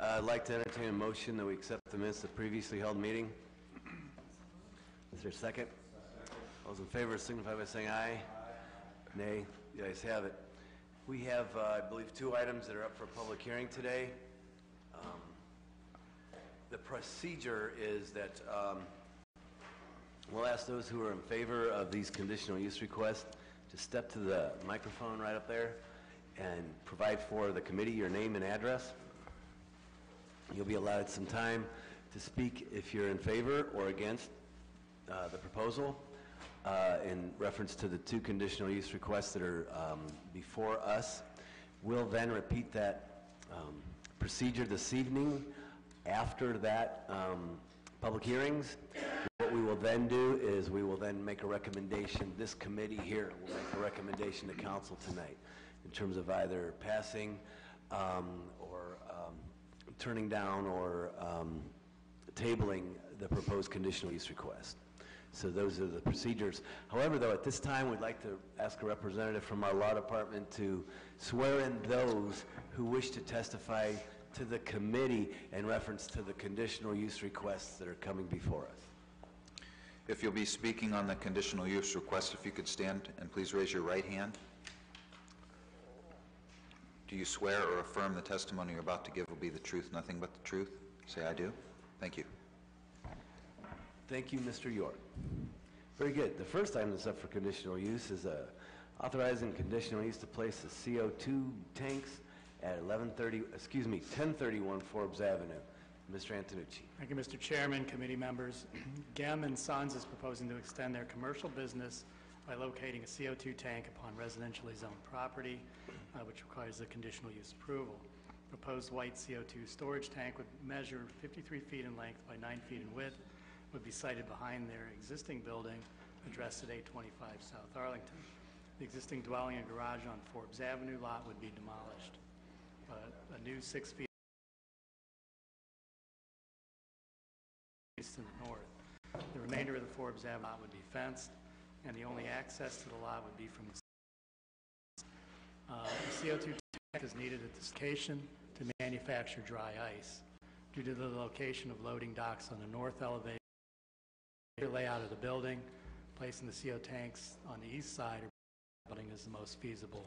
I'd like to entertain a motion that we accept the minutes of the previously held meeting. Is there a second? All those in favor signify by saying aye. Nay. The ayes have it. We have, I believe, 2 items that are up for public hearing today. The procedure is that we'll ask those who are in favor of these conditional use requests to step to the microphone right up there and provide for the committee your name and address. You'll be allowed some time to speak if you're in favor or against the proposal in reference to the 2 conditional use requests that are before us. We'll then repeat that procedure this evening after that public hearings. What we will then do is we will then make a recommendation. This committee here will make a recommendation to council tonight in terms of either passing or turning down or tabling the proposed conditional use request. So those are the procedures. However, though, at this time, we'd like to ask a representative from our law department to swear in those who wish to testify to the committee in reference to the conditional use requests that are coming before us. If you'll be speaking on the conditional use request, if you could stand and please raise your right hand. Do you swear or affirm the testimony you're about to give will be the truth, nothing but the truth? Say, I do. Thank you. Thank you, Mr. York. Very good. The first item that's up for conditional use is authorizing conditional use to place the CO2 tanks at 1031 Forbes Avenue. Mr. Antonucci. Thank you, Mr. Chairman, committee members. Gem and Sons is proposing to extend their commercial business by locating a CO2 tank upon residentially zoned property, which requires a conditional use approval. Proposed white CO2 storage tank would measure 53 feet in length by 9 feet in width, would be sited behind their existing building, addressed at 825 South Arlington. The existing dwelling and garage on Forbes Avenue lot would be demolished. A new 6 feet east and north. The remainder of the Forbes Avenue lot would be fenced, and the only access to the lot would be from the CO2 tank is needed at this location to manufacture dry ice. Due to the location of loading docks on the north elevation, layout of the building, placing the CO tanks on the east side of the building is the most feasible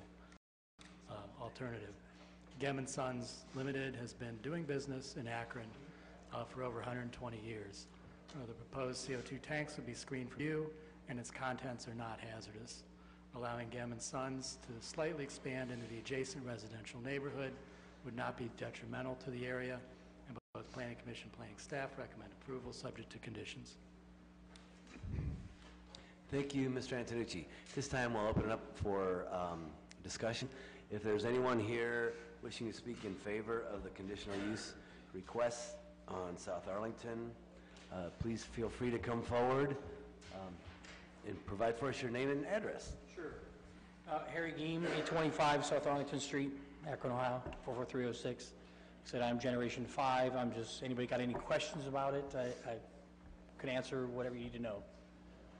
alternative. Gem & Sons Limited has been doing business in Akron for over 120 years. The proposed CO2 tanks would be screened for view, and its contents are not hazardous, allowing Gem & Sons to slightly expand into the adjacent residential neighborhood would not be detrimental to the area, and both Planning Commission and Planning staff recommend approval subject to conditions. Thank you, Mr. Antonucci. This time we'll open it up for discussion. If there's anyone here wishing to speak in favor of the conditional use requests on South Arlington, please feel free to come forward and provide for us your name and address. Sure. Harry Geem, 825 South Arlington Street, Akron, Ohio, 44306. Said I'm Generation 5. I'm just, anybody got any questions about it? I can answer whatever you need to know.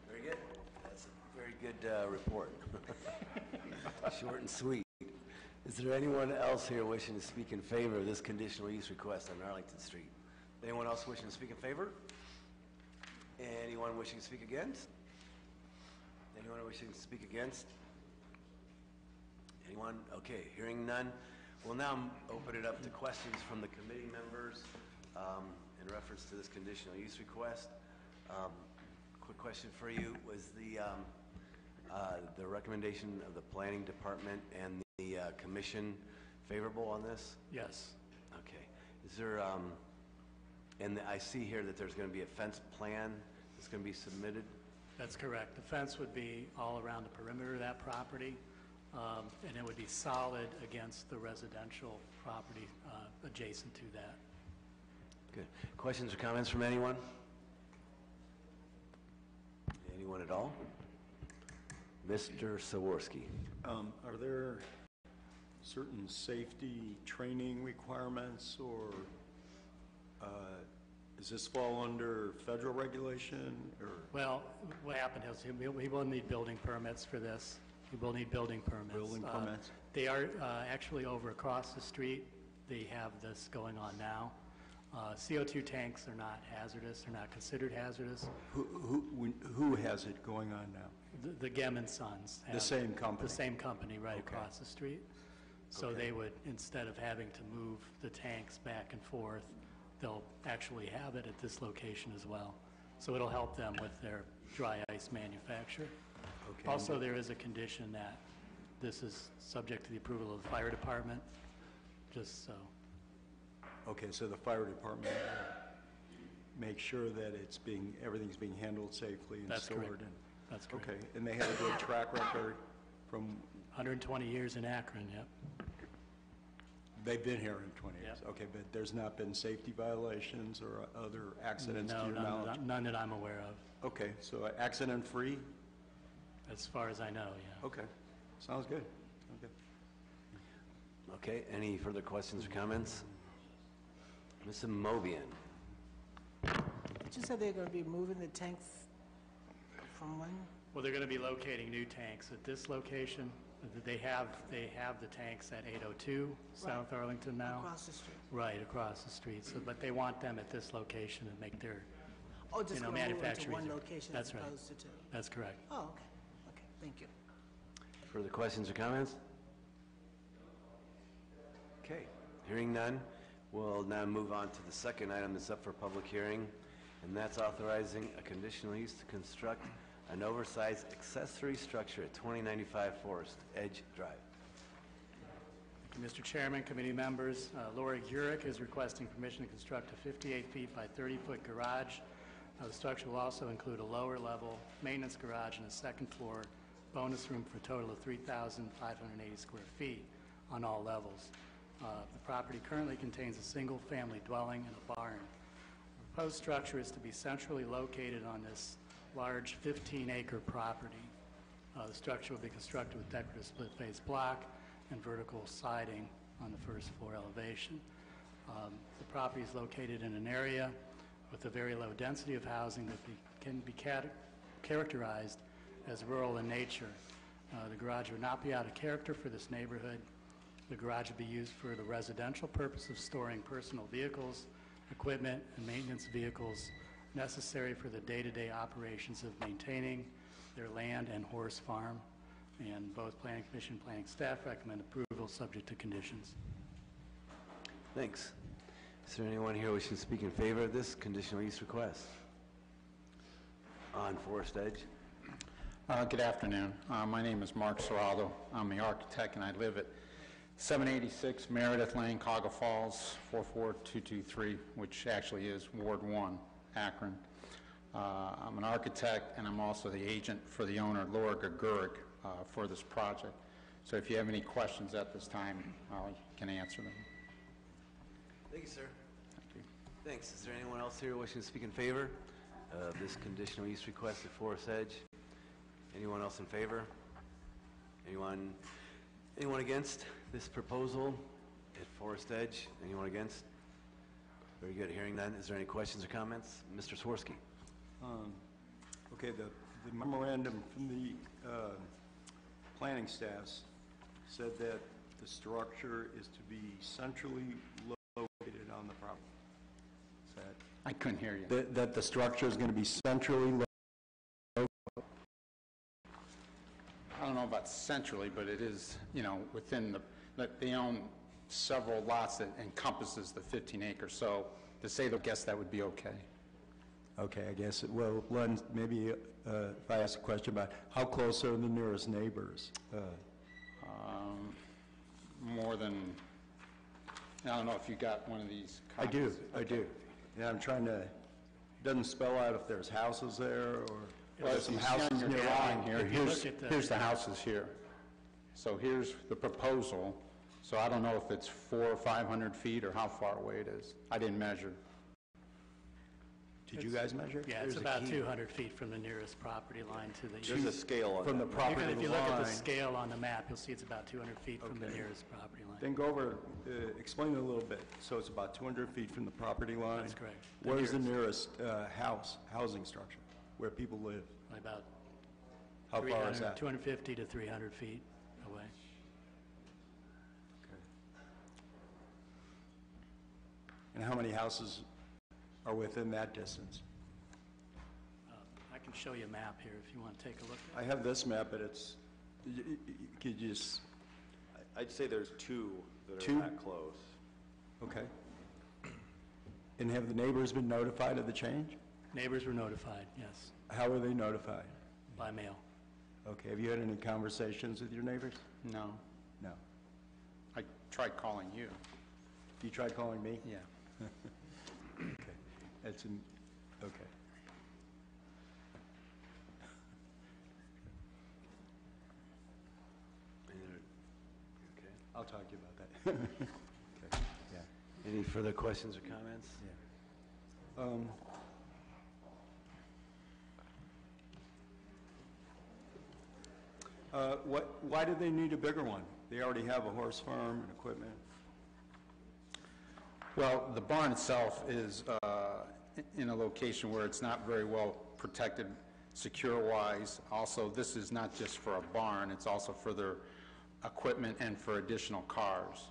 Very good. That's a very good report. Short and sweet. Is there anyone else here wishing to speak in favor of this conditional use request on Arlington Street? Anyone else wishing to speak in favor? Anyone wishing to speak against? Anyone wishing to speak against? Anyone? Okay, hearing none. We'll now open it up to questions from the committee members in reference to this conditional use request. Quick question for you. Was the recommendation of the planning department and the commission favorable on this? Yes. Okay. Is there, and I see here that there's going to be a fence plan that's going to be submitted? That's correct. The fence would be all around the perimeter of that property, and it would be solid against the residential property adjacent to that. Good. Questions or comments from anyone? Anyone at all? Mr. Saworski. Are there certain safety training requirements, or does this fall under federal regulation? Or? Well, what happened is we will need building permits for this. We will need building permits. Building permits? They are actually over across the street. they have this going on now. CO2 tanks are not hazardous, they're not considered hazardous. Who has it going on now? The Gem and Sons. The have same company? The same company right Okay. across the street. So Okay. they would, instead of having to move the tanks back and forth, they'll actually have it at this location as well. So it'll help them with their dry ice manufacture. Okay. Also, there is a condition that this is subject to the approval of the fire department, just so. Okay, so the fire department make sure that everything's being handled safely and That's stored? correct. That's correct. Okay, and they have a good track record from, 120 years in Akron, yep. they've been here in 20 years? Yep. Okay, but there's not been safety violations or other accidents to No, your knowledge? none that I'm aware of, Okay, so accident-free? as far as I know, yeah. Okay, sounds good. Okay. Okay, any further questions or comments? Mrs. Mobian? But you said they're going to be moving the tanks from one? Well, they're going to be locating new tanks at this location. They have the tanks at 802 South Arlington now. Across the street? Right, across the street. So, but they want them at this location to make their, Oh, just know, going to move into manufacturing. one location as That's right. opposed to two? that's correct. Oh, okay. Okay, thank you. Further questions or comments? Okay, hearing none, we'll now move on to the second item that's up for public hearing, and that's authorizing a conditional use to construct an oversized accessory structure at 2095 Forest Edge Drive. Thank you, Mr. Chairman, committee members. Laura Gurick is requesting permission to construct a 58 feet by 30-foot garage. The structure will also include a lower level maintenance garage and a second floor bonus room for a total of 3,580 square feet on all levels. The property currently contains a single-family dwelling and a barn. The proposed structure is to be centrally located on this large 15-acre property. The structure will be constructed with decorative split-face block and vertical siding on the first floor elevation. The property is located in an area with a very low density of housing that can be characterized as rural in nature. The garage would not be out of character for this neighborhood. The garage would be used for the residential purpose of storing personal vehicles, equipment, and maintenance vehicles necessary for the day-to-day operations of maintaining their land and horse farm. And both Planning Commission and Planning staff recommend approval subject to conditions. Thanks. Is there anyone here wishing to speak in favor of this conditional use request? On Forest Edge? Good afternoon. My name is Mark Serraldo. I'm the architect, and I live at 786 Meredith Lane, Cogga Falls, 44223, which actually is Ward 1, Akron. I'm an architect, and I'm also the agent for the owner, Laura Gurick, for this project. So if you have any questions at this time, I can answer them. Thank you, sir. Thank you. Thanks. Is there anyone else here wishing to speak in favor of this conditional use request at Forest Edge? Anyone else in favor? Anyone against this proposal at Forest Edge? Anyone against? Very good. Hearing none. Is there any questions or comments? Mr. Swirsky. Okay, the memorandum from the planning staffs said that the structure is to be centrally located on the property. Is that? I couldn't hear you. That the structure is going to be centrally located? I don't know about centrally, but it is, within they own several lots that encompasses the 15 acres. So to say, I guess that would be okay. Okay, I guess, well, Len, maybe if I ask a question about how close are the nearest neighbors? More than, I don't know if you got one of these I do, copies. I do. Yeah, I'm trying to, doesn't spell out if there's houses there or Well, there's if some you see houses on your nearby. drawing here, If you look at the- here's the houses here. So here's the proposal. So I don't know if it's 400 or 500 feet or how far away it is. I didn't measure. Did you guys measure? Yeah, it's There's a about key. 200 feet from the nearest property line to the There's a scale on From the that. property line? If you look at the scale on the map, you'll see it's about 200 feet from the Okay. nearest property line. Then go over, explain it a little bit. So it's about 200 feet from the property line? That's correct. The Where's the nearest housing structure, where people live? About How far is 300, that? 250 to 300 feet away. And how many houses are within that distance? I can show you a map here if you want to take a look at I have this map, but it's, could you just, I'd say there's two that Two? are that close. okay. And have the neighbors been notified of the change? it. Neighbors were notified, yes, How were they notified? by mail. Okay, have you had any conversations with your neighbors? No. No. I tried calling you. You tried calling me? Yeah. Okay, that's in, okay. Okay. I'll talk to you about that. Okay, yeah. Any further questions or comments? Why do they need a bigger one? They already have a horse farm and equipment. Well, the barn itself is in a location where it's not very well protected secure-wise. Also, this is not just for a barn, it's also for their equipment and for additional cars.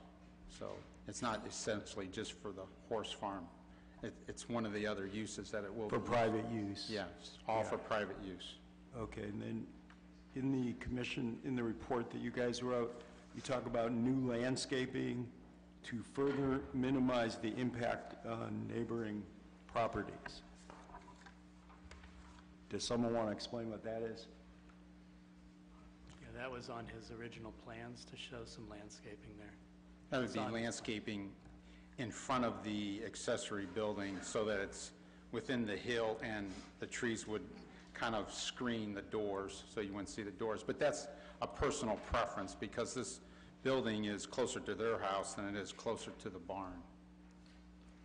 So it's not essentially just for the horse farm. It's one of the other uses that it will be. For private use? Yeah, it's all for private use. Okay, and then in the commission, in the report that you guys wrote, you talk about new landscaping to further minimize the impact on neighboring properties. Does someone want to explain what that is? Yeah, that was on his original plans to show some landscaping there. That would It's be on- landscaping in front of the accessory building so that it's within the hill and the trees would kind of screen the doors so you wouldn't see the doors. But that's a personal preference because this building is closer to their house than it is closer to the barn.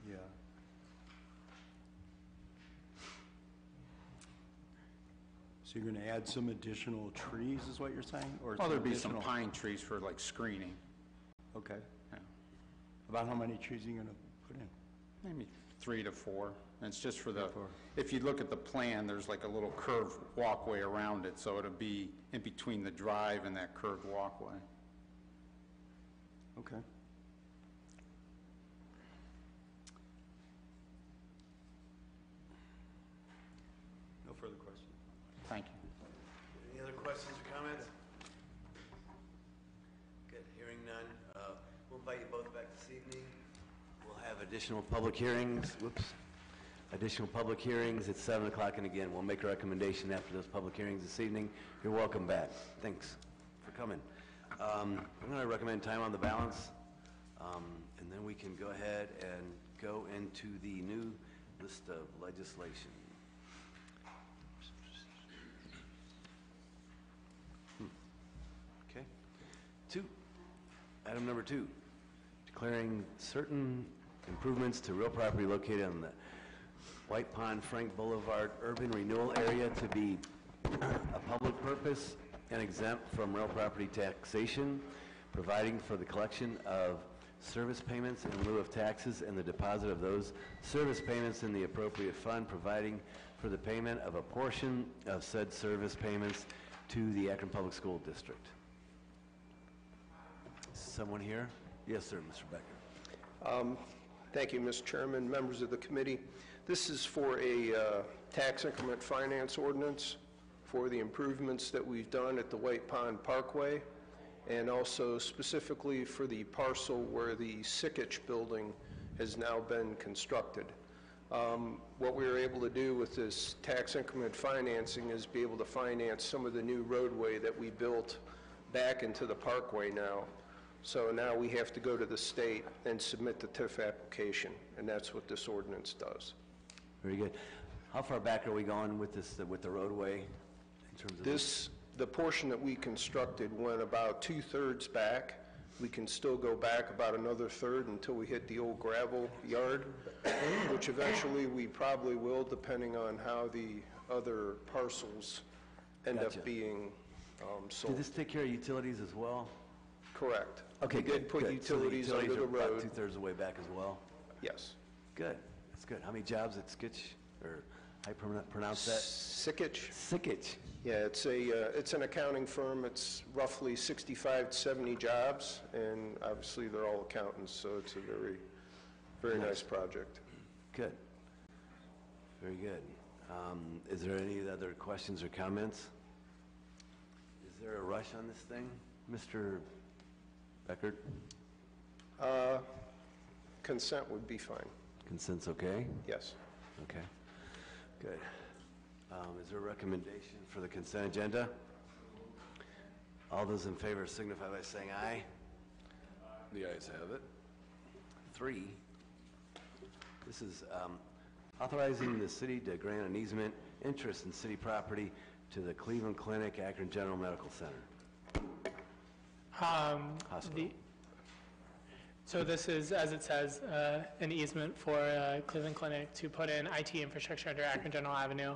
Yeah. So you're going to add some additional trees, is what you're saying? Or Well, there'd be some additional- pine trees for like screening. Okay. Yeah. About how many trees are you going to put in? Maybe 3 to 4. And it's just for the, 3 to 4. if you look at the plan, there's like a little curved walkway around it, so it'll be in between the drive and that curved walkway. Okay. No further questions. Thank you. Any other questions or comments? Good, hearing none. We'll invite you both back this evening. We'll have additional public hearings, additional public hearings at 7 o'clock, and again, we'll make a recommendation after those public hearings this evening. You're welcome back. Thanks for coming. I'm going to recommend time on the balance, and then we can go ahead and go into the new list of legislation. Okay. Item number 2, declaring certain improvements to real property located on the White Pond Frank Boulevard urban renewal area to be a public purpose and exempt from real property taxation, providing for the collection of service payments in lieu of taxes and the deposit of those service payments in the appropriate fund, providing for the payment of a portion of said service payments to the Akron Public School District. Someone here? Yes, sir, Mr. Becker. Thank you, Mr. Chairman, members of the committee. This is for a tax increment finance ordinance for the improvements that we've done at the White Pond Parkway, and also specifically for the parcel where the Sikich building has now been constructed. What we were able to do with this tax increment financing is be able to finance some of the new roadway that we built back into the parkway now. So now we have to go to the state and submit the TIF application, and that's what this ordinance does. Very good. How far back are we going with this, with the roadway in terms of? The portion that we constructed went about 2/3 back. We can still go back about another third until we hit the old gravel yard, which eventually we probably will, depending on how the other parcels end Gotcha. up being Did sold. this take care of utilities as well? Correct. Okay, We good. did put good. So utilities under the are about road. 2/3 of the way back as well? Yes. Good. That's good. How many jobs at Skitch, or how you pronounce that? Sikich? Sikich. Yeah, it's an accounting firm. It's roughly 65 to 70 jobs, and obviously they're all accountants, so it's a very Very nice project. Good. Very good. Is there any other questions or comments? Is there a rush on this thing, Mr. Beckert? Consent would be fine. Consent's okay? Yes. Okay, good. Is there a recommendation for the consent agenda? All those in favor signify by saying aye. The ayes have it. 3, this is authorizing the city to grant an easement interest in city property to the Cleveland Clinic Akron General Medical Center. Hospital. So this is, as it says, an easement for Cleveland Clinic to put in IT infrastructure under Akron General Avenue.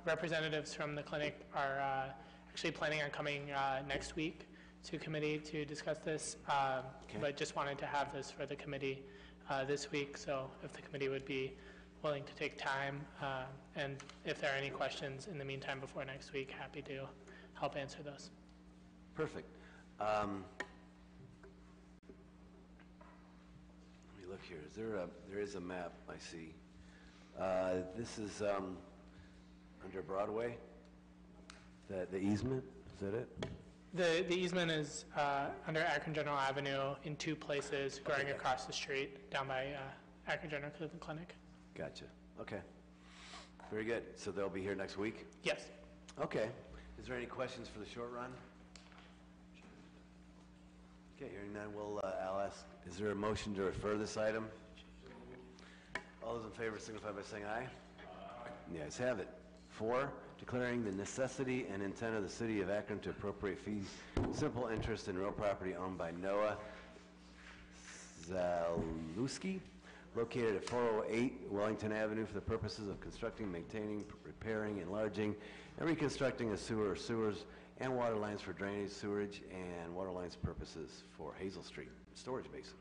Representatives from the clinic are actually planning on coming next week to committee to discuss this, but just wanted to have this for the committee this week, so if the committee would be willing to take time, and if there are any questions in the meantime before next week, happy to help answer those. Perfect. Let me look here. There is a map, I see. This is under Broadway, the easement, is that it? The easement is under Akron General Avenue in 2 places, going across the street down by Akron General Cleveland Clinic. Gotcha. Okay. Very good. So they'll be here next week? Yes. Okay. Is there any questions for the short run? Okay, hearing none, I'll ask, is there a motion to refer this item? All those in favor signify by saying aye. Aye. The ayes have it. 4, declaring the necessity and intent of the city of Akron to appropriate fees, simple interest in real property owned by Noah Zalewski, located at 408 Wellington Avenue for the purposes of constructing, maintaining, repairing, enlarging, and reconstructing a sewer or sewers and water lines for drainage, sewerage, and water lines purposes for Hazel Street storage basin.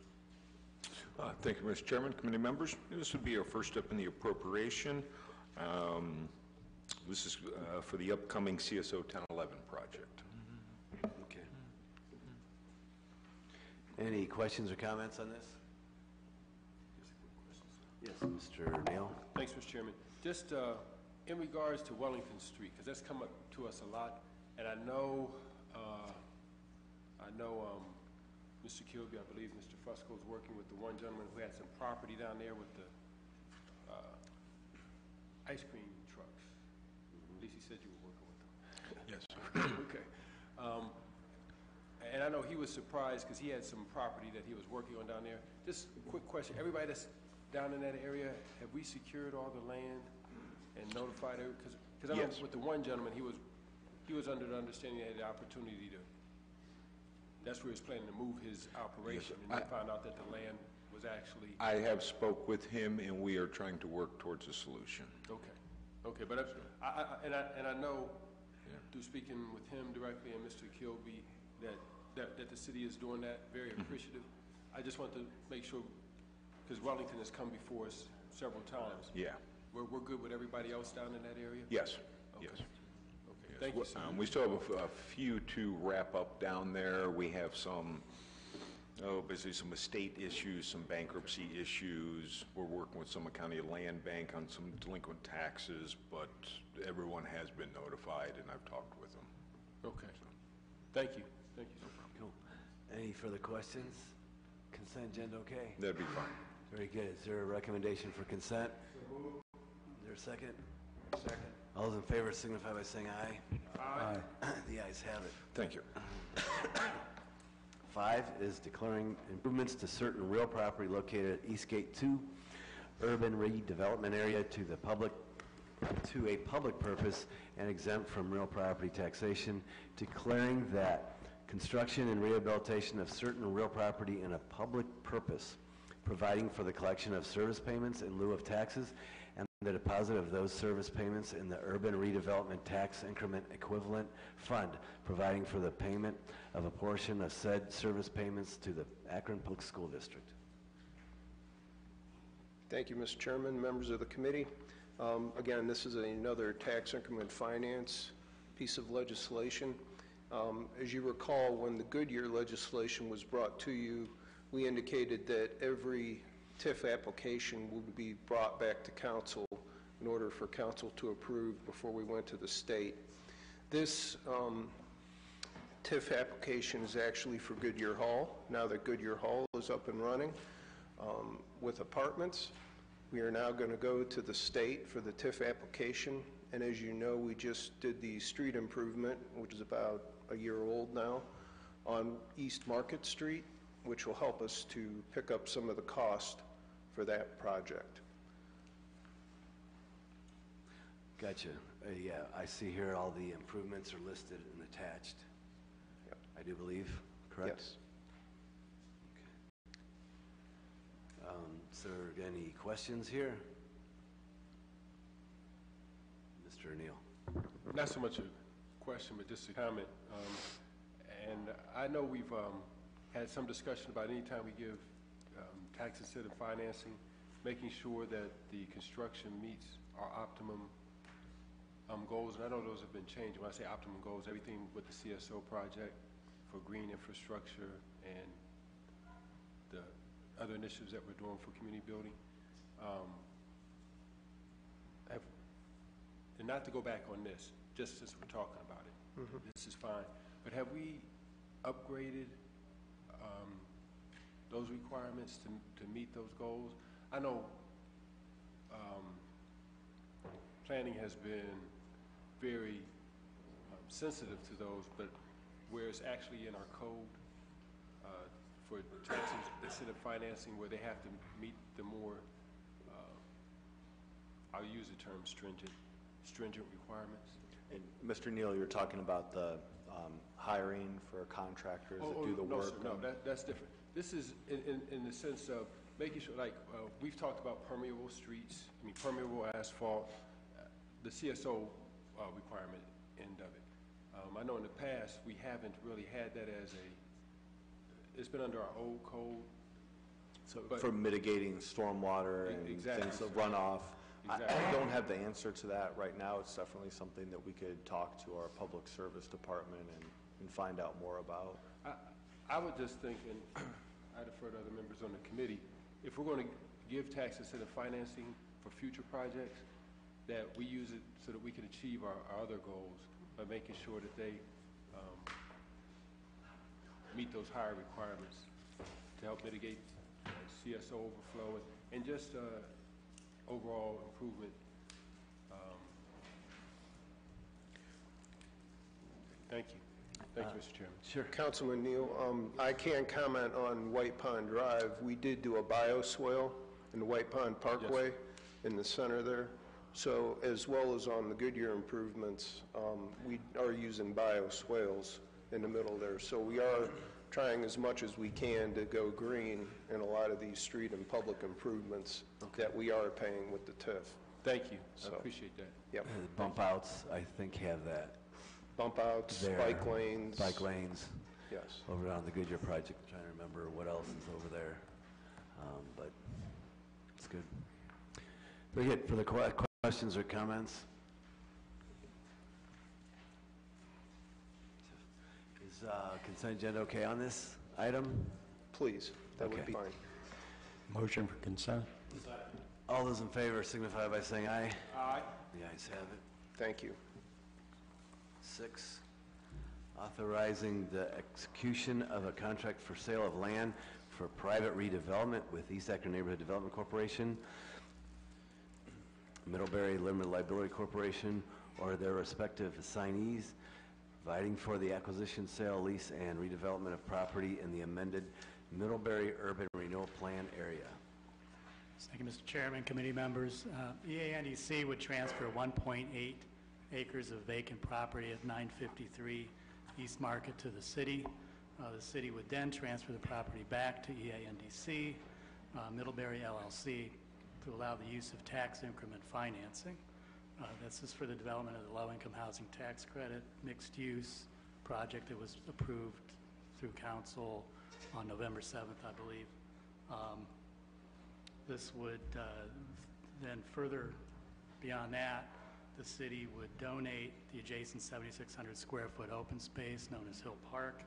Thank you, Mr. Chairman, committee members. This would be our first step in the appropriation. This is for the upcoming CSO 1011 project. Okay. Any questions or comments on this? Yes, Mr. Neal. Thanks, Mr. Chairman. Just in regards to Wellington Street, because that's come up to us a lot, and I know Mr. Kilby, I believe Mr. Fusco is working with the one gentleman who had some property down there with the ice cream trucks. At least he said you were working with them. Yes. Okay. And I know he was surprised because he had some property that he was working on down there. Just a quick question. Everybody that's down in that area, have we secured all the land and notified her? Because I know with the one gentleman, he was under the understanding he had the opportunity to, that's where he was planning to move his operation, and then found out that the land was actually... I have spoke with him, and we are trying to work towards a solution. Okay. Okay, but I know through speaking with him directly and Mr. Kilby that the city is doing that, very appreciative. I just want to make sure, because Wellington has come before us several times. Yeah. We're good with everybody else down in that area? Yes. Okay. Yes. Okay, thank you, sir. We still have a few to wrap up down there. We have some, basically some estate issues, some bankruptcy issues. We're working with Summit County Land Bank on some delinquent taxes, but everyone has been notified, and I've talked with them. Okay. Thank you. Thank you, sir. Cool. Any further questions? Consent agenda okay? That'd be fine. Very good. Is there a recommendation for consent? Is there a second? Second. All those in favor signify by saying aye. Aye. The ayes have it. Thank you. 5 is declaring improvements to certain real property located at Eastgate 2 urban redevelopment area to a public purpose and exempt from real property taxation, declaring that construction and rehabilitation of certain real property in a public purpose, providing for the collection of service payments in lieu of taxes and the deposit of those service payments in the Urban Redevelopment Tax Increment Equivalent Fund, providing for the payment of a portion of said service payments to the Akron Public School District. Thank you, Mr. Chairman, members of the committee. Again, this is another tax increment finance piece of legislation. As you recall, when the Goodyear legislation was brought to you, we indicated that every TIF application would be brought back to council in order for council to approve before we went to the state. This TIF application is actually for Goodyear Hall. Now that Goodyear Hall is up and running with apartments, we are now going to go to the state for the TIF application. And as you know, we just did the street improvement, which is about a year old now, on East Market Street, which will help us to pick up some of the cost for that project. Gotcha. Yeah, I see here all the improvements are listed and attached. Yep. I do believe, correct? Yes. Is there any questions here? Mr. Neal. Not so much a question, but just a comment. And I know we've had some discussion about any time we give tax incentive financing, making sure that the construction meets our optimum goals. And I know those have been changed. When I say optimum goals, everything with the CSO project for green infrastructure and the other initiatives that we're doing for community building. And not to go back on this, just since we're talking about it, this is fine. But have we upgraded those requirements to meet those goals? I know planning has been very sensitive to those, but where it's actually in our code for tax incentive financing, where they have to meet the more, I'll use the term stringent requirements. And Mr. Neal, you're talking about the hiring for contractors that do the no, work? Sir, no, that's different. This is in the sense of making sure, like, we've talked about permeable streets, permeable asphalt, the CSO requirement end of it. I know in the past, we haven't really had that as it's been under our old code. So for mitigating stormwater and things of runoff. Exactly. I don't have the answer to that right now. It's definitely something that we could talk to our public service department and find out more about. I would just think, and I defer to other members on the committee, if we're going to give tax incentive financing for future projects, that we use it so that we can achieve our other goals by making sure that they meet those higher requirements to help mitigate CSO overflow and just overall improvement. Thank you. Thank you, Mr. Chairman. Sure. Councilman Neal, I can comment on White Pond Drive. We did do a bioswale in the White Pond Parkway in the center there. So as well as on the Goodyear improvements, we are using bioswales in the middle there. So we are trying as much as we can to go green in a lot of these street and public improvements that we are paying with the TIF. Thank you. I appreciate that. Yep. Bump outs, I think, have that. Bump outs, There. bike lanes. Bike lanes. Yes. Over on the Goodyear project. I'm trying to remember what else is over there. But it's good. Very good. For the questions or comments? Is consent agenda okay on this item? Please, that would Okay. be fine. Motion for consent. All those in favor signify by saying aye. Aye. The ayes have it. Thank you. 6, authorizing the execution of a contract for sale of land for private redevelopment with East Akron Neighborhood Development Corporation, Middlebury Limited Liability Corporation, or their respective assignees, providing for the acquisition, sale, lease, and redevelopment of property in the amended Middlebury Urban Renewal Plan area. Thank you, Mr. Chairman, committee members. EANDC would transfer 1.8 acres of vacant property at 953 East Market to the city. The city would then transfer the property back to EANDC, Middlebury LLC, to allow the use of tax increment financing. This is for the development of the low-income housing tax credit mixed-use project that was approved through council on November 7th, I believe. This would then further, beyond that, the city would donate the adjacent 7,600 square foot open space known as Hill Park.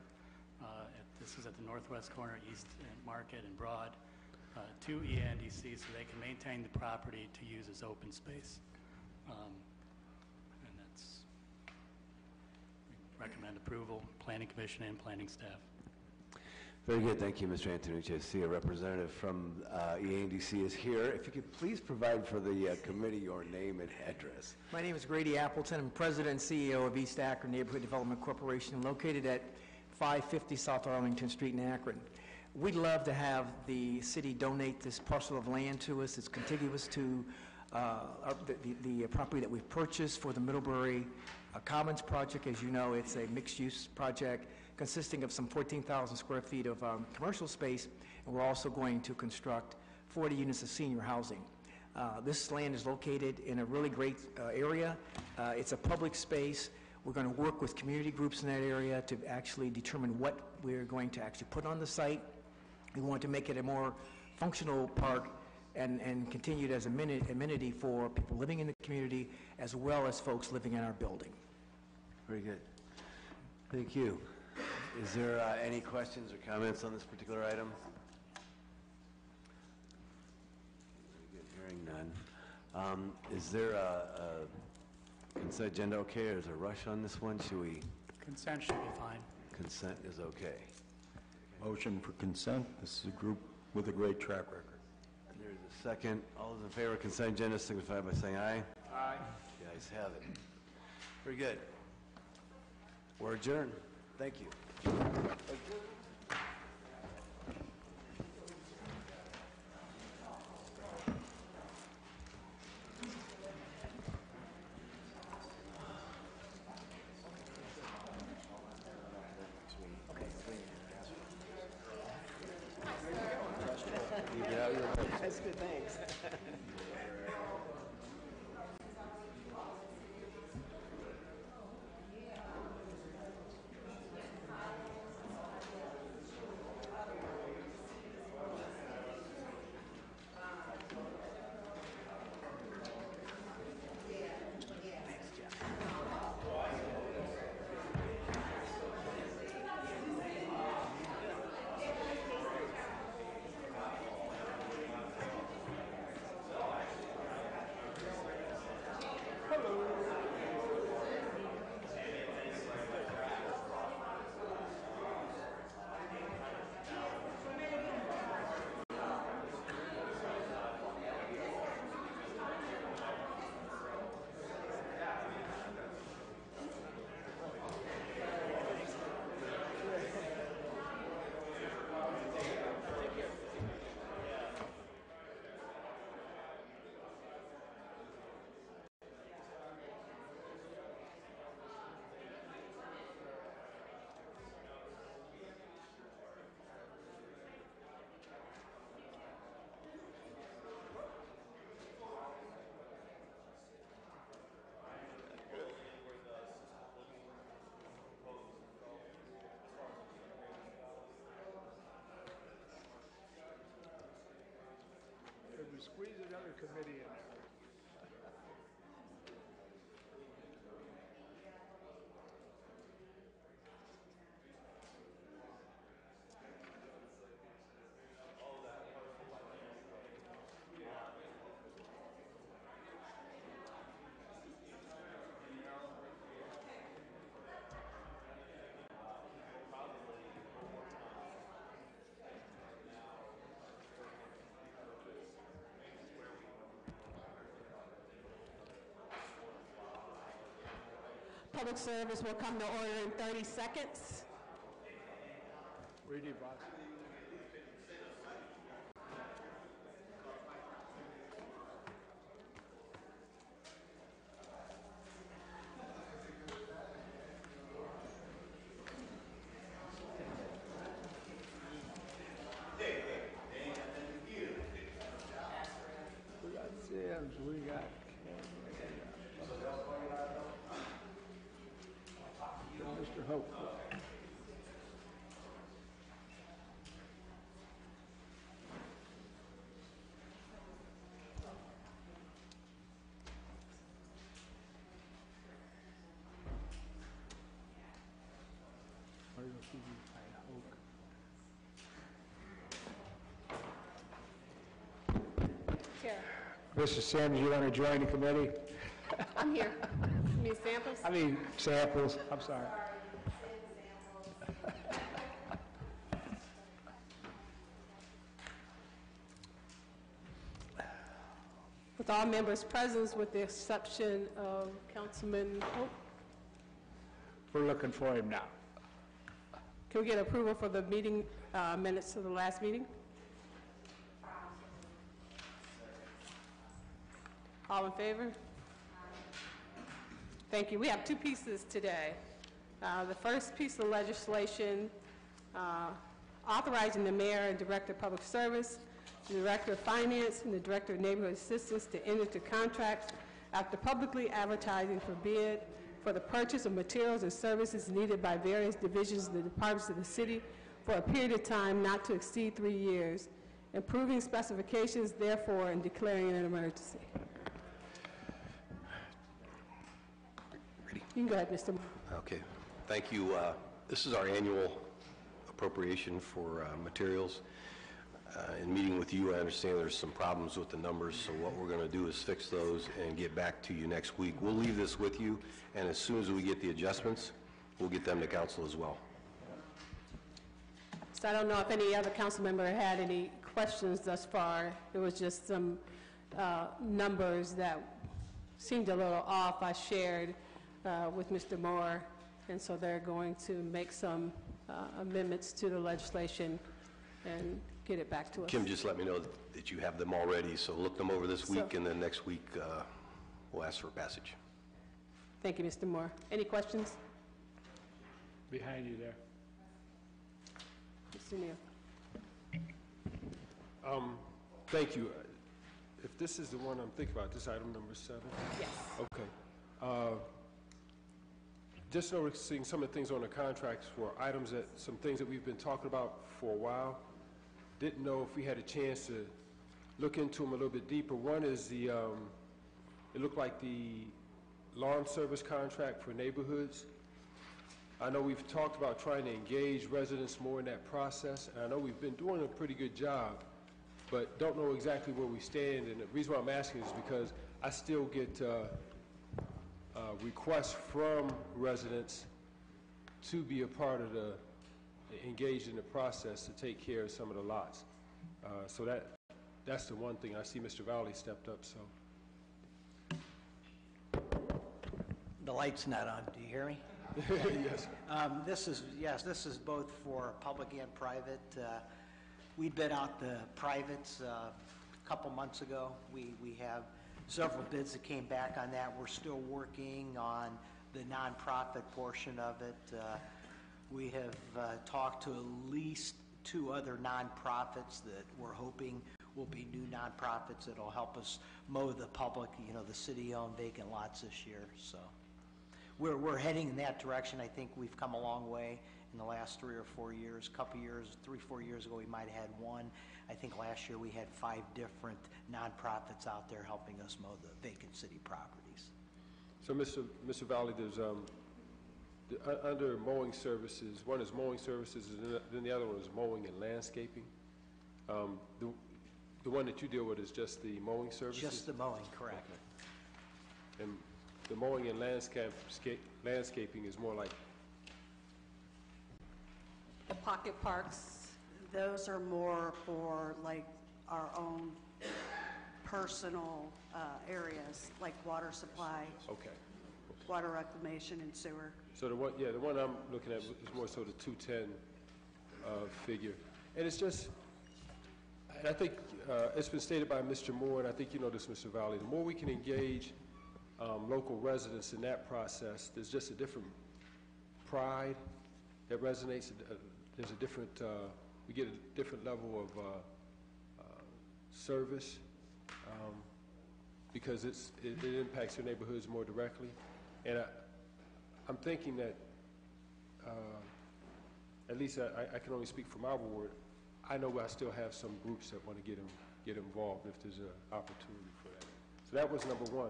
This is at the northwest corner, East Market and Broad, to ENDC so they can maintain the property to use as open space. And that's, we recommend approval, Planning Commission and Planning staff. Very good, thank you, Mr. Antonucci. I see a representative from EADC is here. If you could please provide for the committee your name and address. My name is Grady Appleton. I'm President and CEO of East Akron Neighborhood Development Corporation, located at 550 South Arlington Street in Akron. We'd love to have the city donate this parcel of land to us. It's contiguous to the property that we've purchased for the Middlebury Commons project. As you know, it's a mixed-use project consisting of some 14,000 square feet of commercial space, and we're also going to construct 40 units of senior housing. This land is located in a really great area. It's a public space. We're going to work with community groups in that area to actually determine what we're going to actually put on the site. We want to make it a more functional park and continue it as an amenity for people living in the community as well as folks living in our building. Very good. Thank you. Is there any questions or comments on this particular item? Very good. Hearing none. Is there a consent agenda okay, or is there a rush on this one? Should we? Consent should be fine. Consent is okay. Motion for consent. This is a group with a great track record. There's a second. All those in favor of consent agenda signify by saying aye. Aye. The ayes have it. Very good. We're adjourned. Thank you. That's good, thanks. We squeeze another committee in there. Public service will come to order in 30 seconds. Read it, boss. We got Sims, we got Mr. Hope. Mr. Sims, you want to join the committee? I'm here. You mean samples? I mean, samples, I'm sorry. With all members present, with the exception of Councilman Hope. We're looking for him now. Can we get approval for the meeting minutes of the last meeting? All in favor? Thank you. We have two pieces today. The first piece of legislation authorizing the mayor and director of public service, the director of finance, and the director of neighborhood assistance to enter into contracts after publicly advertising for bid for the purchase of materials and services needed by various divisions of the departments of the city for a period of time not to exceed 3 years, improving specifications, therefore, and declaring an emergency. You can go ahead, Mr. Moore. Okay, thank you. This is our annual appropriation for materials. In meeting with you, I understand there's some problems with the numbers, so what we're going to do is fix those and get back to you next week. We'll leave this with you, and as soon as we get the adjustments, we'll get them to council as well. So I don't know if any other council member had any questions thus far. It was just some numbers that seemed a little off. I shared with Mr. Moore, and so they're going to make some amendments to the legislation and get it back to us. Kim just let me know that you have them already, so look them over this week, and then next week we'll ask for passage. Thank you, Mr. Moore. Any questions? Behind you there. Mr. Neal. Thank you. If this is the one I'm thinking about, this item number 7? Yes. Okay. Just noticing some of the things on the contracts were items that, some things that we've been talking about for a while. Didn't know if we had a chance to look into them a little bit deeper. One is the, it looked like the lawn service contract for neighborhoods. I know we've talked about trying to engage residents more in that process, and I know we've been doing a pretty good job, but don't know exactly where we stand. And the reason why I'm asking is because I still get requests from residents to be a part of the, engaged in the process to take care of some of the lots. So that's the one thing. I see Mr. Valley stepped up, so. The light's not on. Do you hear me? Yes. This is both for public and private. We bid out the privates a couple months ago. We have several bids that came back on that. We're still working on the nonprofit portion of it. We have talked to at least 2 other nonprofits that we're hoping will be new nonprofits that'll help us mow the public, the city-owned vacant lots this year. So we're heading in that direction. I think we've come a long way in the last 3 or 4 years. A couple years, 3-4 years ago, we might have had 1. I think last year we had 5 different nonprofits out there helping us mow the vacant city properties. So Mr. Valley, there's under mowing services, one is mowing services, and then the other one is mowing and landscaping. The one that you deal with is just the mowing services? Just the mowing, correct. Okay. And the mowing and landscaping is more like? The pocket parks. Those are more for like our own personal areas, like water supply. Okay. Water reclamation and sewer. So the one I'm looking at is more so the 210 figure. And it's just, and I think it's been stated by Mr. Moore, and I think you know this, Mr. Valley, the more we can engage local residents in that process, there's just a different pride that resonates. There's a different, we get a different level of service because it impacts your neighborhoods more directly. And I'm thinking that, at least I can only speak from our ward, I know I still have some groups that want to get involved if there's an opportunity for that. So that was number 1.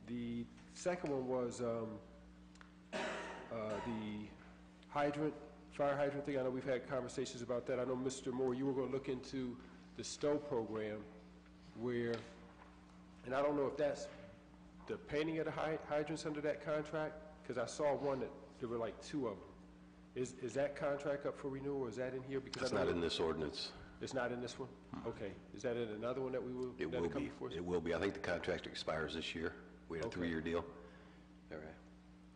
The second one was the fire hydrant thing. I know we've had conversations about that. I know, Mr. Moore, you were going to look into the STOW program where And I don't know if that's the painting of the hydrants under that contract, because I saw one that there were like 2 of them. Is that contract up for renewal, or is that in here? Because It's not in this ordinance. It's not in this one? Okay. Is that in another one that we will? It will be. It will be. I think the contract expires this year. We had a 3-year deal. All right.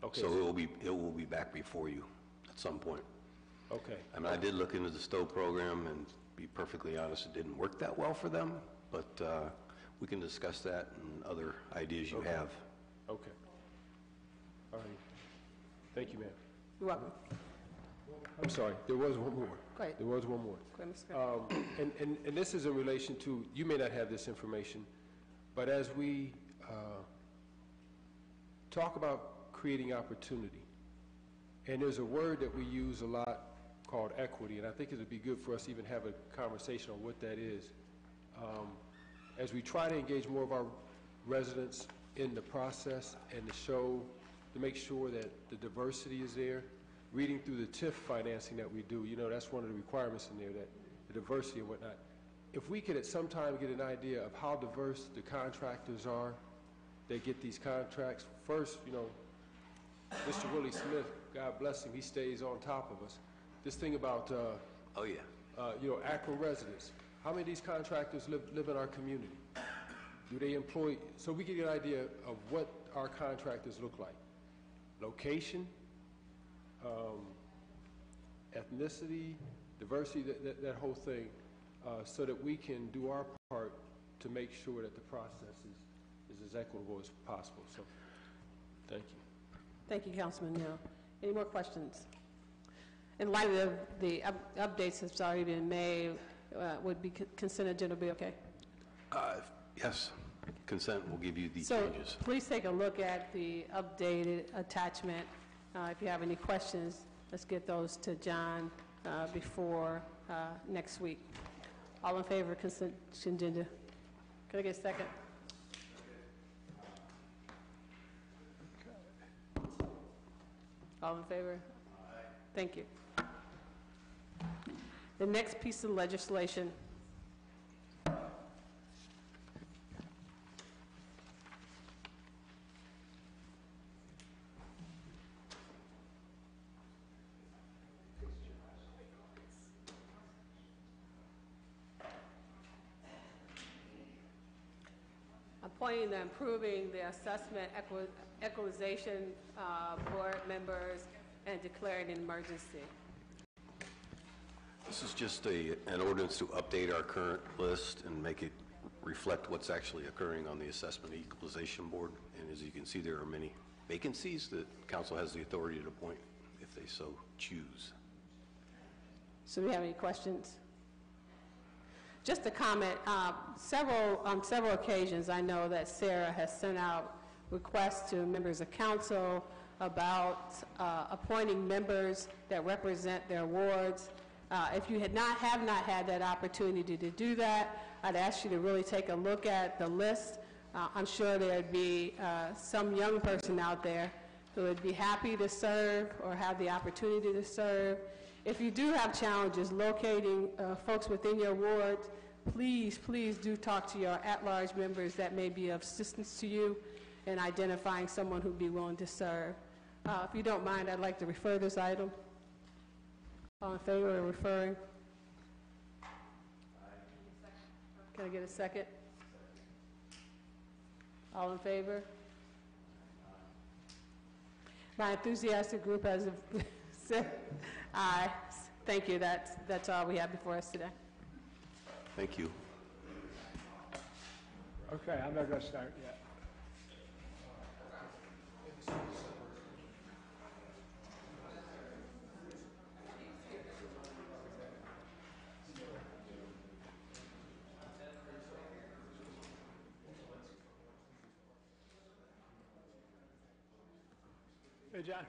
Okay. So it will be back before you at some point. Okay. I mean, I did look into the STOW program, and be perfectly honest, it didn't work that well for them, but we can discuss that and other ideas you have. Okay. All right. Thank you, ma'am. You're welcome. I'm sorry, there was one more. Go ahead. There was one more. Go ahead, Mr. Griffin. And this is in relation to, you may not have this information, but as we talk about creating opportunity, and there's a word that we use a lot called equity, and I think it would be good for us to even have a conversation on what that is. As we try to engage more of our residents in the process and to make sure that the diversity is there, reading through the TIF financing that we do, that's one of the requirements in there, that the diversity and whatnot. If we could at some time get an idea of how diverse the contractors are that get these contracts, first, Mr. Willie Smith, God bless him, he stays on top of us. This thing about, oh yeah, Akron residents, how many of these contractors live in our community? Do they employ, so we get an idea of what our contractors look like. Location, ethnicity, diversity, that whole thing, so that we can do our part to make sure that the process is as equitable as possible. So, thank you. Thank you, Councilman Neal. Any more questions? In light of the updates that's already been made, would be consent agenda be okay? Yes. Consent will give you the So changes. please take a look at the updated attachment. If you have any questions, let's get those to John before next week. All in favor of consent agenda? Can I get a second? All in favor? Thank you. The next piece of legislation appointing and improving the assessment equalization board members and declaring an emergency. This is just an ordinance to update our current list and make it reflect what's actually occurring on the Assessment Equalization Board. And as you can see, there are many vacancies that council has the authority to appoint if they so choose. So do we have any questions? Just a comment, on several occasions, I know that Sarah has sent out requests to members of council about appointing members that represent their wards. If you have not had that opportunity to do that, I'd ask you to really take a look at the list. I'm sure there'd be some young person out there who would be happy to serve or have the opportunity to serve. If you do have challenges locating folks within your ward, please do talk to your at-large members that may be of assistance to you in identifying someone who'd be willing to serve. If you don't mind, I'd like to refer this item. All in favor of referring? Can I get a second? All in favor? My enthusiastic group has said aye. Thank you. That's all we have before us today. Thank you. Okay, I'm not going to start yet. Hey, John.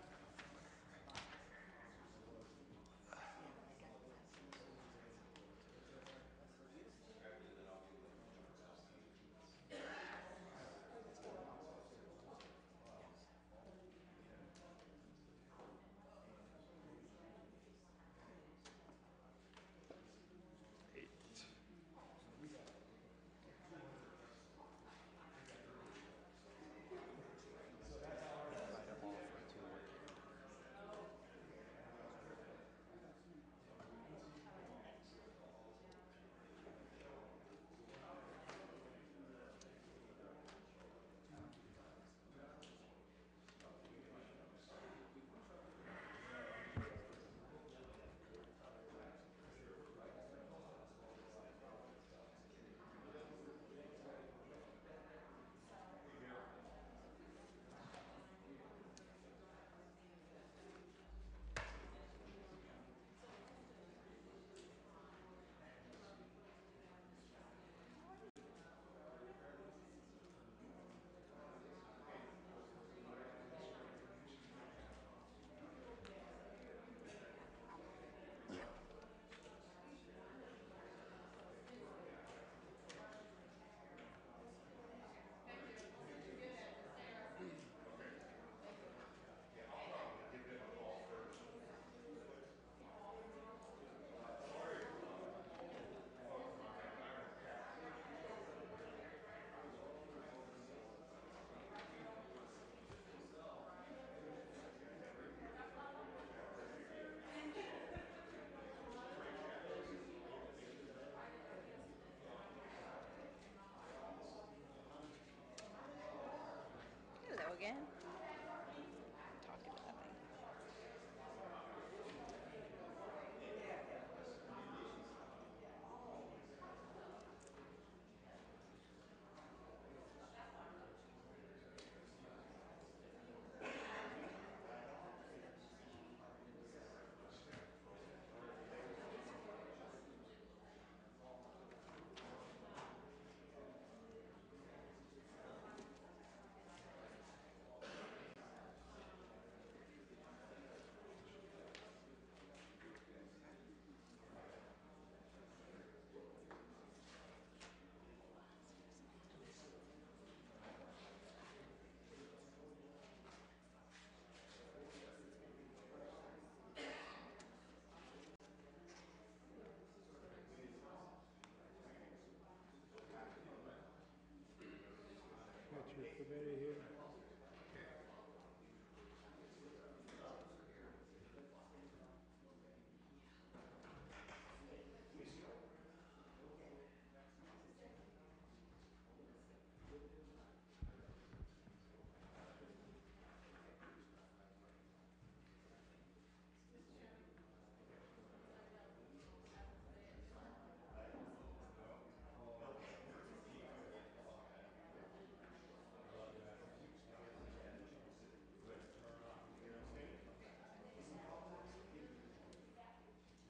the committee here.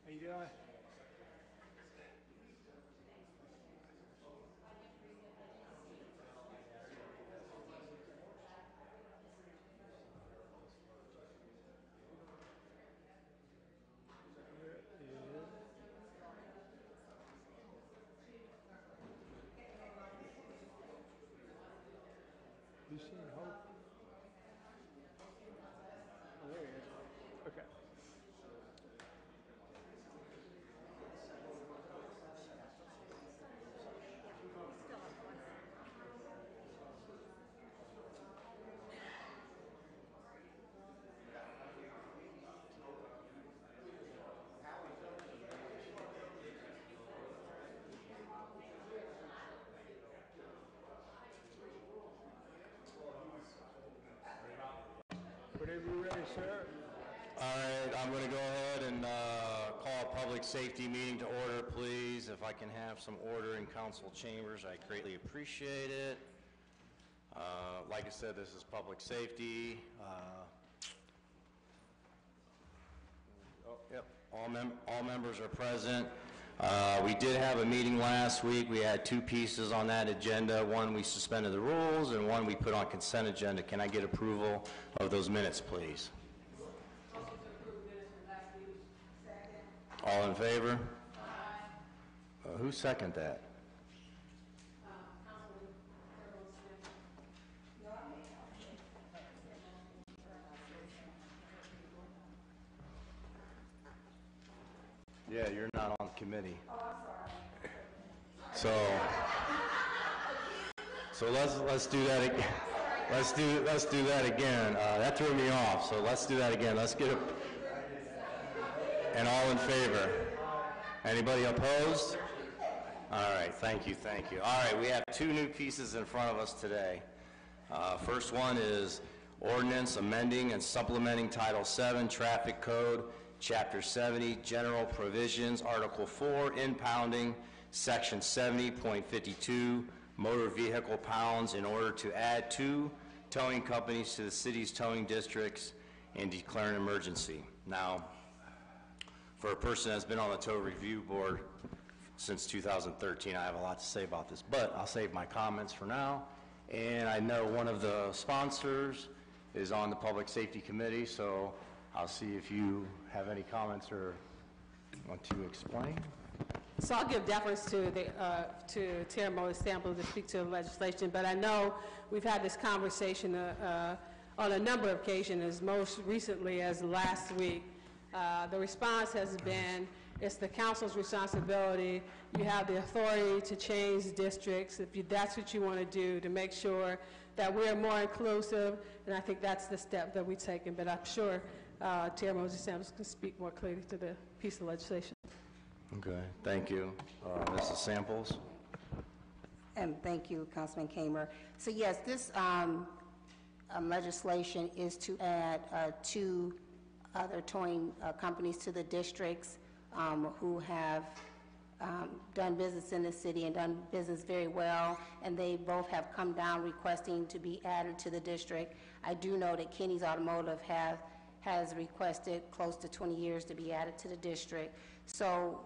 How you doing? You seen Hope? Oh, there he is. Okay. Whenever you're ready, sir. All right, I'm going to go ahead and call a public safety meeting to order, please. If I can have some order in council chambers, I greatly appreciate it. Like I said, this is public safety. Yep, all members are present. We did have a meeting last week. We had two pieces on that agenda. One, we suspended the rules, and one we put on consent agenda. Can I get approval of those minutes, please? All in favor? Who seconded that? Yeah, you're not on the committee. So let's do that again. Let's do that again. That threw me off. So let's do that again. Let's get it. And all in favor? Anybody opposed? All right, thank you. All right, we have two new pieces in front of us today. First one is ordinance amending and supplementing Title VII Traffic Code, Chapter 70, General Provisions, Article 4, Impounding, Section 70.52, Motor Vehicle Pounds, in order to add 2 towing companies to the city's towing districts and declare an emergency. Now, for a person that's been on the tow review board since 2013, I have a lot to say about this, but I'll save my comments for now. And I know one of the sponsors is on the Public Safety Committee, so I'll see if you have any comments or want to explain. So I'll give deference to Tara Moore-Sample to speak to the legislation, but I know we've had this conversation on a number of occasions, as most recently as last week. The response has been, it's the council's responsibility. You have the authority to change districts if that's what you want to do, to make sure that we're more inclusive, and I think that's the step that we've taken. But I'm sure Tara Moore-Sample can speak more clearly to the piece of legislation. Okay, thank you. Mrs. Samples? And thank you, Councilman Kamer. So yes, this legislation is to add 2 other towing companies to the districts who have done business in the city and done business very well, and they both have come down requesting to be added to the district. I do know that Kenny's Automotive has requested close to 20 years to be added to the district. So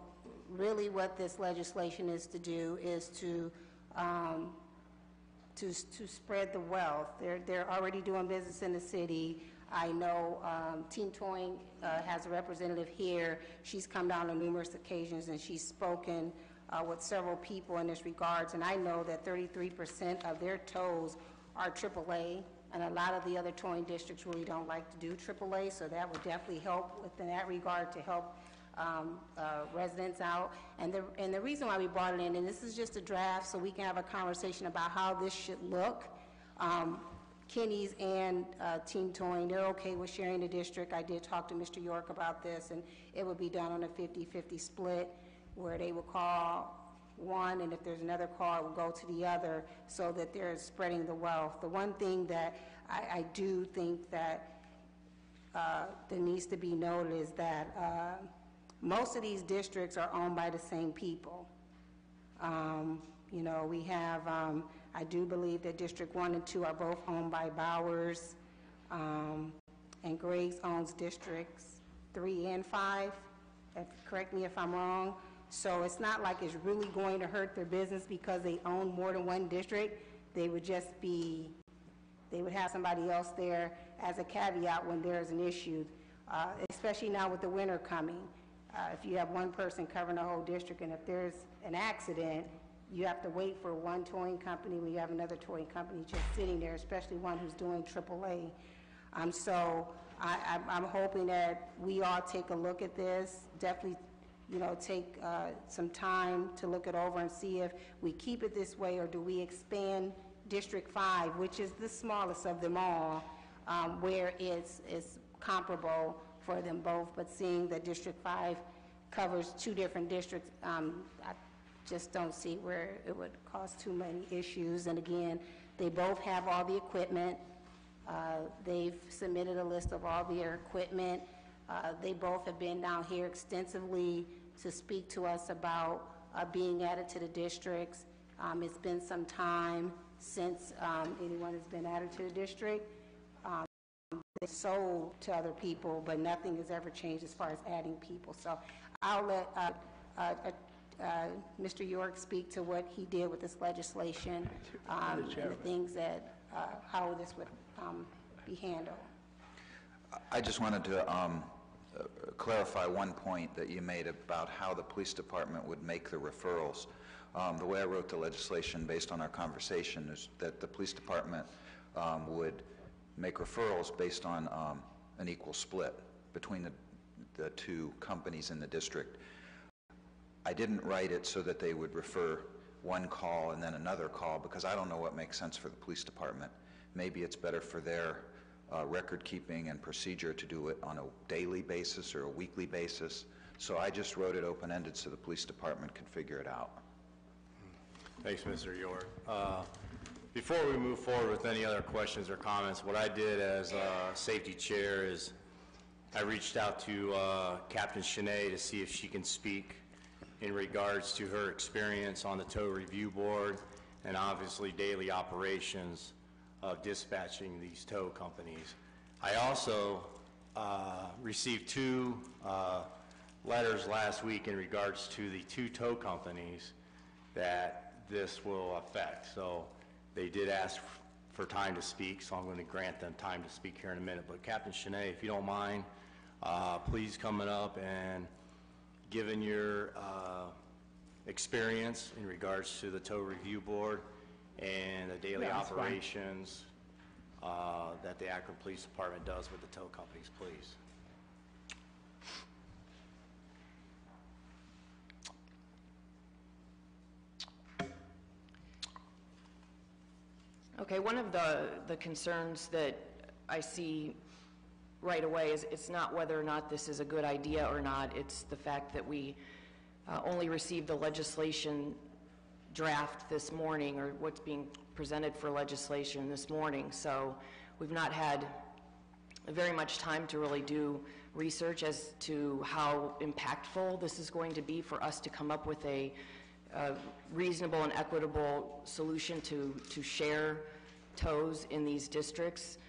really what this legislation is to do is to spread the wealth. They're already doing business in the city. I know Team Towing has a representative here. She's come down on numerous occasions and she's spoken with several people in this regards, and I know that 33% of their tows are AAA, and a lot of the other towing districts really don't like to do AAA, so that would definitely help within that regard to help residents out. And the reason why we brought it in, and this is just a draft so we can have a conversation about how this should look, Kenny's and Team Towing, they're okay with sharing the district. I did talk to Mr. York about this, and it would be done on a 50-50 split, where they would call one, and if there's another call, it will go to the other, so that they're spreading the wealth. The one thing that I do think that that needs to be noted is that most of these districts are owned by the same people. You know, we have, I do believe that District 1 and 2 are both owned by Bowers, and Griggs owns Districts 3 and 5. Correct me if I'm wrong. So it's not like it's really going to hurt their business because they own more than one district. They would just be, they would have somebody else there as a caveat when there's an issue, especially now with the winter coming. If you have one person covering the whole district, and if there's an accident, you have to wait for one towing company when you have another towing company just sitting there, especially one who's doing AAA. So I'm hoping that we all take a look at this, definitely, you know, take some time to look it over and see if we keep it this way, or do we expand District 5, which is the smallest of them all, where it's comparable for them both, but seeing that District 5 covers 2 different districts, I just don't see where it would cause too many issues. And again, they both have all the equipment. They've submitted a list of all their equipment. They both have been down here extensively to speak to us about being added to the districts. It's been some time since anyone has been added to the district. They sold to other people, but nothing has ever changed as far as adding people. So I'll let Mr. York speak to what he did with this legislation, and the things that, how this would be handled. I just wanted to clarify one point that you made about how the police department would make the referrals. The way I wrote the legislation based on our conversation is that the police department would make referrals based on an equal split between the 2 companies in the district. I didn't write it so that they would refer one call and then another call, because I don't know what makes sense for the police department. Maybe it's better for their record keeping and procedure to do it on a daily basis or a weekly basis. So I just wrote it open-ended so the police department could figure it out. Thanks, Mr. York. Before we move forward with any other questions or comments, what I did as safety chair is I reached out to Captain Shanae to see if she can speak in regards to her experience on the tow review board and obviously daily operations of dispatching these tow companies. I also received 2 letters last week in regards to the 2 tow companies that this will affect. So they did ask for time to speak, so I'm going to grant them time to speak here in a minute. But Captain Shanae, if you don't mind, please coming up and giving your experience in regards to the tow review board and the daily operations that the Akron Police Department does with the tow companies, please. Okay, one of the concerns that I see right away is it's not whether or not this is a good idea or not, it's the fact that we only received the legislation draft this morning, or what's being presented for legislation this morning. So we've not had very much time to really do research as to how impactful this is going to be for us to come up with a reasonable and equitable solution to share tows in these districts.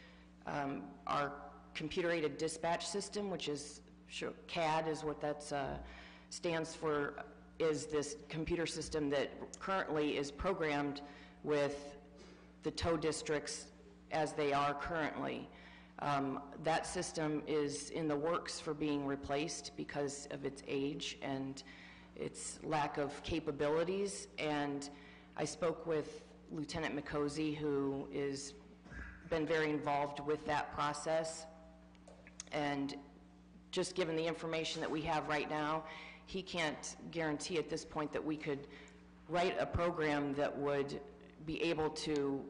Our computer-aided dispatch system, which is CAD is what that stands for, is this computer system that currently is programmed with the tow districts as they are currently. That system is in the works for being replaced because of its age and its lack of capabilities. And I spoke with Lieutenant McCosey, who is been very involved with that process. And just given the information that we have right now, he can't guarantee at this point that we could write a program that would be able to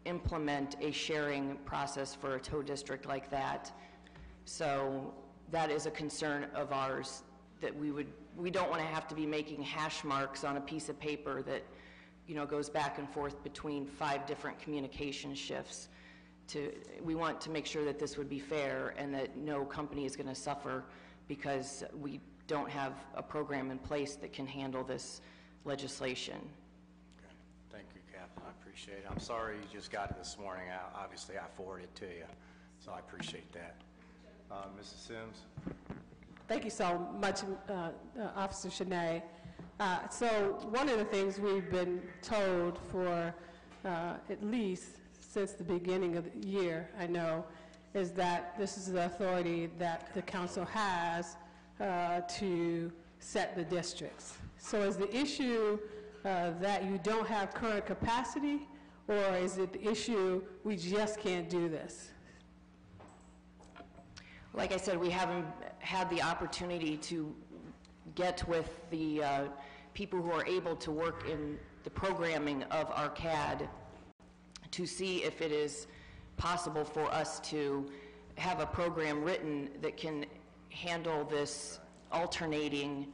implement a sharing process for a tow district like that. So that is a concern of ours, that we don't want to have to be making hash marks on a piece of paper that, you know, goes back and forth between 5 different communication shifts. We want to make sure that this would be fair and that no company is going to suffer because we don't have a program in place that can handle this legislation. Okay. Thank you, Captain. I appreciate it. I'm sorry you just got it this morning. Obviously, I forwarded it to you, so I appreciate that. Mrs. Sims? Thank you so much, Officer Shanae. So one of the things we've been told for at least since the beginning of the year, I know, is that this is the authority that the council has to set the districts. So is the issue that you don't have current capacity, or is it the issue we just can't do this? Like I said, we haven't had the opportunity to get with the people who are able to work in the programming of our CAD to see if it is possible for us to have a program written that can handle this alternating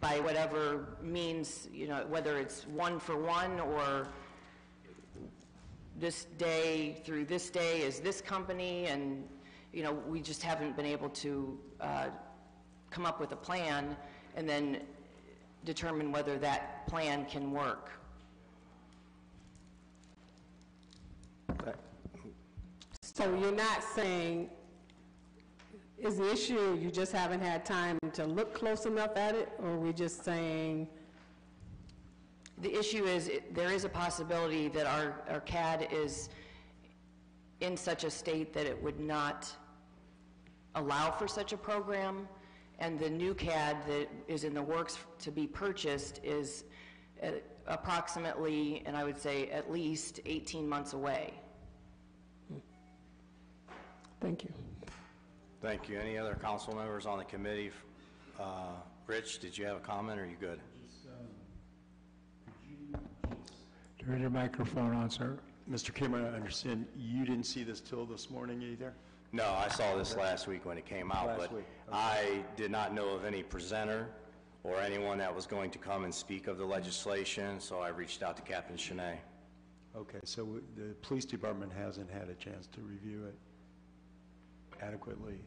by whatever means, you know, whether it's 1-for-1 or this day through this day is this company, and you know, we just haven't been able to come up with a plan and then determine whether that plan can work. So you're not saying, is the issue you just haven't had time to look close enough at it, or are we just saying? The issue is there is a possibility that our CAD is in such a state that it would not allow for such a program, and the new CAD that is in the works to be purchased is approximately, and I would say at least 18 months away. Thank you. Thank you. Any other council members on the committee? Rich, did you have a comment, or are you good? Turn your microphone on, sir. Mr. Kimmer, I understand you didn't see this till this morning either? No, I saw this last week when it came out, but I did not know of any presenter or anyone that was going to come and speak of the legislation, so I reached out to Captain Shanae. Okay, so the police department hasn't had a chance to review it adequately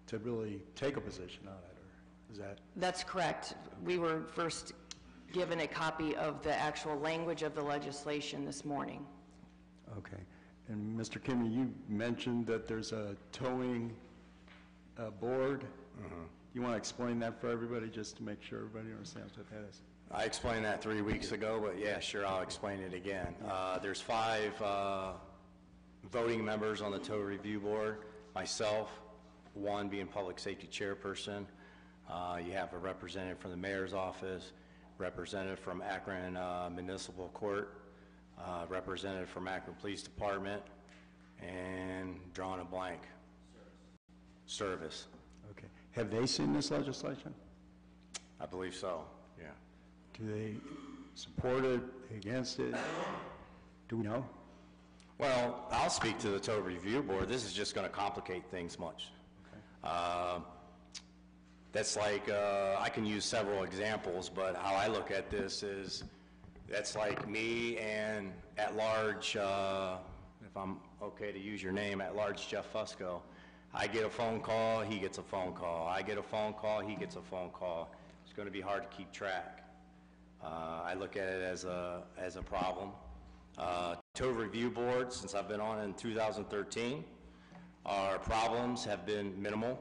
to really take a position on it, or is that? That's correct. We were first given a copy of the actual language of the legislation this morning. Okay. And Mr. Kimmer, you mentioned that there's a towing board. You want to explain that for everybody, just to make sure everybody understands what that is? I explained that 3 weeks ago, but yeah, sure, I'll explain it again. There's 5 voting members on the tow review board, myself, 1 being public safety chairperson. You have a representative from the mayor's office, representative from Akron Municipal Court, representative from Akron Police Department, and drawing a blank. Service. Okay. Have they seen this legislation? I believe so, yeah. Do they support it, against it? Do we know? Well, I'll speak to the tow review board. This is just going to complicate things much. Okay. That's like, I can use several examples, but how I look at this is, that's like me and at-large, if I'm okay to use your name, at-large Jeff Fusco. I get a phone call, he gets a phone call. I get a phone call, he gets a phone call. It's going to be hard to keep track. I look at it as a problem. Tow review board, since I've been on in 2013, our problems have been minimal.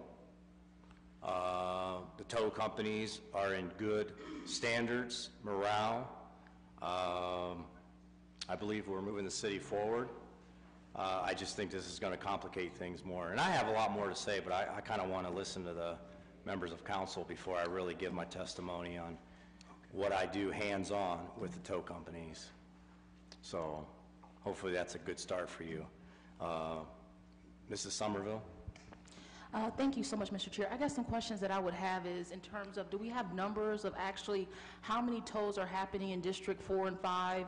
The tow companies are in good standards, morale. I believe we're moving the city forward. I just think this is going to complicate things more. And I have a lot more to say, but I kind of want to listen to the members of council before I really give my testimony on what I do hands-on with the tow companies. So hopefully that's a good start for you. Mrs. Somerville? Thank you so much, Mr. Chair. I guess some questions that I would have is in terms of, do we have numbers of actually how many tows are happening in District 4 and 5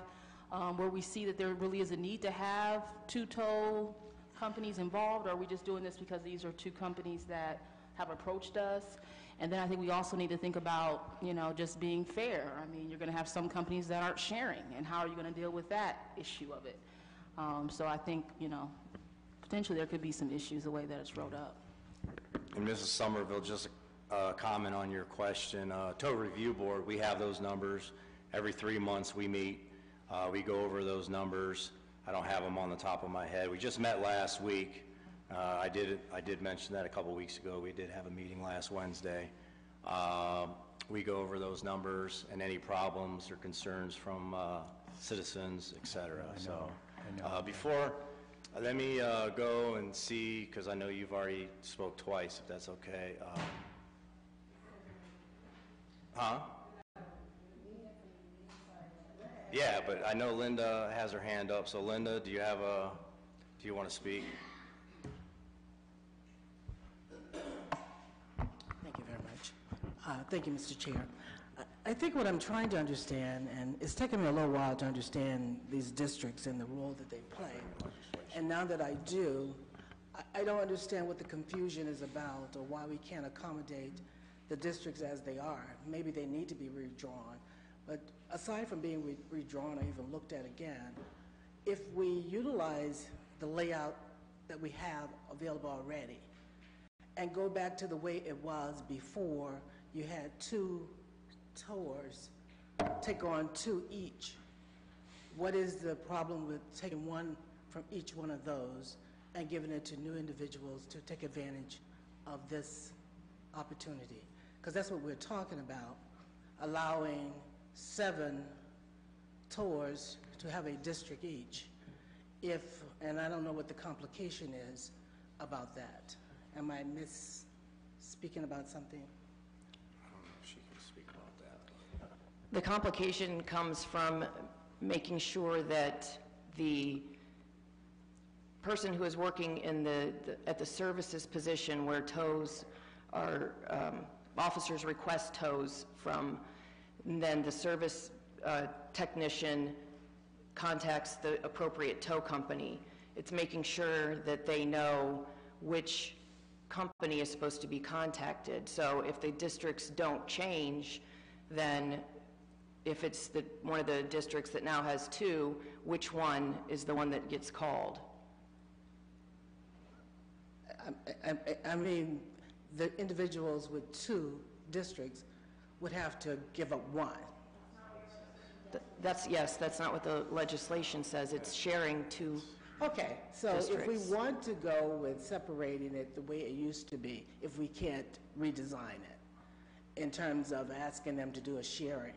where we see that there really is a need to have two tow companies involved, or are we just doing this because these are two companies that have approached us? And then I think we also need to think about, just being fair. I mean, you're going to have some companies that aren't sharing, and how are you going to deal with that issue of it? So I think, potentially there could be some issues the way that it's wrote up. And Mrs. Somerville, just a comment on your question. Tow Review Board, we have those numbers. Every 3 months we meet. We go over those numbers. I don't have them on the top of my head. We just met last week. I did mention that a couple weeks ago. We did have a meeting last Wednesday. We go over those numbers and any problems or concerns from citizens, et cetera. Before, let me go and see, because I know you've already spoke twice, if that's okay. Yeah, but I know Linda has her hand up. So Linda, do you want to speak? Thank you very much. Thank you, Mr. Chair. I think what I'm trying to understand, and it's taken me a little while to understand these districts and the role that they play, and now that I do, I don't understand what the confusion is about or why we can't accommodate the districts as they are. Maybe they need to be redrawn, but aside from being redrawn or even looked at again, if we utilize the layout that we have available already and go back to the way it was before you had two towers take on two each, what is the problem with taking one from each one of those and giving it to new individuals to take advantage of this opportunity? Because that's what we're talking about, allowing 7 towers to have a district each. And I don't know what the complication is about that. Am I speaking about something? I don't know if she can speak about that. The complication comes from making sure that the person who is working at the services position where tows are, officers request tows from, and then the service technician contacts the appropriate tow company. It's making sure that they know which company is supposed to be contacted. So if the districts don't change, then if it's one of the districts that now has 2, which one is the one that gets called? I mean, the individuals with 2 districts would have to give up 1. Yes, that's not what the legislation says. It's sharing 2 Okay, so districts. if we want to go with separating it the way it used to be, if we can't redesign it in terms of asking them to do a sharing,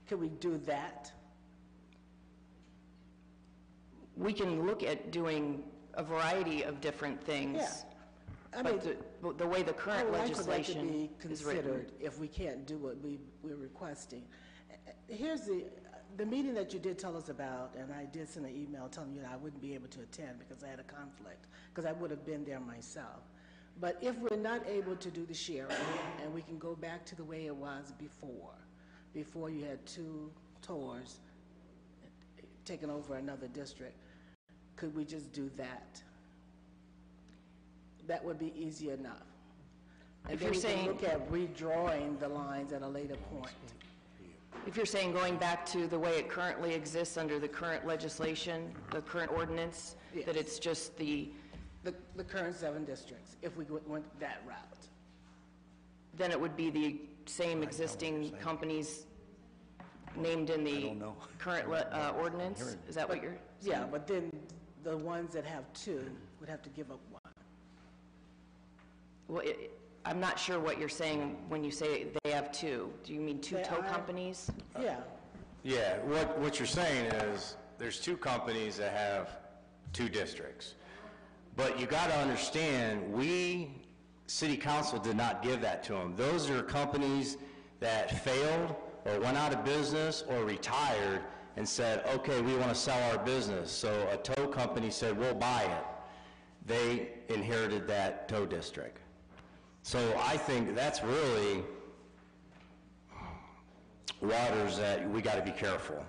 can we do that? We can look at doing a variety of different things. Yeah. I but mean, the way the current legislation I would like for that to be is written. considered if we can't do what we're requesting. Here's the meeting that you did tell us about, and I did send an email telling you that I wouldn't be able to attend because I had a conflict, because I would have been there myself. But if we're not able to do the sharing, and we can go back to the way it was before you had 2 towers taking over another district, could we just do that? That would be easy enough. And If then you're we can saying- look at redrawing the lines at a later point. If you're saying going back to the way it currently exists under the current legislation, the current ordinance, that it's just the current 7 districts, if we went that route. Then it would be the same existing companies named in the current ordinance? Is that what you're saying? Yeah, but then the ones that have 2 would have to give up 1. Well, I'm not sure what you're saying when you say they have 2. Do you mean 2 tow companies? Yeah. Yeah, what you're saying is, there's 2 companies that have 2 districts. But you got to understand, City Council did not give that to them. Those are companies that failed or went out of business or retired and said, okay, we want to sell our business. So a tow company said, we'll buy it. They inherited that tow district. So I think that's really waters that we got to be careful.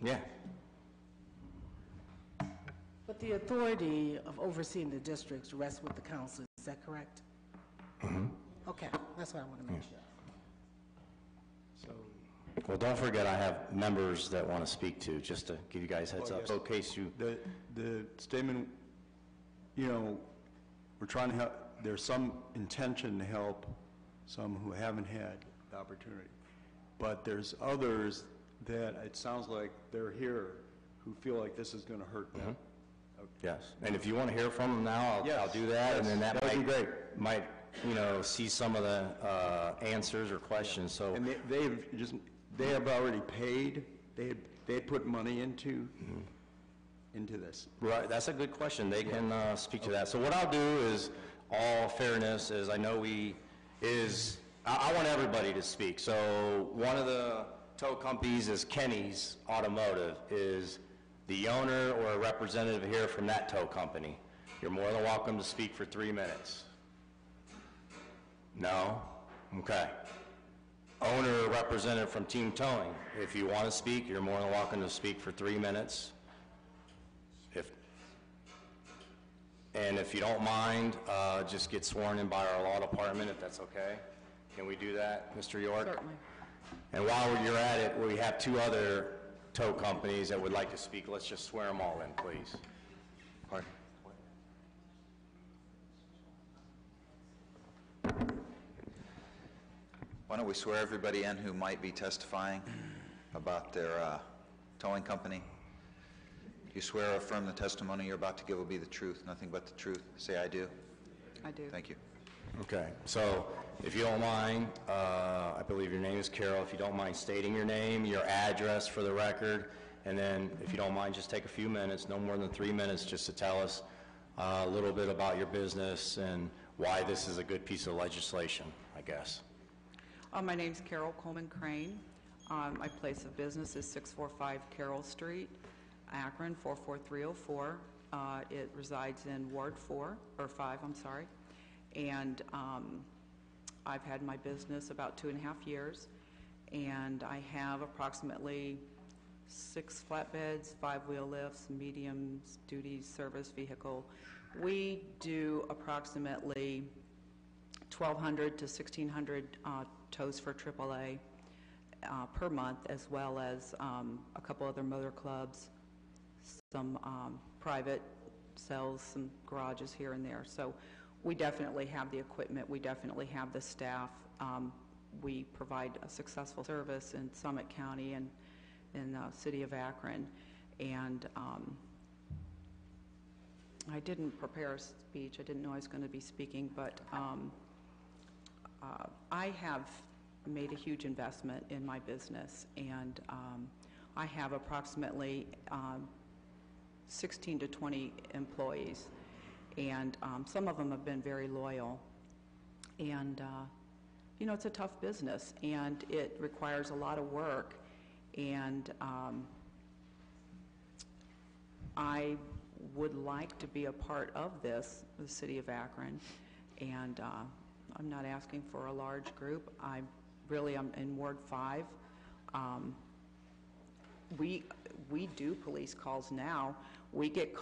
Yeah. But the authority of overseeing the districts rests with the council, is that correct? Mm-hmm. Okay, that's what I want to make sure. Well, don't forget, I have members that want to speak to, just to give you guys heads up, so in case you... The statement, you know, we're trying to help, there's some intention to help some who haven't had the opportunity. But there's others that it sounds like they're here who feel like this is going to hurt them. Yes, and if you want to hear from them now, I'll do that, and then that would be great. Might, you know, see some of the answers or questions, so... And they have already paid, they had put money into this. Right, that's a good question. They can speak to that. So what I'll do is, all fairness, is I know I want everybody to speak. So one of the tow companies is Kenny's Automotive, is the owner or a representative here from that tow company. You're more than welcome to speak for 3 minutes. No? Okay. Owner or representative from Team Towing, if you want to speak, you're more than welcome to speak for 3 minutes. If you don't mind, just get sworn in by our law department, if that's okay. Can we do that, Mr. York? Certainly. And while you're at it, we have 2 other tow companies that would like to speak. Let's just swear them all in, please. Pardon? Why don't we swear everybody in who might be testifying about their towing company? Do you swear or affirm the testimony you're about to give will be the truth, nothing but the truth? Say, I do. I do. Thank you. Okay, so if you don't mind, I believe your name is Carol. If you don't mind stating your name, your address for the record, and then if you don't mind, just take a few minutes, no more than 3 minutes, just to tell us a little bit about your business and why this is a good piece of legislation, I guess. My name's Carol Coleman Crane. My place of business is 645 Carroll Street, Akron, 44304. It resides in Ward 4, or 5, I'm sorry. And I've had my business about 2.5 years, and I have approximately 6 flatbeds, 5 wheel lifts, medium-duty service vehicle. We do approximately 1,200 to 1,600 tows for AAA per month, as well as a couple other motor clubs, some private sales, some garages here and there. So we definitely have the equipment, we definitely have the staff. We provide a successful service in Summit County and in the city of Akron. And I didn't prepare a speech. I didn't know I was going to be speaking, but I have made a huge investment in my business, and I have approximately 16 to 20 employees, and some of them have been very loyal. And you know, it's a tough business, and it requires a lot of work, and I would like to be a part of this, the city of Akron, and I'm not asking for a large group. I'm in Ward 5. We do police calls now. We get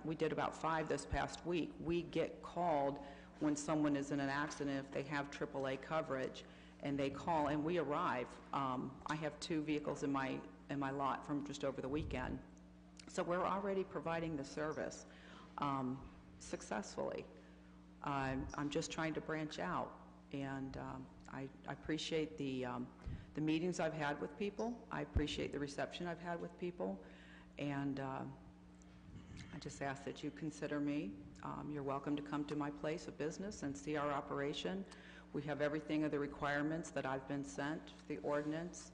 we did about 5 this past week. We get called when someone is in an accident, if they have AAA coverage, and they call, and we arrive. I have 2 vehicles in my lot from just over the weekend. So we're already providing the service successfully. I'm just trying to branch out, and I appreciate the meetings I've had with people. I appreciate the reception I've had with people, and I just ask that you consider me. You're welcome to come to my place of business and see our operation. We have everything of the requirements that I've been sent, the ordinance,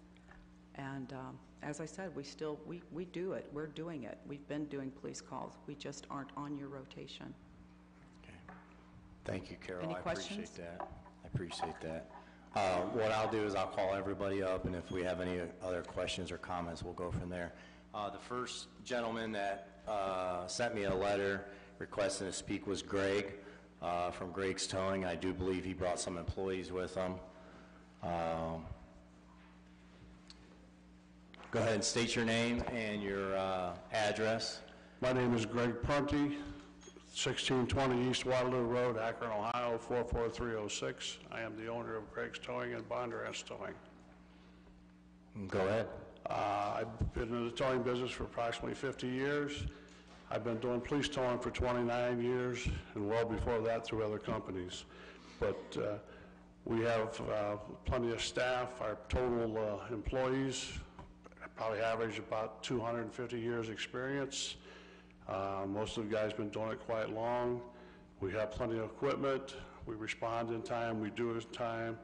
and as I said, we do it. We're doing it. We've been doing police calls. We just aren't on your rotation. Okay. Thank you, Carol. Any I questions? appreciate that. What I'll do is I'll call everybody up, and if we have any other questions or comments, we'll go from there. The first gentleman that sent me a letter requesting to speak was Greg from Greg's Towing. I do believe he brought some employees with him. Go Go ahead and state your name and your address. My name is Greg Prunty, 1620 East Waterloo Road, Akron, Ohio, 44306. I am the owner of Greg's Towing and Bondurant's Towing. Go ahead. I've been in the towing business for approximately 50 years. I've been doing police towing for 29 years, and well before that through other companies. But we have plenty of staff. Our total employees probably average about 250 years experience. Most of the guys been doing it quite long. We have plenty of equipment. We respond in time. We do it in time.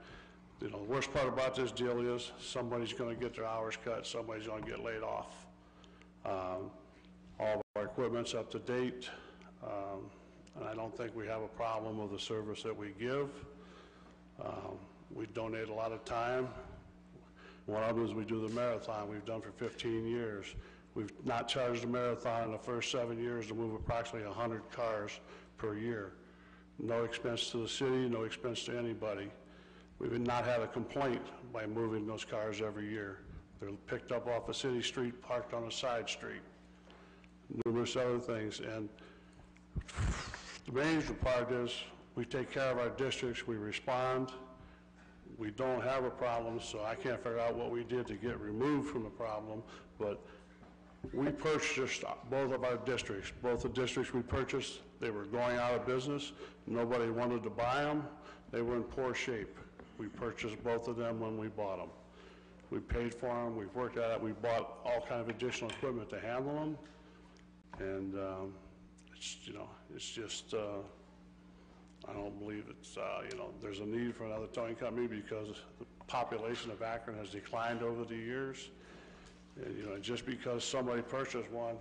You know, the worst part about this deal is somebody's going to get their hours cut. Somebody's going to get laid off. All of our equipment's up to date, and I don't think we have a problem with the service that we give. We donate a lot of time. One of them is we do the marathon. We've done for 15 years. We've not charged a marathon in the first 7 years to move approximately 100 cars per year. No expense to the city, no expense to anybody. We've not had a complaint by moving those cars every year. They're picked up off a city street, parked on a side street. Numerous other things. And the major part is we take care of our districts, we respond. We don't have a problem, so I can't figure out what we did to get removed from the problem, but we purchased both of our districts. Both the districts we purchased, they were going out of business. Nobody wanted to buy them. They were in poor shape. We purchased both of them when we bought them. We paid for them. We've worked at it. We bought all kind of additional equipment to handle them. And it's, you know, it's just, I don't believe it's, you know, there's a need for another towing company because the population of Akron has declined over the years. And, you know, just because somebody purchased one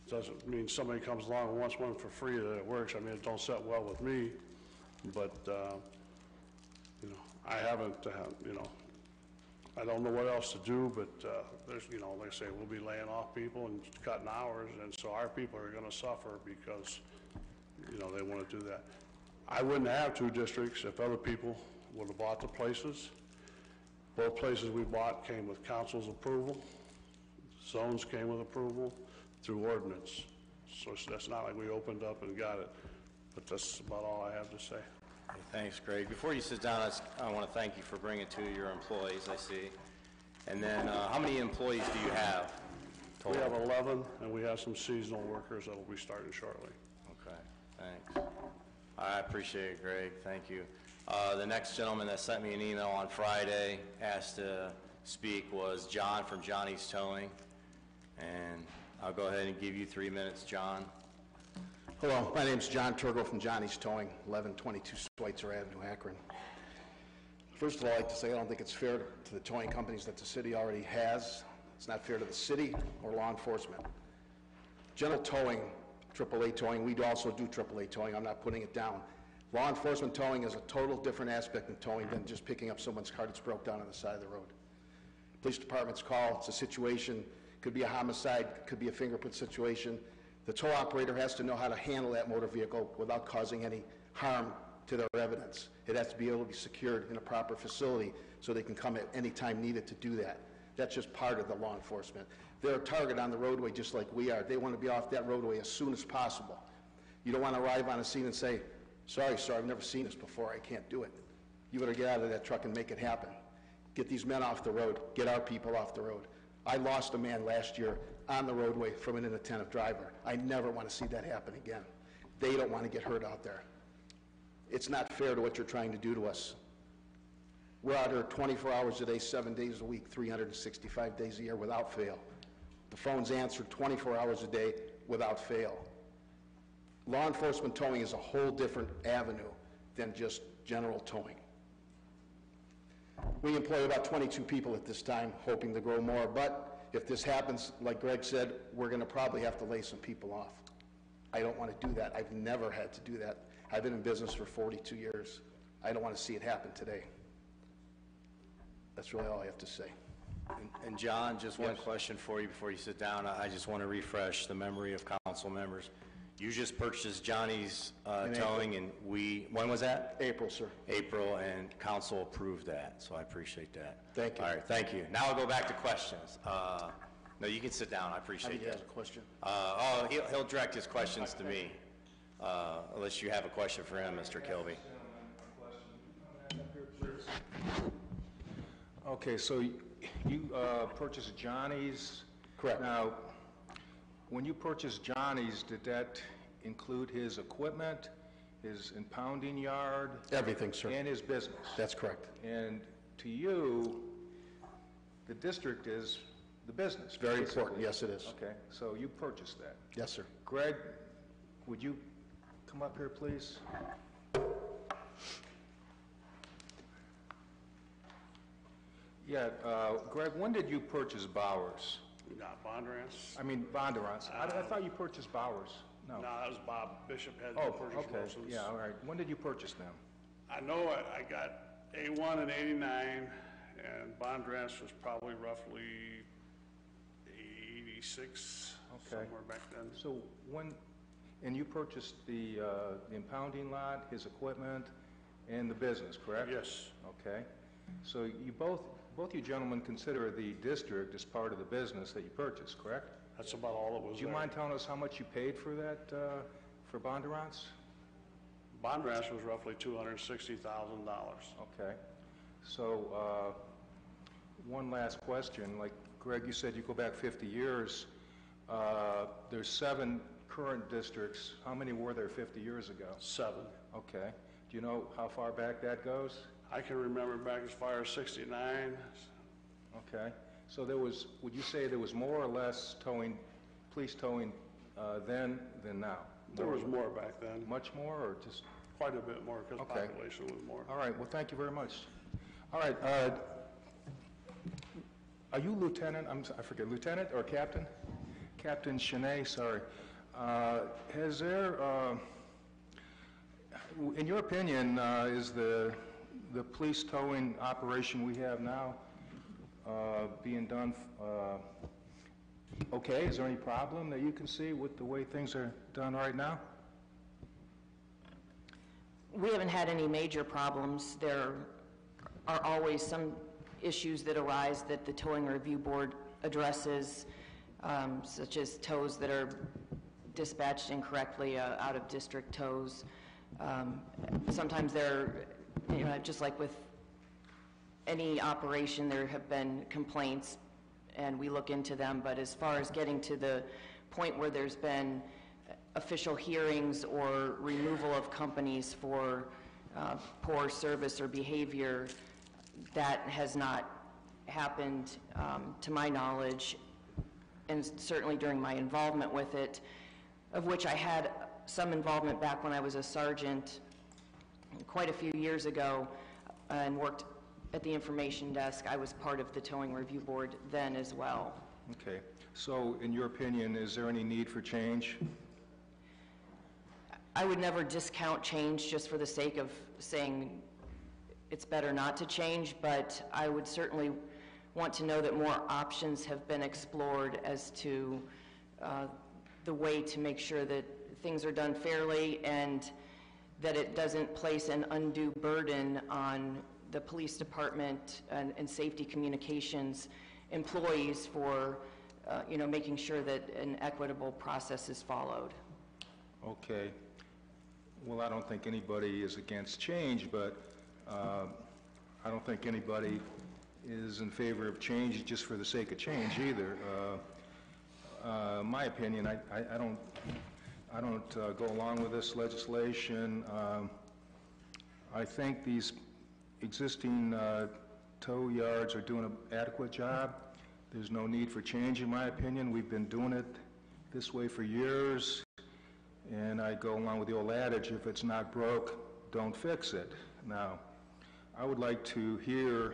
doesn't mean somebody comes along and wants one for free that it works. I mean, it don't set well with me, but, you know, I haven't, you know, I don't know what else to do, but there's, you know, like I say, we'll be laying off people and cutting hours, and so our people are going to suffer because, you know, they want to do that. I wouldn't have two districts if other people would have bought the places. Both places we bought came with council's approval. Zones came with approval through ordinance. So that's not like we opened up and got it. But that's about all I have to say. Hey, thanks, Greg. Before you sit down, I want to thank you for bringing two of your employees, I see. And then, how many employees do you have total? We have 11, and we have some seasonal workers that will be starting shortly. Okay, thanks. I appreciate it, Greg. Thank you. The next gentleman that sent me an email on Friday, asked to speak, was John from Johnny's Towing. And I'll go ahead and give you 3 minutes, John. Hello, my name's John Turgo from Johnny's Towing, 1122 Schweitzer Avenue, Akron. First of all, I'd like to say I don't think it's fair to the towing companies that the city already has. It's not fair to the city or law enforcement. General towing, AAA towing, we also do AAA towing, I'm not putting it down. Law enforcement towing is a total different aspect of towing than just picking up someone's car that's broke down on the side of the road. Police department's call, it's a situation, could be a homicide, could be a fingerprint situation. The tow operator has to know how to handle that motor vehicle without causing any harm to their evidence. It has to be able to be secured in a proper facility so they can come at any time needed to do that. That's just part of the law enforcement. They're a target on the roadway just like we are. They want to be off that roadway as soon as possible. You don't want to arrive on a scene and say, sorry, sir, I've never seen this before, I can't do it. You better get out of that truck and make it happen. Get these men off the road, get our people off the road. I lost a man last year on the roadway from an inattentive driver. I never want to see that happen again. They don't want to get hurt out there. It's not fair to what you're trying to do to us. We're out here 24 hours a day, 7 days a week, 365 days a year without fail. The phone's answered 24 hours a day without fail. Law enforcement towing is a whole different avenue than just general towing. We employ about 22 people at this time, hoping to grow more, but if this happens, like Greg said, we're going to probably have to lay some people off. I don't want to do that. I've never had to do that. I've been in business for 42 years. I don't want to see it happen today. That's really all I have to say. And John, just one question for you before you sit down. I just want to refresh the memory of council members. You just purchased Johnny's In Towing, and when was that? April, sir. April, and council approved that, so I appreciate that. Thank you. All right, thank you. Now I'll go back to questions. No, you can sit down, I I appreciate think he that. has a question. He'll direct his questions to me, unless you have a question for him, Mr. Kilby. Okay, so you purchased Johnny's? Correct. Now, when you purchased Johnny's, did that include his equipment, his impounding yard? Everything, sir. And his business? That's correct. And to you, the district is the business? Very basically. important, yes, it is. Okay, so you purchased that? Yes, sir. Greg, would you come up here, please? Yeah, Greg, when did you purchase Bowers? Bondurant? I mean, Bondurant. I thought you purchased Bowers. No. No, that was Bob Bishop had Oh, the purchase okay. Wilson's. Yeah, all right. When did you purchase them? I know I got A1 in '89, and Bondurant was probably roughly '86, Okay. somewhere back then. So and you purchased the impounding lot, his equipment, and the business, correct? Yes. Okay. So you both you gentlemen consider the district as part of the business that you purchased, correct? That's about all it was. Do you mind telling us how much you paid for that, for Bondurant's? Bondurant was roughly $260,000. Okay. So, one last question. Like, Greg, you said you go back 50 years. There's 7 current districts. How many were there 50 years ago? 7. Okay. Do you know how far back that goes? I can remember back as far as '69. Okay. So there was, would you say there was more or less towing, police towing then than now? There was more back then. Much more, or just? Quite a bit more, because Okay. population was more. All right, well, thank you very much. All right, are you Lieutenant, I forget, Lieutenant or Captain? Captain Shanae, sorry. Has there, in your opinion, is the police towing operation we have now being done okay? Is there any problem that you can see with the way things are done right now? We haven't had any major problems. There are always some issues that arise that the Towing Review Board addresses, such as tows that are dispatched incorrectly, out-of-district tows. Sometimes there, just like with any operation, there have been complaints, and we look into them. But as far as getting to the point where there's been official hearings or removal of companies for poor service or behavior, that has not happened to my knowledge, and certainly during my involvement with it, of which I had some involvement back when I was a sergeant quite a few years ago and worked at the information desk. I was part of the Towing Review Board then as well. Okay. So, in your opinion, is there any need for change? I would never discount change just for the sake of saying it's better not to change, but I would certainly want to know that more options have been explored as to the way to make sure that things are done fairly and that it doesn't place an undue burden on the police department and safety communications employees for making sure that an equitable process is followed. Okay. Well, I don't think anybody is against change, but I don't think anybody is in favor of change just for the sake of change either. My opinion, I don't go along with this legislation. I think these existing tow yards are doing an adequate job. There's no need for change, in my opinion. We've been doing it this way for years, and I go along with the old adage, if it's not broke, don't fix it. Now, I would like to hear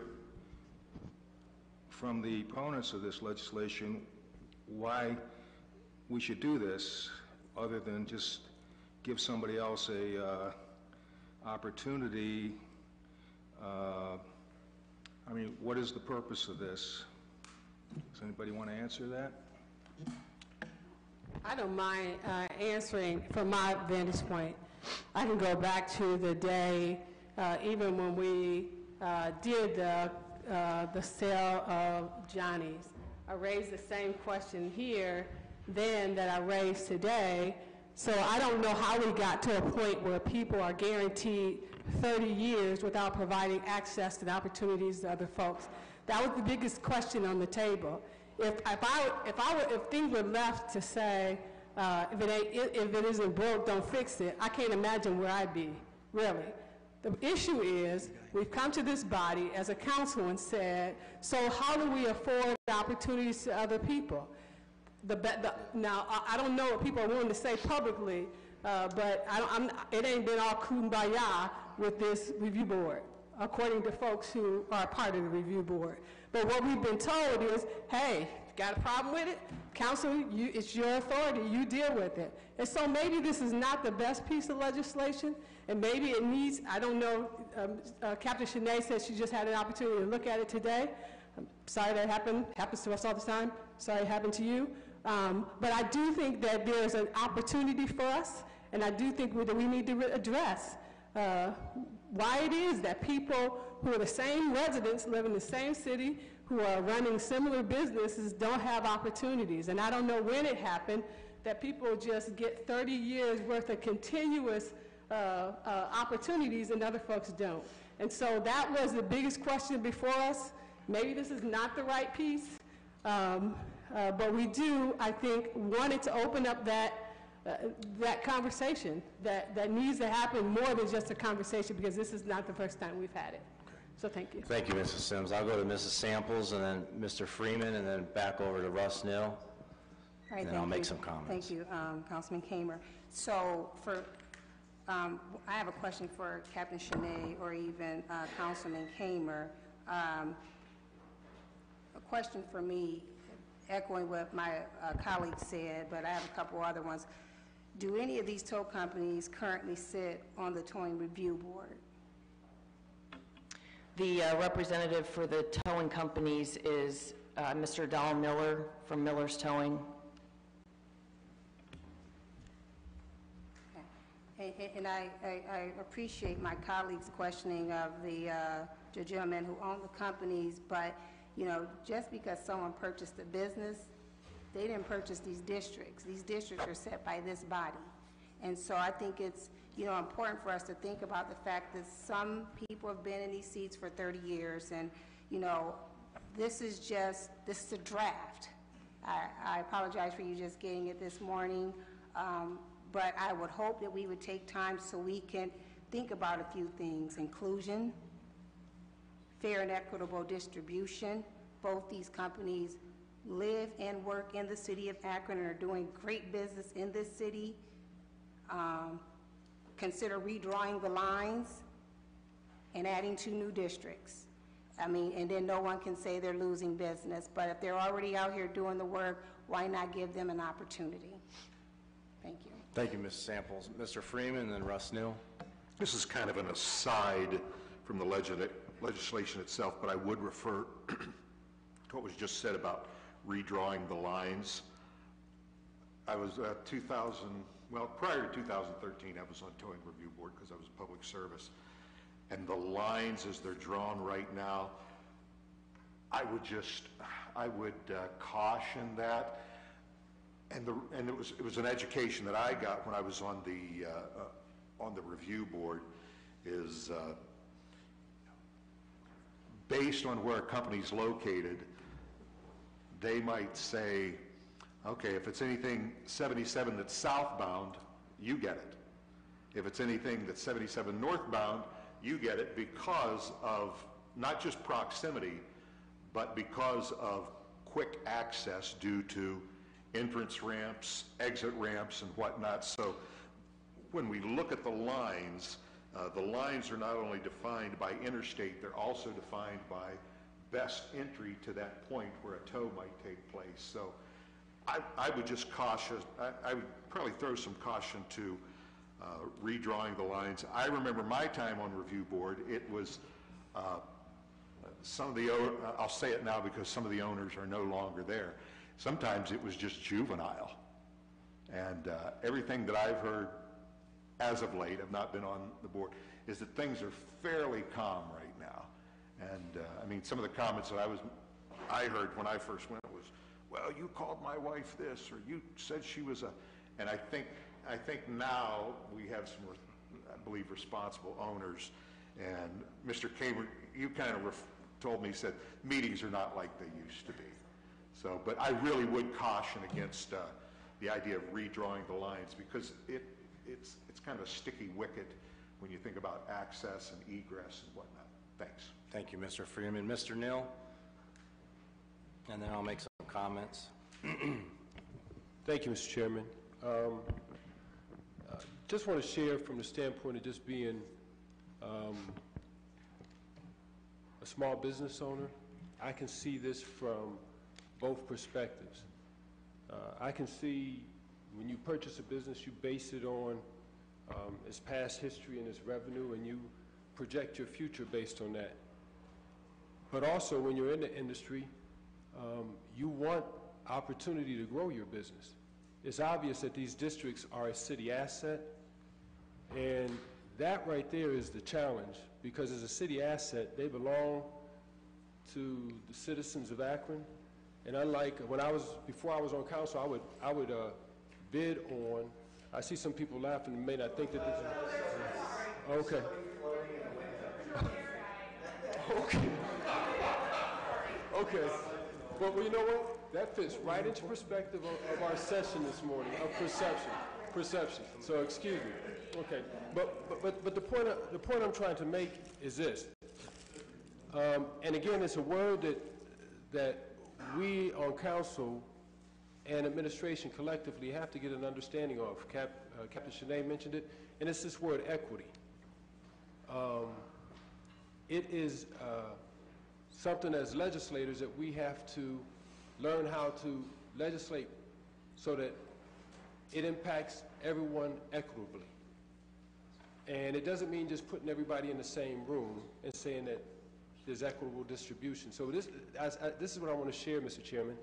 from the opponents of this legislation why we should do this, other than just give somebody else a opportunity. I mean, what is the purpose of this? Does anybody want to answer that? I don't mind answering from my vantage point. I can go back to the day, even when we did the sale of Johnny's. I raised the same question here then that I raised today. So I don't know how we got to a point where people are guaranteed 30 years without providing access to the opportunities to other folks. That was the biggest question on the table. If things were left to say, if it isn't broke, don't fix it, I can't imagine where I'd be, really. The issue is, we've come to this body as a council and said, so how do we afford opportunities to other people? Now, I don't know what people are willing to say publicly, but it ain't been all kumbaya with this review board, according to folks who are part of the review board. But what we've been told is, hey, got a problem with it? Council, it's your authority, you deal with it. And so maybe this is not the best piece of legislation, and maybe it needs, I don't know, Captain Shanae said she just had an opportunity to look at it today. I'm sorry that happens to us all the time. Sorry it happened to you. But I do think that there's an opportunity for us, and I do think that we need to address why it is that people who are the same residents, live in the same city, who are running similar businesses don't have opportunities. And I don't know when it happened that people just get 30 years worth of continuous opportunities and other folks don't. And so that was the biggest question before us. Maybe this is not the right piece, but we do, I think, wanted to open up that conversation that needs to happen more than just a conversation, because this is not the first time we've had it. So thank you. Thank you, Mrs. Sims. I'll go to Mrs. Samples, and then Mr. Freeman, and then back over to Russ Nill. All right, and I'll make some comments. Thank you, Councilman Kamer. So I have a question for Captain Shanae or even Councilman Kamer. A question for me, echoing what my colleague said, but I have a couple other ones. Do any of these tow companies currently sit on the Towing Review Board? The representative for the towing companies is Mr. Donald Miller from Miller's Towing. Okay. And I appreciate my colleague's questioning of the gentlemen who own the companies, but you know, just because someone purchased a business, they didn't purchase these districts. These districts are set by this body. And so I think it's, you know, important for us to think about the fact that some people have been in these seats for 30 years, and, you know, this is a draft. I apologize for you just getting it this morning, but I would hope that we would take time so we can think about a few things: inclusion, fair and equitable distribution. Both these companies live and work in the city of Akron and are doing great business in this city. Consider redrawing the lines and adding 2 new districts. I mean, and then no one can say they're losing business. But if they're already out here doing the work, why not give them an opportunity? Thank you. Thank you, Ms. Samples. Mr. Freeman, and then Russ Nill. This is kind of an aside from the legislation itself, but I would refer to what was just said about redrawing the lines. I was prior to 2013, I was on Towing Review Board because I was public service. And the lines as they're drawn right now, I would caution that. And it was an education that I got when I was on the review board, is based on where a company's located, they might say, okay, if it's anything 77 that's southbound, you get it. If it's anything that's 77 northbound, you get it, because of not just proximity, but because of quick access due to entrance ramps, exit ramps, and whatnot. So when we look at the lines are not only defined by interstate, they're also defined by best entry to that point where a tow might take place. So I would just I would probably throw some caution to redrawing the lines. I remember my time on review board, it was some of the, I'll say it now because some of the owners are no longer there. Sometimes it was just juvenile. And everything that I've heard as of late, I've not been on the board, is that things are fairly calm right now. And I mean, some of the comments that I heard when I first went was, well, you called my wife this, or you said she was a, and I think now we have some, I believe, responsible owners. And Mr. Kamer, you kind of told me, said, meetings are not like they used to be. So, but I really would caution against the idea of redrawing the lines, because it's kind of a sticky wicket when you think about access and egress and whatnot. Thanks. Thank you, Mr. Freeman. Mr. Neal? And then I'll make some comments. Thank you, Mr. Chairman. Just want to share from the standpoint of just being a small business owner. I can see this from both perspectives. I can see when you purchase a business, you base it on its past history and its revenue, and you project your future based on that. But also, when you're in the industry, you want opportunity to grow your business. It's obvious that these districts are a city asset, and that right there is the challenge, because as a city asset, they belong to the citizens of Akron. And unlike before I was on council, I would bid on. I see some people laughing and may not think that this is okay. Okay. Well, you know what? That fits right into perspective of our session this morning, of perception. So excuse me. Okay. But the point I'm trying to make is this. And again, it's a word that we on council and administration collectively have to get an understanding of. Captain Shanae mentioned it, and it's this word equity. It is something as legislators that we have to learn how to legislate so that it impacts everyone equitably. And it doesn't mean just putting everybody in the same room and saying that there's equitable distribution. So this is what I want to share, Mr. Chairman.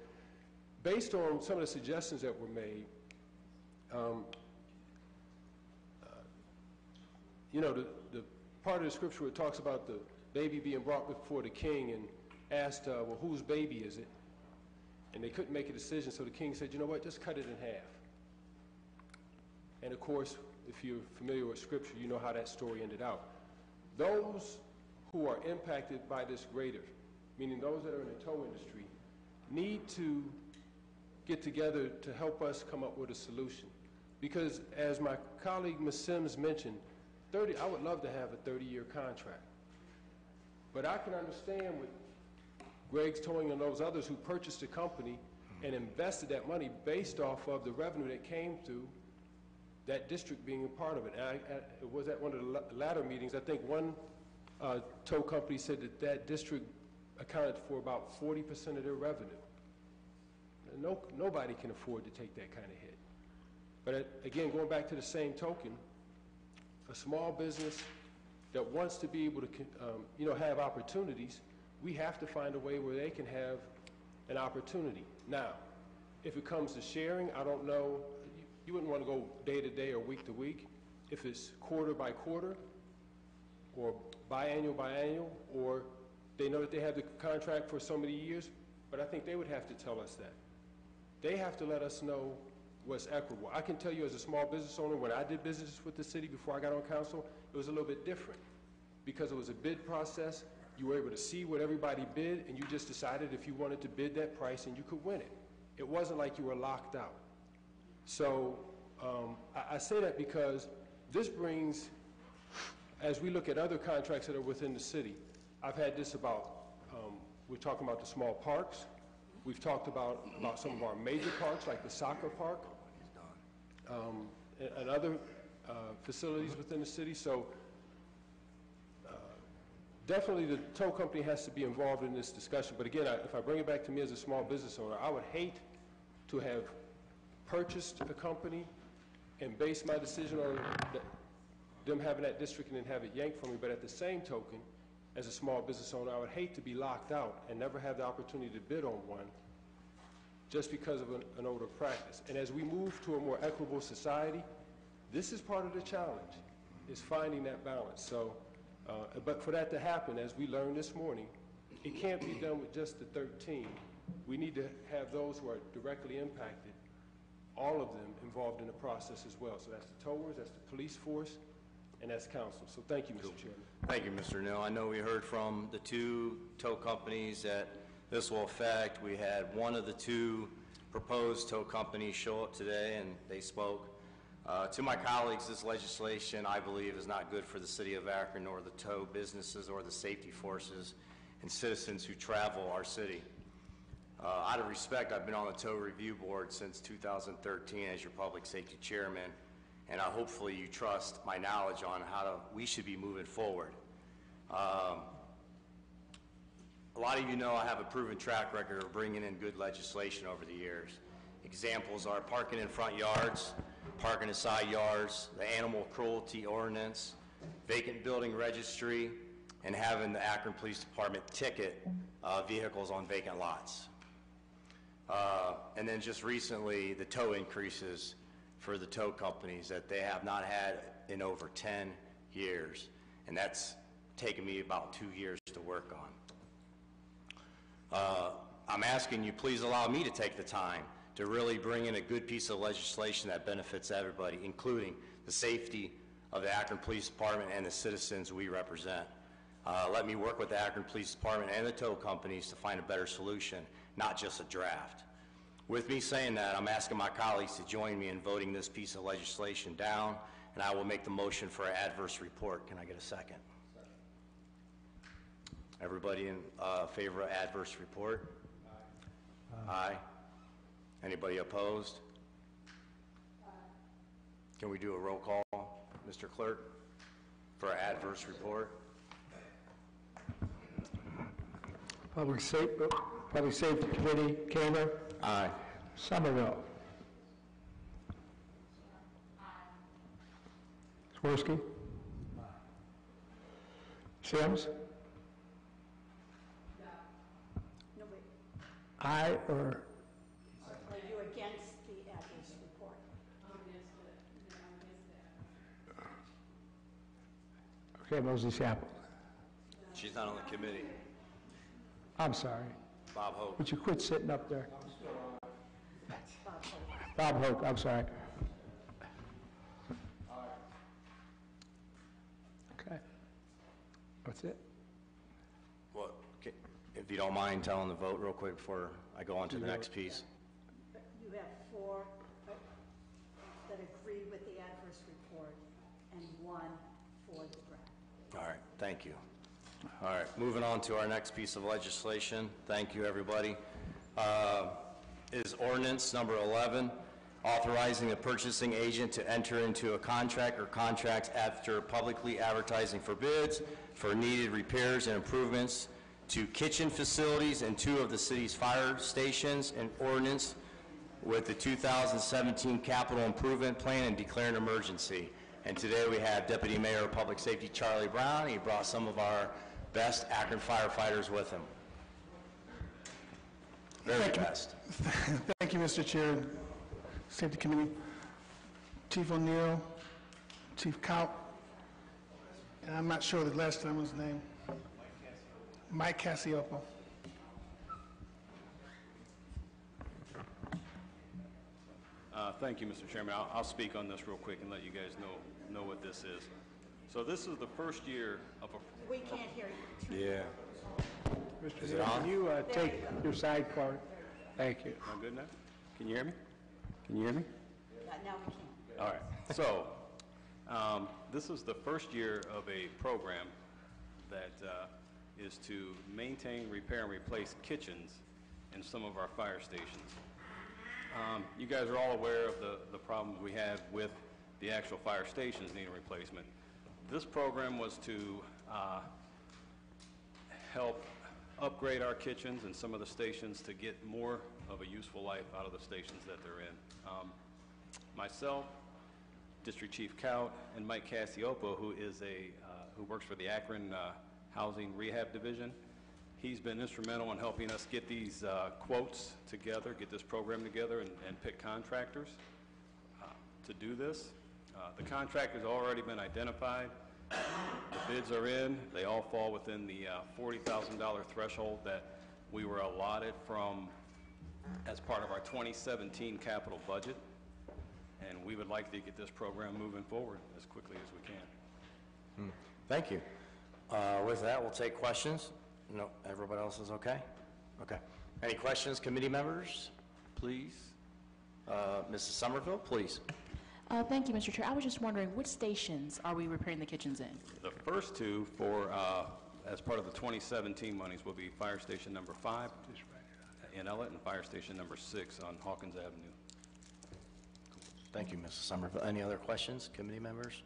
Based on some of the suggestions that were made, you know, the part of the scripture where it talks about the baby being brought before the king and asked, well, whose baby is it? And they couldn't make a decision, so the king said, you know what, just cut it in half. And of course, if you're familiar with scripture, you know how that story ended out. Those who are impacted by this greater, meaning those that are in the tow industry, need to get together to help us come up with a solution. Because as my colleague Ms. Sims mentioned, I would love to have a 30-year contract. But I can understand with Greg's Towing and those others who purchased a company and invested that money based off of the revenue that came through that district being a part of it. And it was at one of the latter meetings, I think one tow company said that district accounted for about 40% of their revenue. Nobody can afford to take that kind of hit. But again, going back to the same token, a small business that wants to be able to have opportunities, we have to find a way where they can have an opportunity. Now, if it comes to sharing, I don't know, you wouldn't want to go day to day or week to week. If it's quarter by quarter or biannual, or they know that they have the contract for so many years, but I think they would have to tell us that. They have to let us know what's equitable. I can tell you as a small business owner, when I did business with the city before I got on council, it was a little bit different because it was a bid process. You were able to see what everybody bid, and you just decided if you wanted to bid that price and you could win it. It wasn't like you were locked out. So I say that because this brings, as we look at other contracts that are within the city, I've had this about, we're talking about the small parks. We've talked about some of our major parks, like the soccer park, and other facilities within the city. So definitely the tow company has to be involved in this discussion. But again, if I bring it back to me as a small business owner, I would hate to have purchased a company and base my decision on them having that district and then have it yanked from me. But at the same token, as a small business owner, I would hate to be locked out and never have the opportunity to bid on one just because of an older practice. And as we move to a more equitable society, this is part of the challenge, is finding that balance. So, but for that to happen, as we learned this morning, it can't be done with just the 13. We need to have those who are directly impacted, all of them involved in the process as well. So that's the towers, that's the police force, and that's council. So thank you, Mr. Chairman. Thank you, Mr. Neal. I know we heard from the two tow companies that this will affect. We had one of the two proposed tow companies show up today, and they spoke. To my colleagues, this legislation, I believe, is not good for the city of Akron, nor the tow businesses, or the safety forces and citizens who travel our city. Out of respect, I've been on the tow review board since 2013 as your public safety chairman, and hopefully you trust my knowledge on how we should be moving forward. A lot of you know I have a proven track record of bringing in good legislation over the years. Examples are parking in front yards, parking in side yards, the animal cruelty ordinance, vacant building registry, and having the Akron Police Department ticket vehicles on vacant lots. And then just recently, the tow increases for the tow companies that they have not had in over 10 years. And that's taken me about 2 years to work on. I'm asking you, please allow me to take the time to really bring in a good piece of legislation that benefits everybody, including the safety of the Akron Police Department and the citizens we represent. Let me work with the Akron Police Department and the tow companies to find a better solution, not just a draft. With me saying that, I'm asking my colleagues to join me in voting this piece of legislation down, and I will make the motion for an adverse report. Can I get a second? Everybody in favor of adverse report? Aye. Anybody opposed? Can we do a roll call, Mr. Clerk, for an adverse report? Public Safety Committee, Kamer. Aye. Somerville. Swirsky. Sims. No, wait. Aye or? Are you against the adverse report? Okay, Mosey Sample. She's not on the committee. I'm sorry. Bob Hope. Would you quit sitting up there? Bob Hope, I'm sorry. Okay. That's it? Well, okay, if you don't mind telling the vote real quick before I go on to the next piece. You have 4 that agree with the adverse report and 1 for the draft. All right, thank you. All right, moving on to our next piece of legislation. Thank you, everybody. Is ordinance number 11, authorizing the purchasing agent to enter into a contract or contracts after publicly advertising for bids for needed repairs and improvements to kitchen facilities and 2 of the city's fire stations, and ordinance with the 2017 capital improvement plan and declare an emergency. And today we have Deputy Mayor of Public Safety Charlie Brown. He brought some of our best Akron firefighters with him. Very best. Thank you, Mr. Chair, Safety Committee, Chief O'Neill, Chief Kaut, and I'm not sure the last time was his name, Mike Casiopo. Thank you, Mr. Chairman. I'll speak on this real quick and let you guys know what this is. So this is the first year of a... We can't hear you. Yeah. Mr. Neal, can you take your side part? Thank you. Am I good now? Can you hear me? Can you hear me? Now we can. All right. So this is the first year of a program that is to maintain, repair, and replace kitchens in some of our fire stations. You guys are all aware of the problems we have with the actual fire stations needing replacement. This program was to help upgrade our kitchens and some of the stations to get more of a useful life out of the stations that they're in. Myself, District Chief Kaut, and Mike Casiopo, who works for the Akron Housing Rehab Division, He's been instrumental in helping us get these quotes together, get this program together, and pick contractors to do this. The contractor's already been identified. The bids are in. They all fall within the $40,000 threshold that we were allotted from as part of our 2017 capital budget. And we would like to get this program moving forward as quickly as we can. Thank you. With that, we'll take questions. No, everybody else is okay? Okay. Any questions, committee members, please? Mrs. Somerville, please. Thank you, Mr. Chair. I was just wondering, which stations are we repairing the kitchens in? The first two for, as part of the 2017 monies will be Fire Station number 5 in Ellet and Fire Station number 6 on Hawkins Avenue. Thank you, Mrs. Somerville. Any other questions, committee members?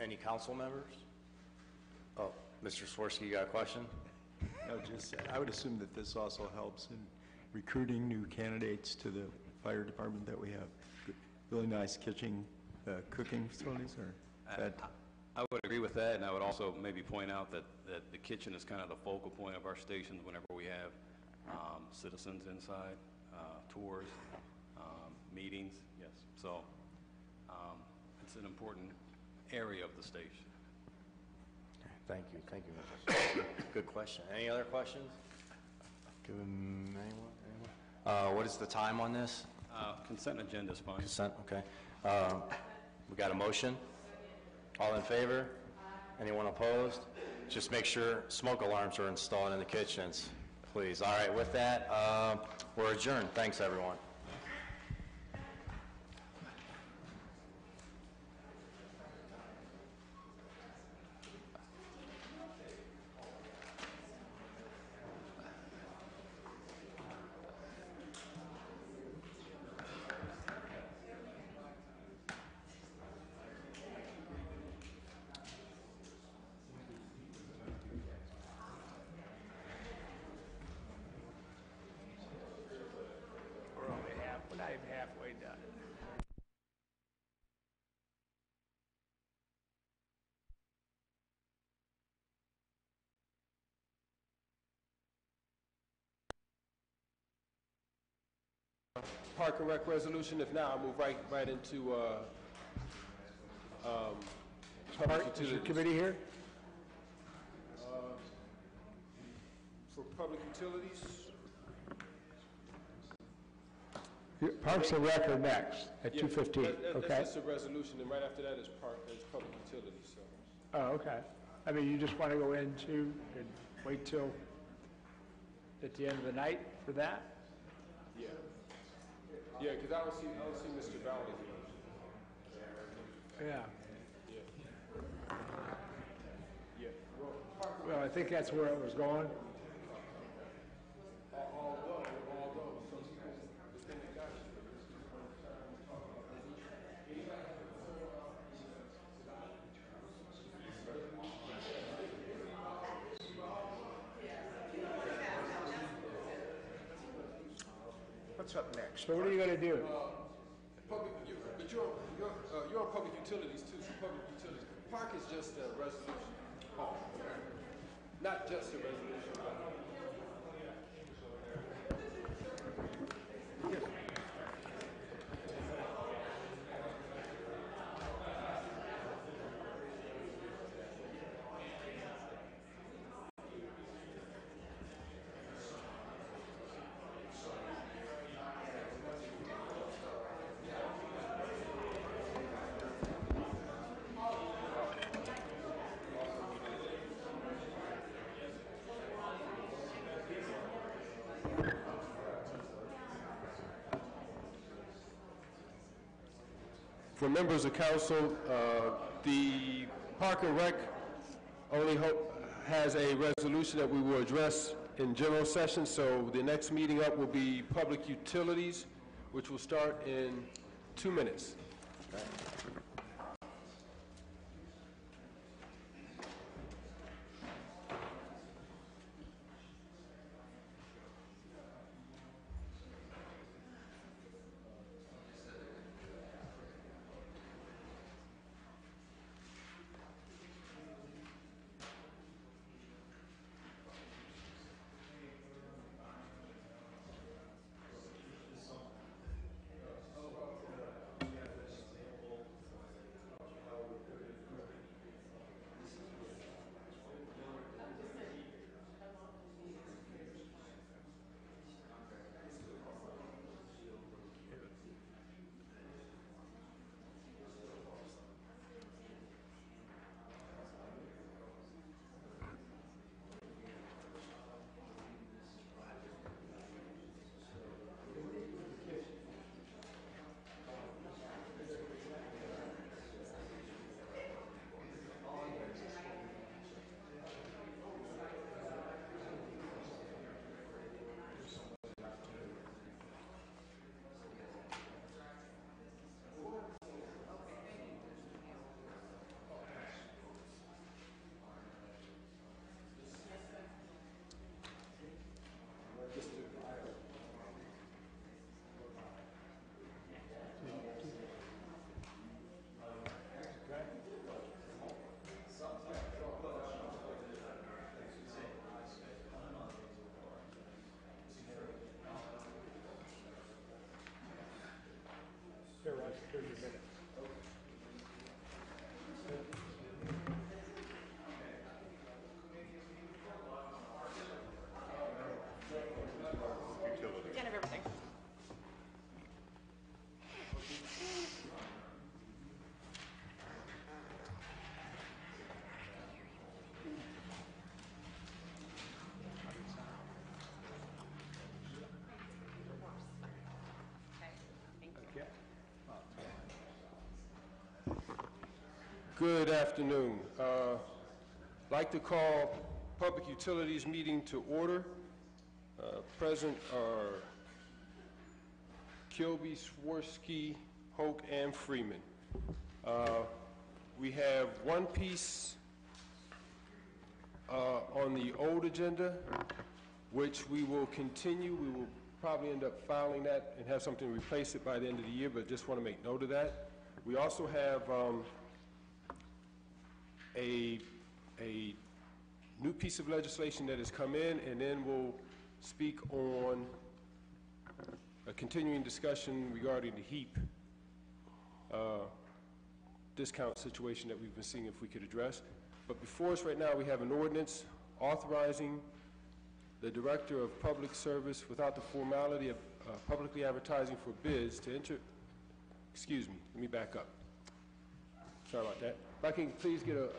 Any council members? Oh, Mr. Swirsky, you got a question? No, just, I would assume that this also helps in recruiting new candidates to the fire department, that we have really nice cooking facilities, or that? I would agree with that, and I would also maybe point out that the kitchen is kind of the focal point of our stations whenever we have citizens inside, tours, meetings. Yes. So it's an important area of the station. Thank you, Mrs. Swirsky. Good question. Any other questions? Anyone? What is the time on this? Consent agenda is fine. Consent, okay. We got a motion? All in favor? Anyone opposed? Just make sure smoke alarms are installed in the kitchens, please. All right, with that, we're adjourned. Thanks, everyone. We're not even halfway done. Park and Rec resolution. If not, I'll move right into public Is your utilities. committee here? For public utilities, Parks and Rec are next at 2:15, okay? That's just a resolution, and right after that is public utilities, so. Oh, okay. I mean, you just want to go into and wait till at the end of the night for that? Yeah. Yeah, because I don't see Mr. Valley here. Yeah. Yeah. Well, I think that's where it was going. What's up next? So what are you going to do? But you're on public utilities too, so public utilities. Park is just a resolution. Not just a resolution. For members of council, the Park and Rec only has a resolution that we will address in general session, so the next meeting up will be public utilities, which will start in 2 minutes. Here's your minutes. End of everything. Good afternoon. I'd like to call Public Utilities meeting to order. Present are Kilby, Swirsky, Hoke, and Freeman. We have one piece on the old agenda, which we will continue. We will probably end up filing that and have something to replace it by the end of the year, but just want to make note of that. We also have a new piece of legislation that has come in, and then we'll speak on a continuing discussion regarding the HEAP discount situation that we've been seeing, if we could address. But before us right now, we have an ordinance authorizing the Director of Public Service, without the formality of publicly advertising for bids, to enter, excuse me, let me back up. Sorry about that. If I can please get a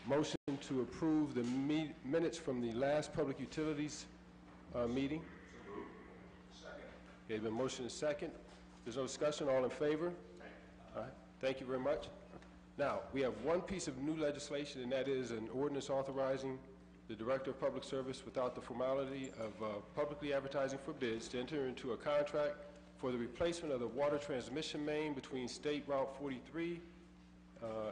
motion to approve the minutes from the last Public Utilities meeting. Okay, the motion is second. There's no discussion. All in favor? All right. Thank you very much. Now, we have one piece of new legislation, and that is an ordinance authorizing the Director of Public Service, without the formality of publicly advertising for bids, to enter into a contract for the replacement of the water transmission main between State Route 43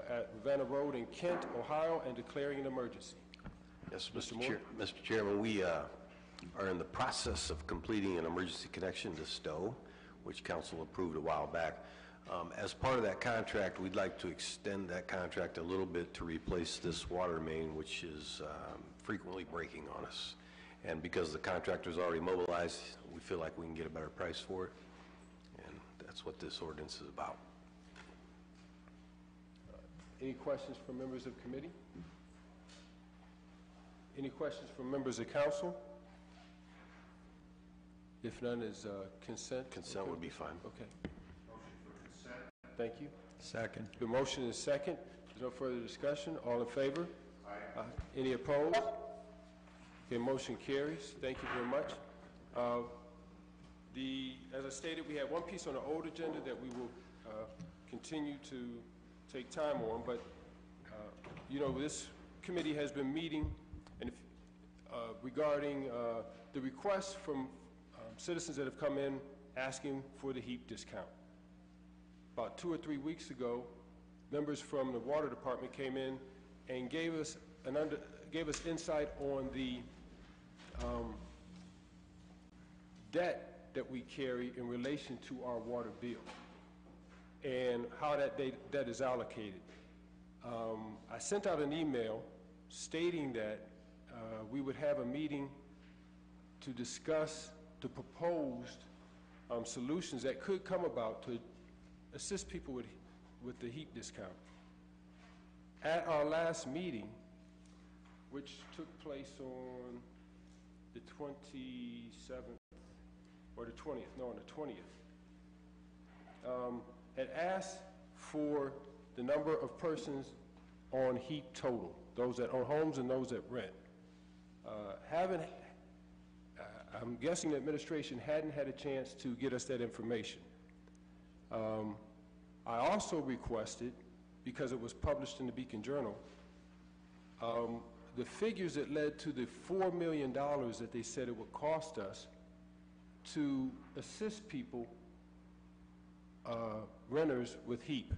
at Ravenna Road in Kent, Ohio, and declaring an emergency. Yes, Mr. Chairman, we are in the process of completing an emergency connection to Stowe, which council approved a while back. As part of that contract, we'd like to extend that contract a little bit to replace this water main, which is frequently breaking on us. And because the contractor's already mobilized, we feel like we can get a better price for it. And that's what this ordinance is about. Any questions from members of committee? Any questions from members of council? If none, is consent? Consent would be fine. Okay. Motion for consent. Thank you. Second. The motion is second. There's no further discussion. All in favor? Aye. Any opposed? Okay, motion carries. Thank you very much. As I stated, we have one piece on the old agenda that we will continue to take time on, but you know, this committee has been meeting and regarding the requests from citizens that have come in asking for the HEAP discount. About 2 or 3 weeks ago, members from the water department came in and gave us insight on the debt that we carry in relation to our water bill and how that debt is allocated. I sent out an email stating that we would have a meeting to discuss the proposed solutions that could come about to assist people with the HEAP discount. At our last meeting, which took place on the 27th, or the 20th, no, on the 20th, had asked for the number of persons on HEAP total, those that own homes and those that rent. I'm guessing the administration hadn't had a chance to get us that information. I also requested, because it was published in the Beacon Journal, the figures that led to the $4 million that they said it would cost us to assist people, renters, with HEAP.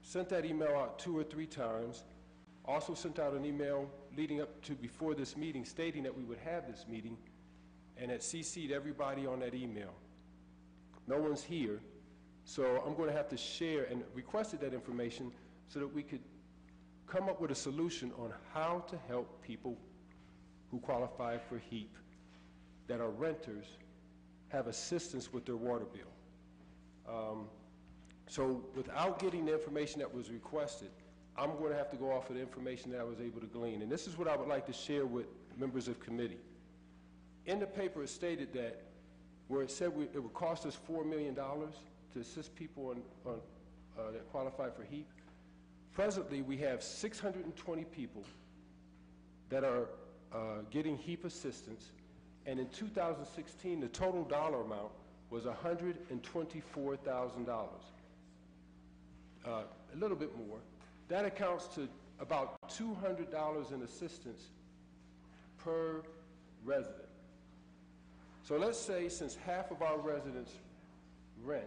Sent that email out 2 or 3 times. Also sent out an email leading up to before this meeting stating that we would have this meeting, and had CC'd everybody on that email. No one's here, so I'm going to have to share, and requested that information so that we could come up with a solution on how to help people who qualify for HEAP that are renters have assistance with their water bill. So without getting the information that was requested, I'm going to have to go off of the information that I was able to glean. And this is what I would like to share with members of committee. In the paper, it stated that where it said it would cost us $4 million to assist people that qualify for HEAP. Presently, we have 620 people that are getting HEAP assistance, and in 2016, the total dollar amount was $124,000. A little bit more. That accounts to about $200 in assistance per resident. So let's say since half of our residents rent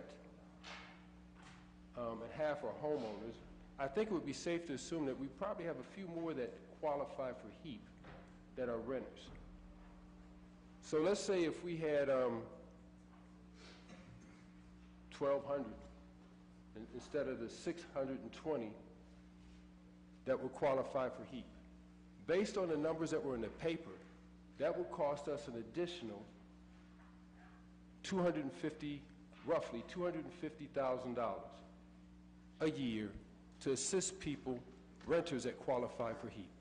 and half are homeowners, I think it would be safe to assume that we probably have a few more that qualify for HEAP that are renters. So let's say if we had 1,200 instead of the 620 that would qualify for HEAP. Based on the numbers that were in the paper, that would cost us an additional roughly $250,000 a year to assist people, renters that qualify for HEAP.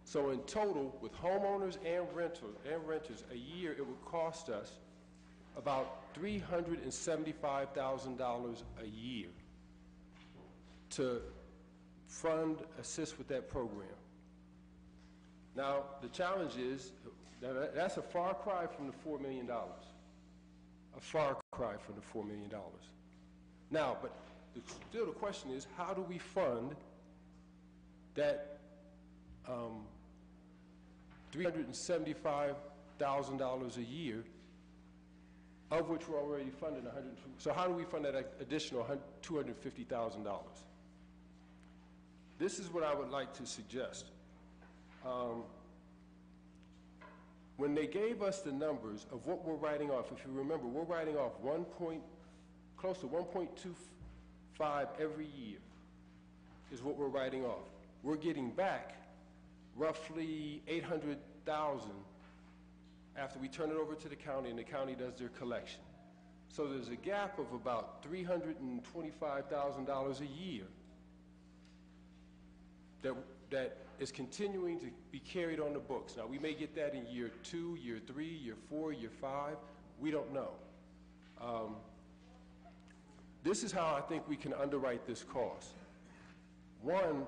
So in total, with homeowners and renters, a year it would cost us about $375,000 a year to assist with that program. Now, the challenge is, that's a far cry from the $4 million. A far cry from the $4 million. Now, but still the question is, how do we fund that $375,000 a year, of which we're already funding $100,000? So how do we fund that additional $250,000? This is what I would like to suggest. When they gave us the numbers of what we're writing off, if you remember, we're writing off close to 1.25 every year is what we're writing off. We're getting back roughly $800,000 after we turn it over to the county and the county does their collection. So there's a gap of about $325,000 a year that is continuing to be carried on the books. Now, we may get that in year 2, year 3, year 4, year 5. We don't know. This is how I think we can underwrite this cost. One,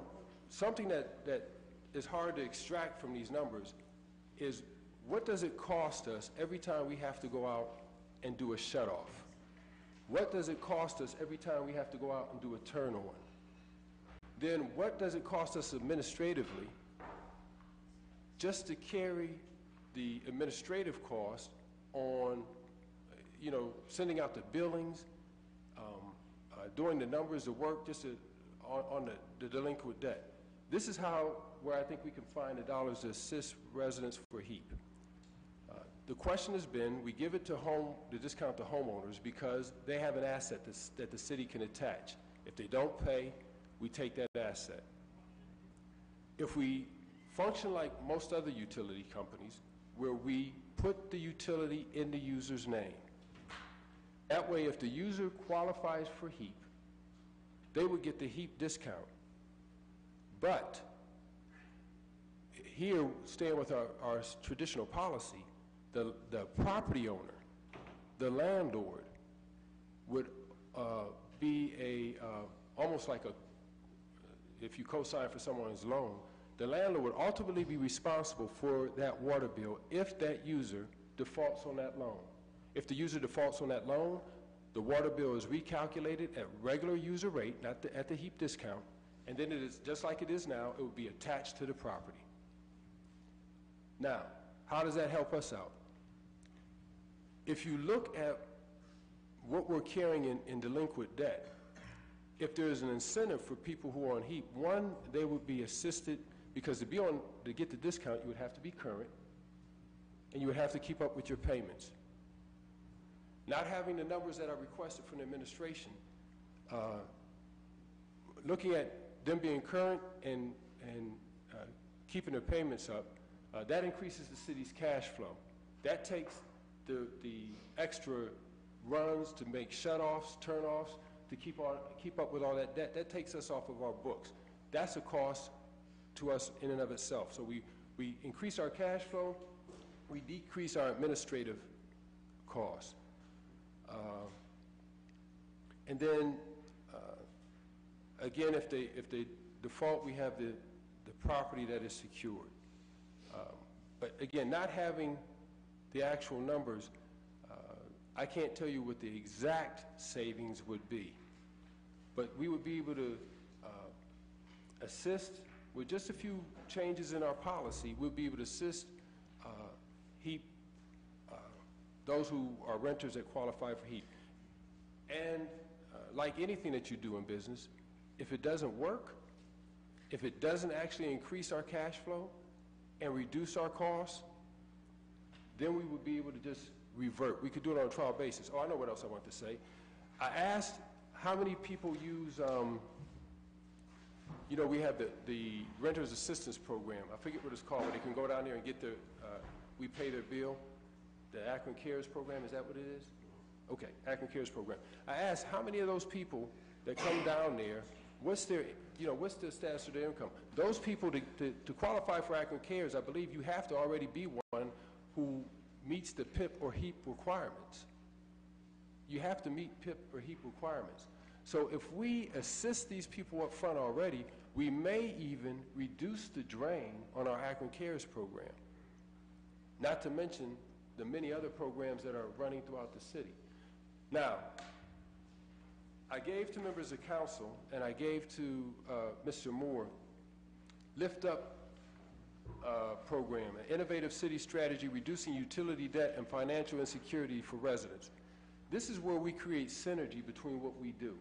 something that is hard to extract from these numbers is what does it cost us every time we have to go out and do a shut-off? What does it cost us every time we have to go out and do a turn-on? Then what does it cost us administratively just to carry the administrative cost on, sending out the billings, doing the numbers of work just on the delinquent debt? This is where I think we can find the dollars to assist residents for HEAP. The question has been, we give it to the discount to homeowners because they have an asset that the city can attach. If they don't pay, we take that asset. If we function like most other utility companies, where we put the utility in the user's name, that way if the user qualifies for HEAP, they would get the HEAP discount. But here, staying with our traditional policy, the property owner, the landlord, would be almost like if you co-sign for someone's loan, the landlord would ultimately be responsible for that water bill if that user defaults on that loan. If the user defaults on that loan, the water bill is recalculated at regular user rate, not at the HEAP discount, and then it is, just like it is now, it would be attached to the property. Now, how does that help us out? If you look at what we're carrying in delinquent debt, if there's an incentive for people who are on HEAP, one, they would be assisted, because to get the discount, you would have to be current, and you would have to keep up with your payments. Not having the numbers that are requested from the administration, looking at them being current and keeping their payments up, that increases the city's cash flow. That takes the extra runs to make shut-offs, turn-offs, to keep up with all that debt. That takes us off of our books. That's a cost to us in and of itself. So we increase our cash flow, we decrease our administrative costs. And then, again, if they default, we have the property that is secured. But again, not having the actual numbers, I can't tell you what the exact savings would be. But we would be able to assist with just a few changes in our policy. We'll be able to assist HEAP, those who are renters that qualify for HEAP. And like anything that you do in business, if it doesn't work, if it doesn't actually increase our cash flow and reduce our costs, then we would be able to just revert. We could do it on a trial basis. Oh, I know what else I want to say. I asked how many people use, you know, we have the Renters Assistance Program. I forget what it's called, but they can go down there and get their, we pay their bill. The Akron Cares Program, is that what it is? Okay, Akron Cares Program. I asked how many of those people that come down there, what's their, you know, what's the status of their income? Those people, to qualify for Akron Cares, I believe you have to already be one who meets the PIP or HEAP requirements. You have to meet PIP or HEAP requirements. So if we assist these people up front already, we may even reduce the drain on our Akron Cares program. Not to mention the many other programs that are running throughout the city. Now, I gave to members of council, and I gave to Mr. Moore, Lift Up program, an innovative city strategy reducing utility debt and financial insecurity for residents. This is where we create synergy between what we do.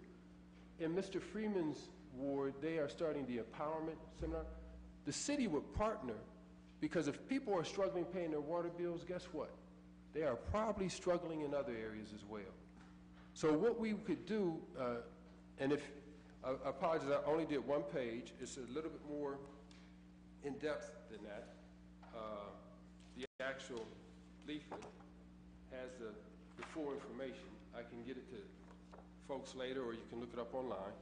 In Mr. Freeman's ward, they are starting the empowerment seminar. The city would partner, because if people are struggling paying their water bills, guess what? They are probably struggling in other areas as well. So what we could do, and if, I apologize, I only did one page. It's a little bit more in-depth than that. The actual leaflet has the full information. I can get it to folks later, or you can look it up online.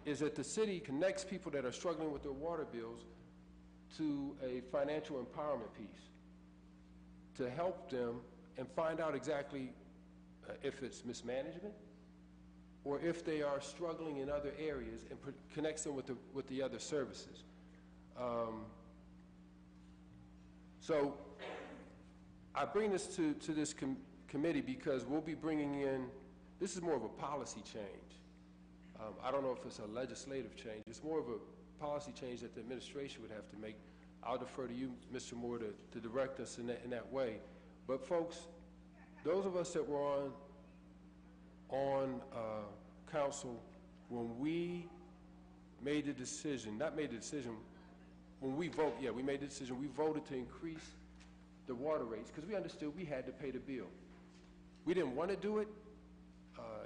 Is that the city connects people that are struggling with their water bills to a financial empowerment piece to help them and find out exactly if it's mismanagement or if they are struggling in other areas, and connects them with the other services. So I bring this to this committee because we'll be bringing in, this is more of a policy change. I don't know if it's a legislative change. It's more of a policy change that the administration would have to make. I'll defer to you, Mr. Moore, to direct us in that way. But folks, those of us that were on council when we made the decision, not made the decision, when we vote, yeah, we made the decision, we voted to increase the water rates because we understood we had to pay the bill. We didn't want to do it.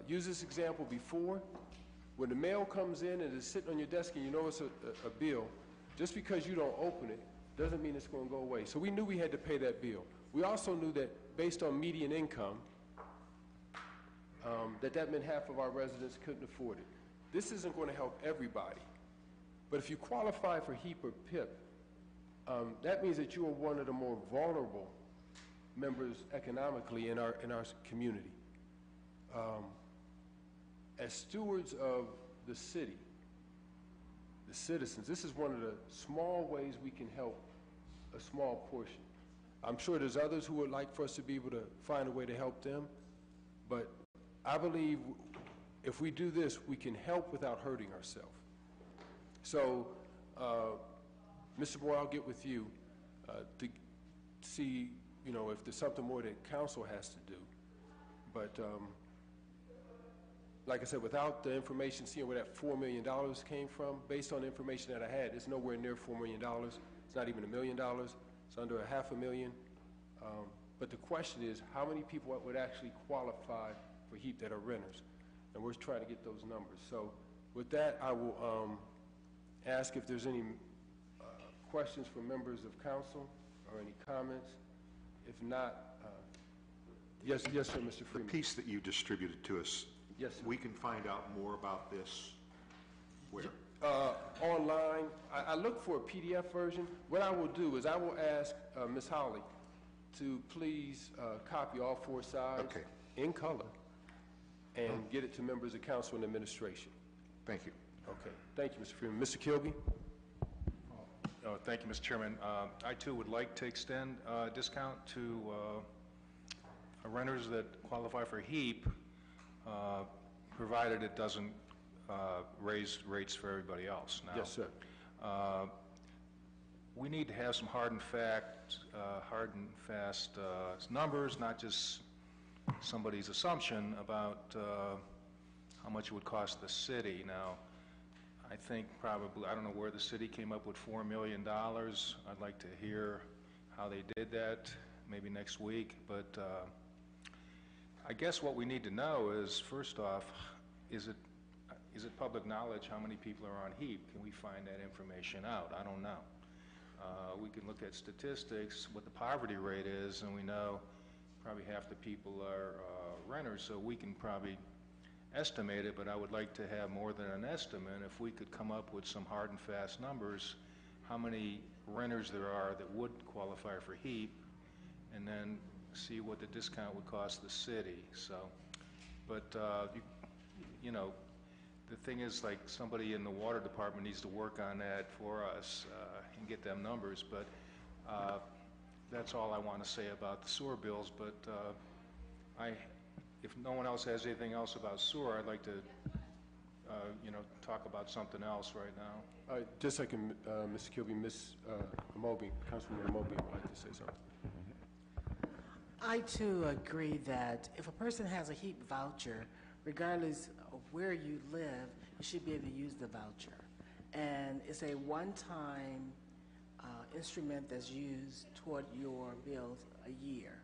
Use this example before. When the mail comes in and it's sitting on your desk and you know it's a bill, just because you don't open it doesn't mean it's going to go away. So we knew we had to pay that bill. We also knew that based on median income, that meant half of our residents couldn't afford it. This isn't going to help everybody. But if you qualify for HEAP or PIP, that means that you are one of the more vulnerable members economically in our community. As stewards of the city, the citizens, this is one of the small ways we can help a small portion. I'm sure there's others who would like for us to be able to find a way to help them, but I believe if we do this, we can help without hurting ourselves. So, Mr. Moore, I'll get with you to see, you know, if there's something more that council has to do. But like I said, without the information, seeing where that $4 million came from, based on the information that I had, it's nowhere near $4 million. It's not even $1 million. It's under $500,000. But the question is, how many people would actually qualify for HEAP that are renters? And we're trying to get those numbers. So with that, I will ask if there's any questions from members of council or any comments. If not, yes, sir, Mr. The Freeman. piece that you distributed to us, Yes, sir. we can find out more about this where? Online, I looked for a PDF version. What I will do is I will ask Ms. Holly to please copy all 4 sides Okay. in color and get it to members of council and administration. Thank you. Okay, thank you, Mr. Freeman. Mr. Kilby? Thank you, Mr. Chairman. I too would like to extend a discount to renters that qualify for HEAP, provided it doesn't raise rates for everybody else. Now, Yes, sir. we need to have some hard and fast numbers, not just somebody's assumption about how much it would cost the city. Now, I think probably, I don't know where the city came up with $4 million. I'd like to hear how they did that, maybe next week. But I guess what we need to know is, first off, is it public knowledge how many people are on HEAP? Can we find that information out? I don't know. We can look at statistics, what the poverty rate is, and we know probably half the people are renters, so we can probably estimate it, but I would like to have more than an estimate. If we could come up with some hard and fast numbers, how many renters there are that would qualify for HEAP, and then see what the discount would cost the city. So, but you know, the thing is, like, somebody in the water department needs to work on that for us and get them numbers. But that's all I want to say about the sewer bills. But if no one else has anything else about sewer, I'd like to, you know, talk about something else right now. All right, just a second, Mr. Kilby. Ms. Moby, Councilwoman Moby would like to say something. I too agree that if a person has a HEAP voucher, regardless of where you live, you should be able to use the voucher. And it's a one-time instrument that's used toward your bills a year.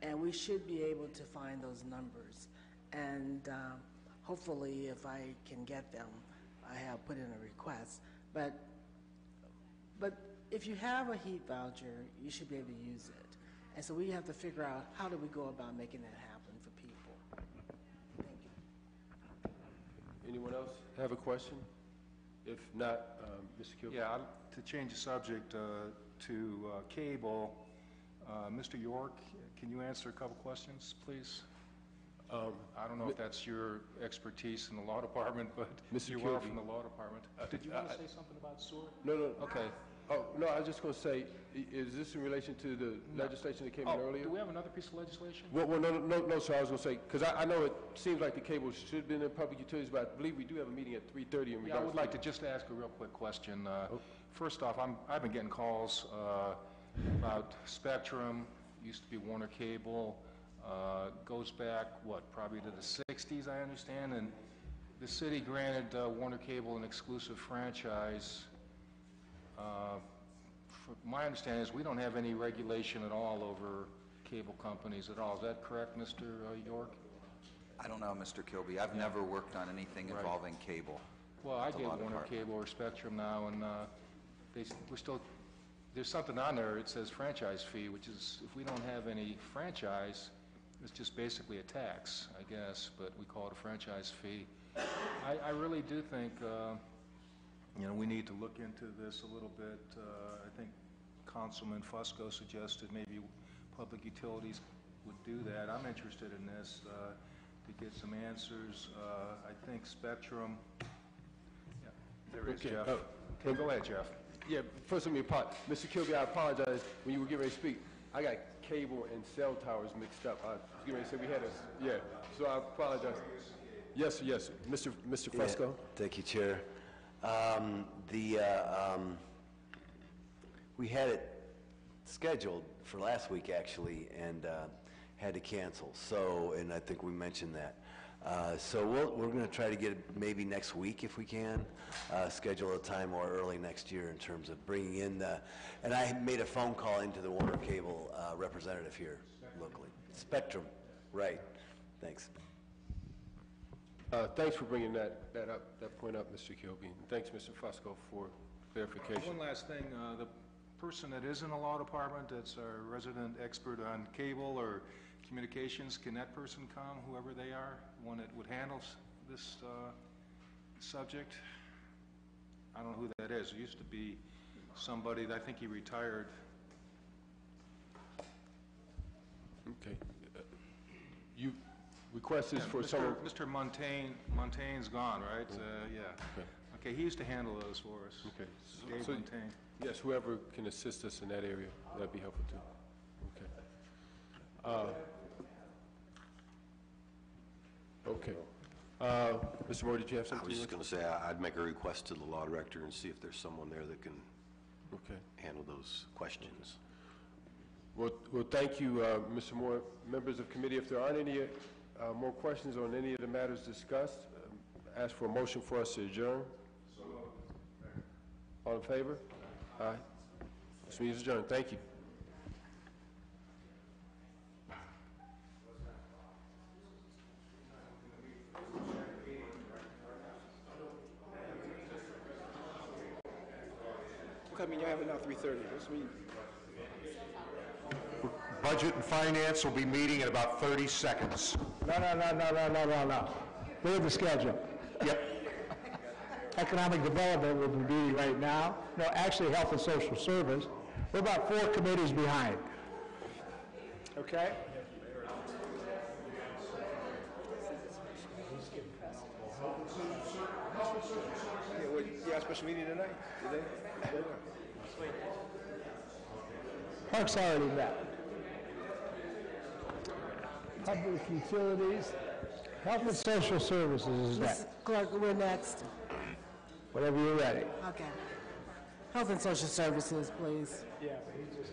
And we should be able to find those numbers. And hopefully, if I can get them, I have put in a request. But if you have a HEAP voucher, you should be able to use it. And so we have to figure out, how do we go about making that happen for people? Thank you. Anyone else have a question? If not, Mr. Kilby. Yeah, to change the subject to cable, Mr. York, can you answer a couple questions, please? I don't know if that's your expertise in the law department, but Mr. you Kilby. are from the law department. Did you want to say something about sewer? No. Okay. Oh, no, I was just going to say, is this in relation to the legislation that came in earlier? Do we have another piece of legislation? Well, no, sir, I was going to say, because I know it seems like the cable should have been in public utilities, but I believe we do have a meeting at 3:30 in regards to... Yeah, I would like to just ask a real quick question. First off, I've been getting calls about Spectrum, used to be Warner Cable, goes back, probably to the 60s, I understand, and the city granted Warner Cable an exclusive franchise. My understanding is we don't have any regulation at all over cable companies at all. Is that correct, Mr. York? I don't know, Mr. Kilby. I've never worked on anything involving cable. Well, I at the get law Warner department. Cable or Spectrum now, and there's something on there, it says franchise fee, which is, if we don't have any franchise, it's just basically a tax, I guess, but we call it a franchise fee. I really do think, you know, we need to look into this a little bit. I think Councilman Fusco suggested maybe public utilities would do that. I'm interested in this to get some answers. I think Spectrum, yeah, there is Jeff. Okay, go ahead, Jeff. Yeah, first let me apologize. Mr. Kilby, I apologize. When you were getting ready to speak, I got cable and cell towers mixed up. I was getting ready to say we had so I apologize. Yes, Mr. Fusco. Yeah, thank you, Chair. We had it scheduled for last week, actually, and had to cancel. So, and I think we mentioned that. So we're going to try to get it maybe next week if we can, schedule a time or early next year in terms of bringing in and I made a phone call into the Warner Cable representative here locally. Spectrum, right. Thanks. Thanks for bringing that point up, Mr. Kilby. And thanks, Mr. Fusco, for clarification. One last thing, the person that is in the law department, that's our resident expert on cable or communications, can that person come, whoever they are, one that would handle this subject? I don't know who that is. It used to be somebody that I think he retired. Okay. You requested for someone... Mr. Montaigne's gone, right? Yeah. Okay. Okay, he used to handle those for us. Okay. Dave Montaigne. Yes, whoever can assist us in that area, that'd be helpful too. Okay. Mr. Moore, did you have something? I was just going to say, I'd make a request to the law director and see if there's someone there that can handle those questions. Well, thank you, Mr. Moore. Members of committee, if there aren't any more questions on any of the matters discussed, ask for a motion for us to adjourn. All in favor? Aye. This meeting is adjourned. Thank you. I mean, you have it now 3:30. This meeting. Budget and Finance will be meeting in about 30 seconds. No. Look at the schedule. Yep. Economic Development will be meeting right now. No, actually, Health and Social Service. We're about 4 committees behind. Okay? Yeah, special meeting tonight. Today? Parks already met. Public Utilities, Health and Social Services is next. Ms. Clerk, we're next. Whenever you're ready. Okay. Health and Social Services, please. Yeah, but he just...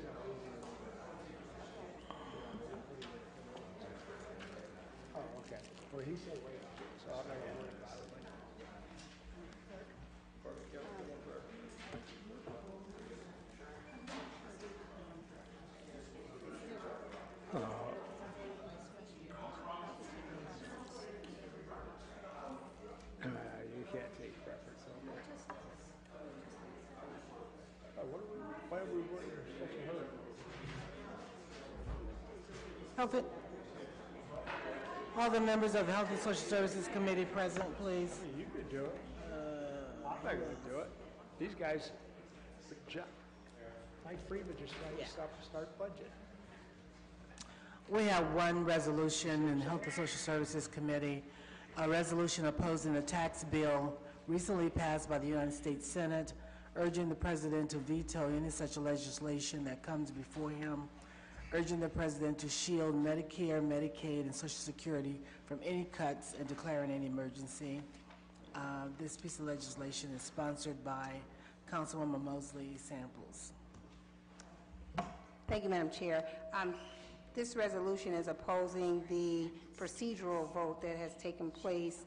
Oh, okay. Well, he said wait, so I'm not going to worry about it. You can't take preference over it. Why are we working in such a hurry? All the members of the Health and Social Services Committee present, please. You could do it. I'm not going to do it. These guys, Mike Freeman just tried to start budget. We have one resolution in the Health and Social Services Committee, a resolution opposing a tax bill recently passed by the United States Senate, urging the President to veto any such legislation that comes before him, urging the President to shield Medicare, Medicaid, and Social Security from any cuts and declaring an emergency. This piece of legislation is sponsored by Councilwoman Mosley Samples. Thank you, Madam Chair. This resolution is opposing the procedural vote that has taken place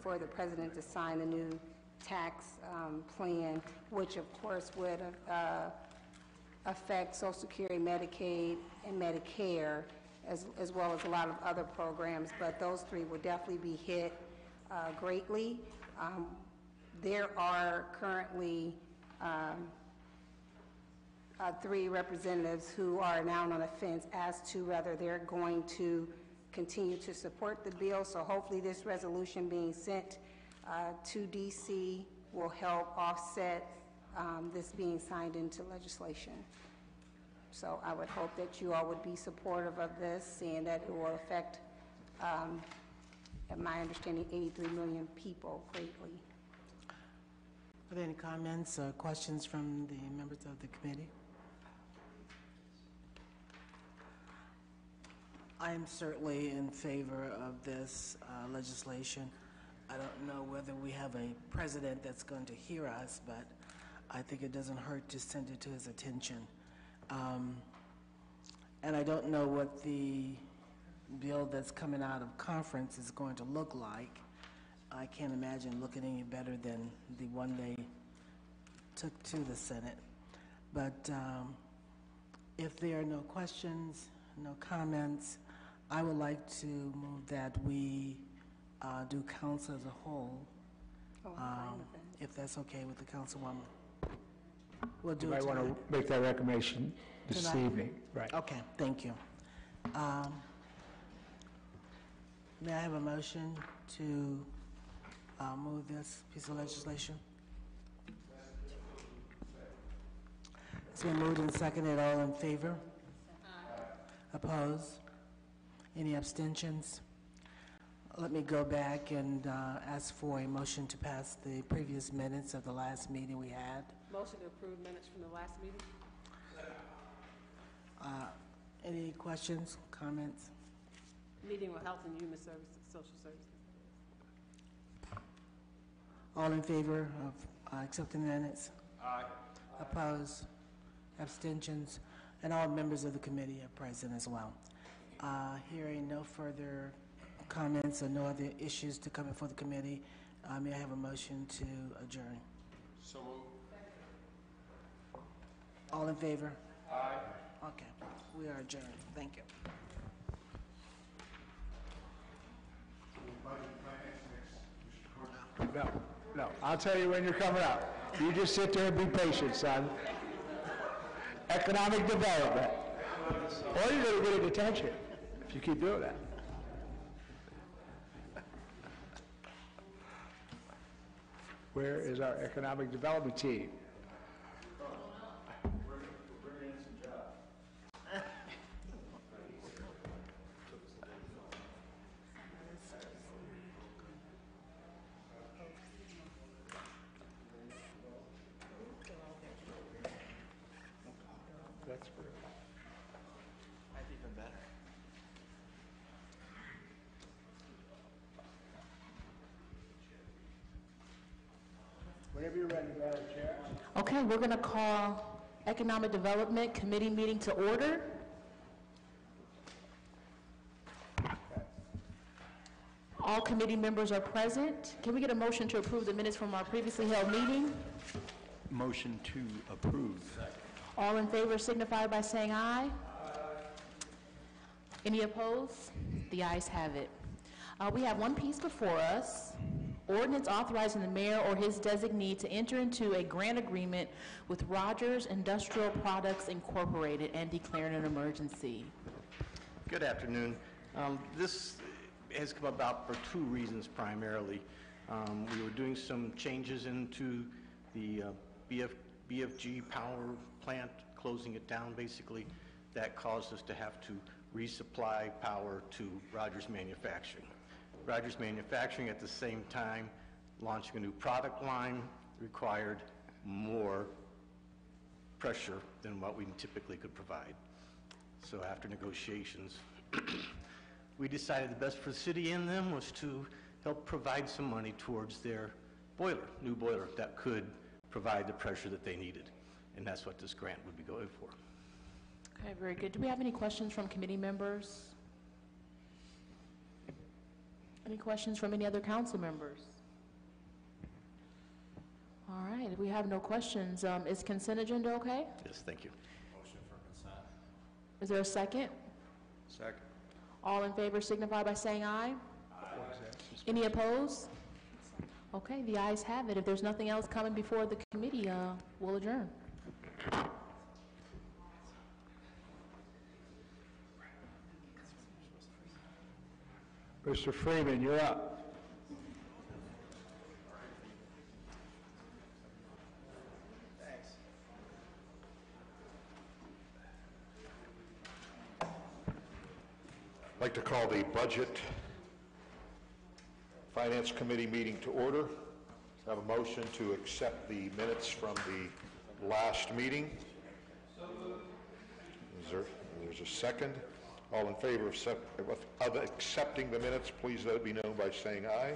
for the President to sign the new tax plan, which of course would affect Social Security, Medicaid, and Medicare, as well as a lot of other programs, but those three will definitely be hit greatly. There are currently 3 representatives who are now on the fence as to whether they're going to continue to support the bill, so hopefully this resolution being sent to D.C. will help offset this being signed into legislation. So I would hope that you all would be supportive of this and that it will affect, at my understanding, 83 million people greatly. Are there any comments or questions from the members of the committee? I am certainly in favor of this legislation. I don't know whether we have a president that's going to hear us, but I think it doesn't hurt to send it to his attention. And I don't know what the bill that's coming out of conference is going to look like. I can't imagine looking any better than the one they took to the Senate. But if there are no questions, no comments, I would like to move that we do council as a whole, if that's okay with the councilwoman. We'll do You it might want tonight. to make that recommendation this Tonight? evening. Right. Okay, thank you. May I have a motion to move this piece of legislation? It's been moved and seconded. All in favor? Opposed? Any abstentions? Let me go back and ask for a motion to pass the previous minutes of the last meeting we had. Motion to approve minutes from the last meeting? Any questions, comments? Meeting with Health and Human Services, Social Services. All in favor of accepting the minutes? Aye. Opposed? Abstentions? And all members of the committee are present as well. Hearing no further comments or no other issues to come before the committee, may I have a motion to adjourn? So moved. All in favor? Aye. Okay, we are adjourned. Thank you. No, I'll tell you when you're coming up. You just sit there and be patient, son. Economic development. Or you're going to get a detention if you keep doing that. Where is our economic development team? That's good. That's even better. Whenever you're ready, Madam Chair. Okay, we're going to call Economic Development Committee meeting to order. All committee members are present. Can we get a motion to approve the minutes from our previously held meeting? Motion to approve. All in favor signify by saying aye. Any opposed? The ayes have it. We have one piece before us. Ordinance authorizing the mayor or his designee to enter into a grant agreement with Rogers Industrial Products Incorporated and declaring an emergency. Good afternoon. This has come about for two reasons primarily. We were doing some changes into the BFG power plant, closing it down basically. That caused us to have to resupply power to Rogers Manufacturing. Rogers Manufacturing at the same time launching a new product line required more pressure than what we typically could provide. So after negotiations, we decided the best for the city and them was to help provide some money towards their boiler, new boiler, that could provide the pressure that they needed. And that's what this grant would be going for. Okay, very good. Do we have any questions from committee members? Any questions from any other council members? All right, if we have no questions, is consent agenda okay? Yes, thank you. Motion for consent. Is there a second? Second. All in favor signify by saying aye. Any opposed? Okay, the ayes have it. If there's nothing else coming before the committee, we'll adjourn. Mr. Freeman, you're up. I'd like to call the Budget Finance Committee meeting to order. I have a motion to accept the minutes from the last meeting. There's a second. All in favor of accepting the minutes, please let it be known by saying aye.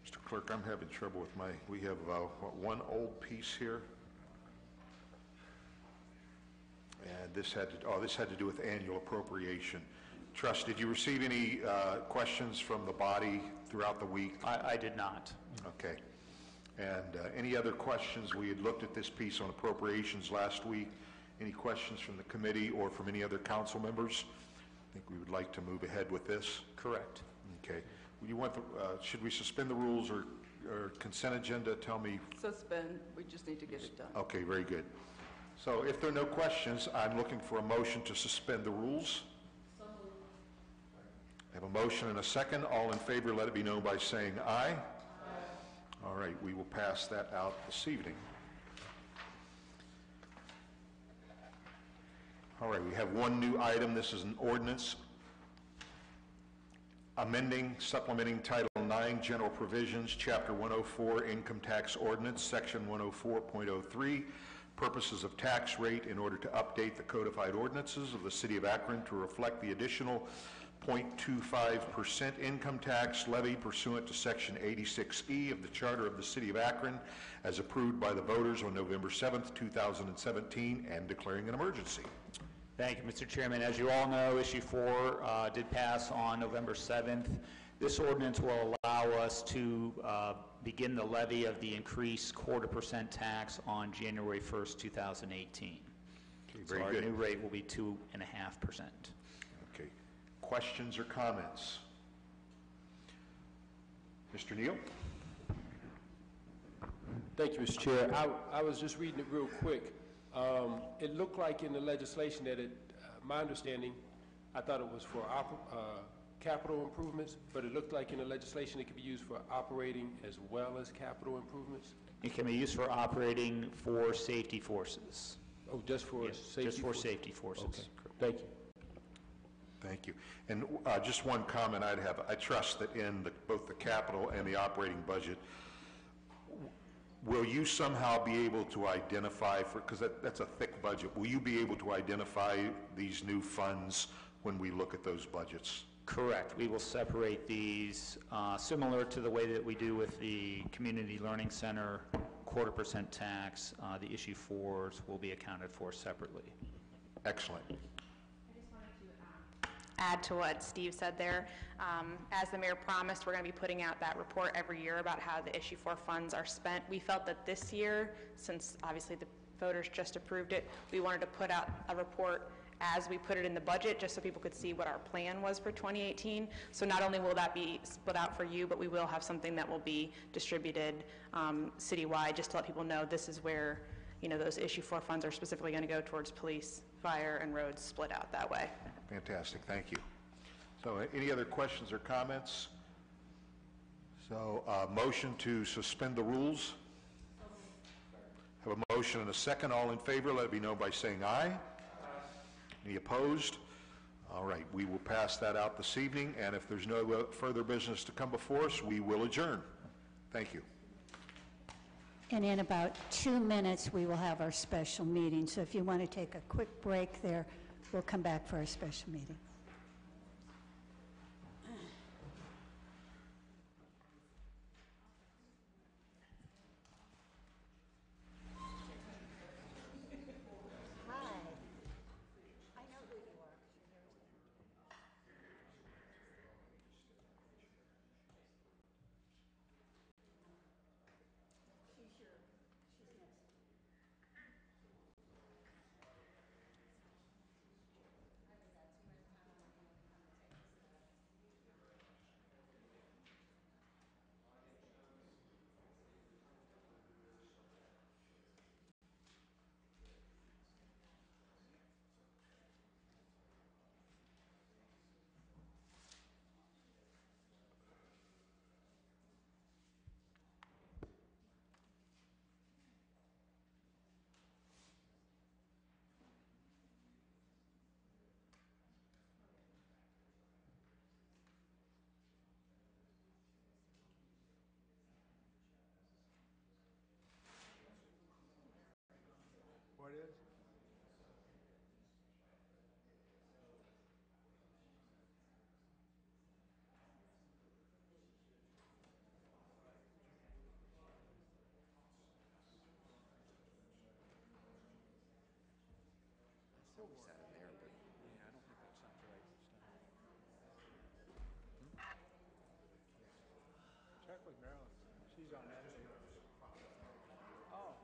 Mr. Clerk, I'm having trouble with we have one old piece here. And this had to do with annual appropriation. Trust, did you receive any questions from the body throughout the week? I did not. Okay. And any other questions? We had looked at this piece on appropriations last week. Any questions from the committee or from any other council members? think we would like to move ahead with this. Correct. Okay. You want the, should we suspend the rules or consent agenda? Tell me. Suspend, we just need to get it done. Okay, very good. So if there are no questions, I'm looking for a motion to suspend the rules. So moved. I have a motion and a second. All in favor, let it be known by saying aye. Aye. All right, we will pass that out this evening. All right, we have one new item. This is an ordinance amending, supplementing Title IX, General Provisions, Chapter 104, Income Tax Ordinance, Section 104.03, Purposes of Tax Rate in order to update the codified ordinances of the City of Akron to reflect the additional 0.25% income tax levy pursuant to Section 86E of the Charter of the City of Akron as approved by the voters on November 7th, 2017, and declaring an emergency. Thank you, Mr. Chairman. As you all know, Issue 4 did pass on November 7th. This ordinance will allow us to begin the levy of the increased 0.25% tax on January 1st, 2018. Okay, so our new rate will be 2.5%. Okay. Questions or comments? Mr. Neal? Thank you, Mr. Chair. I was just reading it real quick. It looked like in the legislation that my understanding, I thought it was for capital improvements, but it looked like in the legislation it could be used for operating as well as capital improvements. It can be used for operating for safety forces. Oh, just for safety just for forces? safety forces. Okay, thank you. Thank you. And just one comment I'd have. I trust that in both the capital and the operating budget, will you somehow be able to identify, because that's a thick budget, will you be able to identify these new funds when we look at those budgets? Correct. We will separate these similar to the way that we do with the Community Learning Center 0.25% tax. The issue 4s will be accounted for separately. Excellent. Add to what Steve said there. As the mayor promised, we're going to be putting out that report every year about how the Issue 4 funds are spent. We felt that this year, since obviously the voters just approved it, we wanted to put out a report as we put it in the budget, just so people could see what our plan was for 2018. So not only will that be split out for you, but we will have something that will be distributed citywide, just to let people know this is where, you know, those Issue 4 funds are specifically going to go towards police, fire, and roads, split out that way. Fantastic. Thank you. So any other questions or comments? So motion to suspend the rules. Have a motion and a second. All in favor, let it be known by saying aye. Any opposed? All right, we will pass that out this evening, and if there's no further business to come before us, we will adjourn. Thank you. And in about 2 minutes, we will have our special meeting. So if you want to take a quick break there, we'll come back for our special meeting. What is? Check with Marilyn. She's on that. Oh,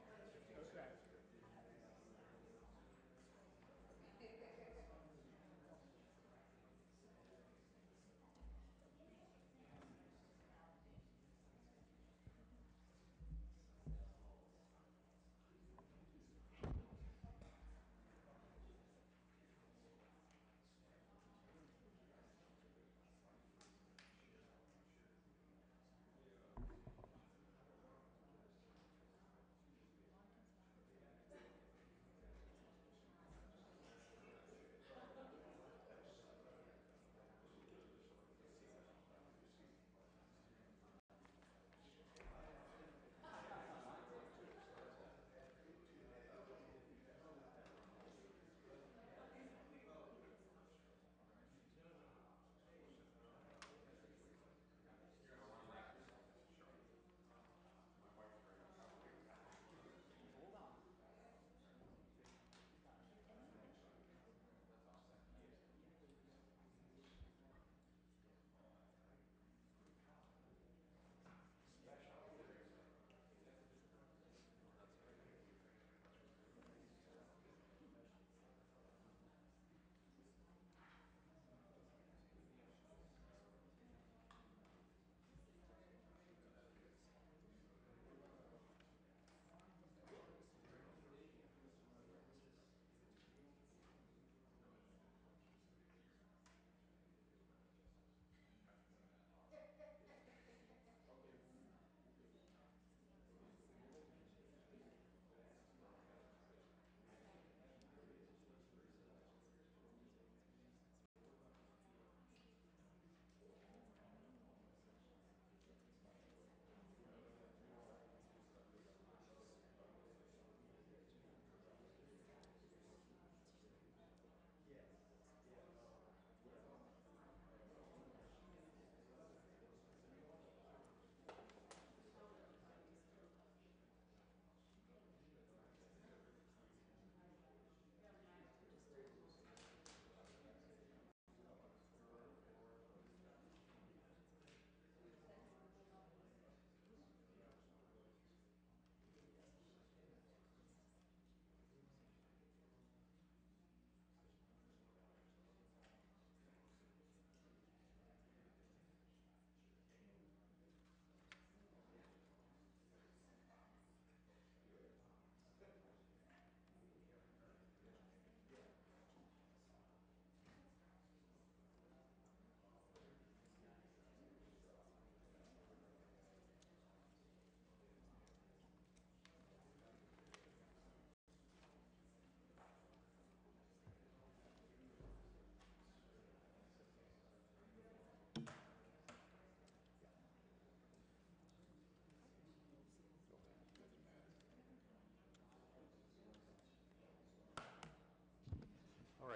okay.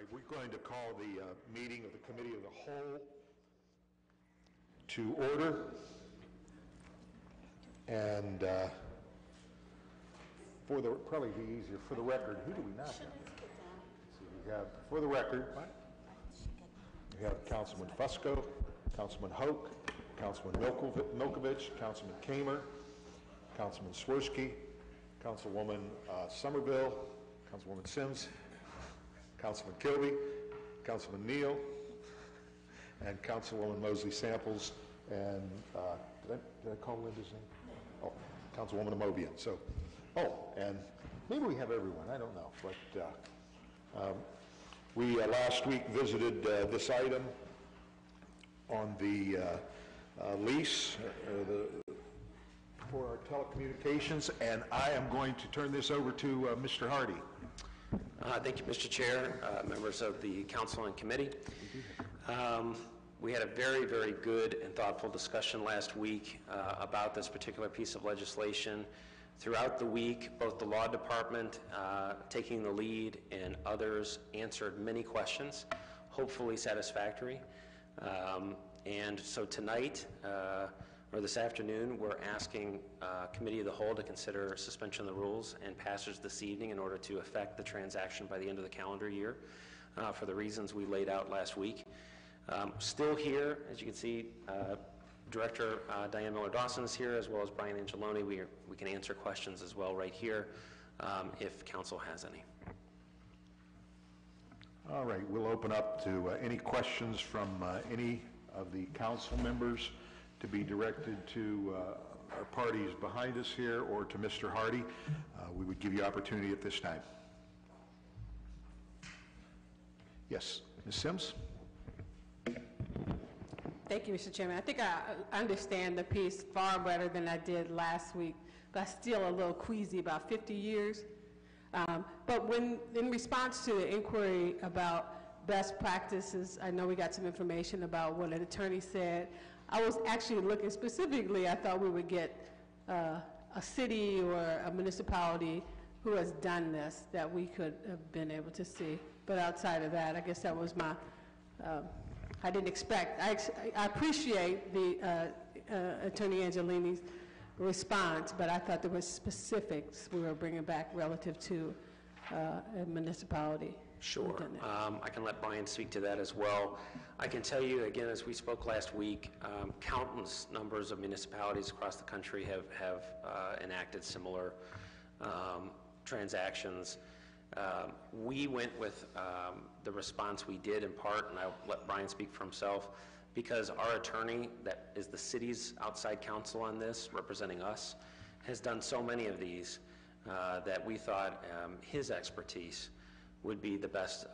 right, we're going to call the meeting of the Committee of the Whole to order. And probably be easier, for the record, who do we not have? So we have, for the record, we have Councilman Fusco, Councilman Hoke, Councilman Milkovich, Councilman Kamer, Councilman Swirsky, Councilwoman Somerville, Councilwoman Sims, Councilman Kilby, Councilman Neal, and Councilwoman Mosley Samples, and did I call Linda's name? Oh, Councilwoman Amobian. So, and maybe we have everyone, I don't know. But we last week visited this item on the lease for our telecommunications, and I am going to turn this over to Mr. Hardy. Thank you, Mr. Chair, members of the council and committee. We had a very, very good and thoughtful discussion last week about this particular piece of legislation. Throughout the week, both the law department taking the lead and others answered many questions, hopefully satisfactory. And so tonight, or this afternoon, we're asking Committee of the Whole to consider suspension of the rules and passage this evening in order to effect the transaction by the end of the calendar year for the reasons we laid out last week. Still here, as you can see, Director Diane Miller-Dawson is here, as well as Brian Angeloni. We can answer questions as well right here if council has any. All right, we'll open up to any questions from any of the council members to be directed to our parties behind us here or to Mr. Hardy. We would give you opportunity at this time. Yes, Ms. Sims? Thank you, Mr. Chairman. I think I understand the piece far better than I did last week, but I'm still a little queasy about 50 years. But in response to the inquiry about best practices, I know we got some information about what an attorney said. I was actually looking specifically, I thought we would get a city or a municipality who has done this that we could have been able to see. But outside of that, I guess that was my, I didn't expect. I appreciate the Attorney Angelini's response, but I thought there were specifics we were bringing back relative to a municipality. Sure. I can let Brian speak to that as well. I can tell you, again, as we spoke last week, countless numbers of municipalities across the country have enacted similar transactions. We went with the response we did in part, and I'll let Brian speak for himself, because our attorney, that is the city's outside counsel on this, representing us, has done so many of these that we thought his expertise would be the best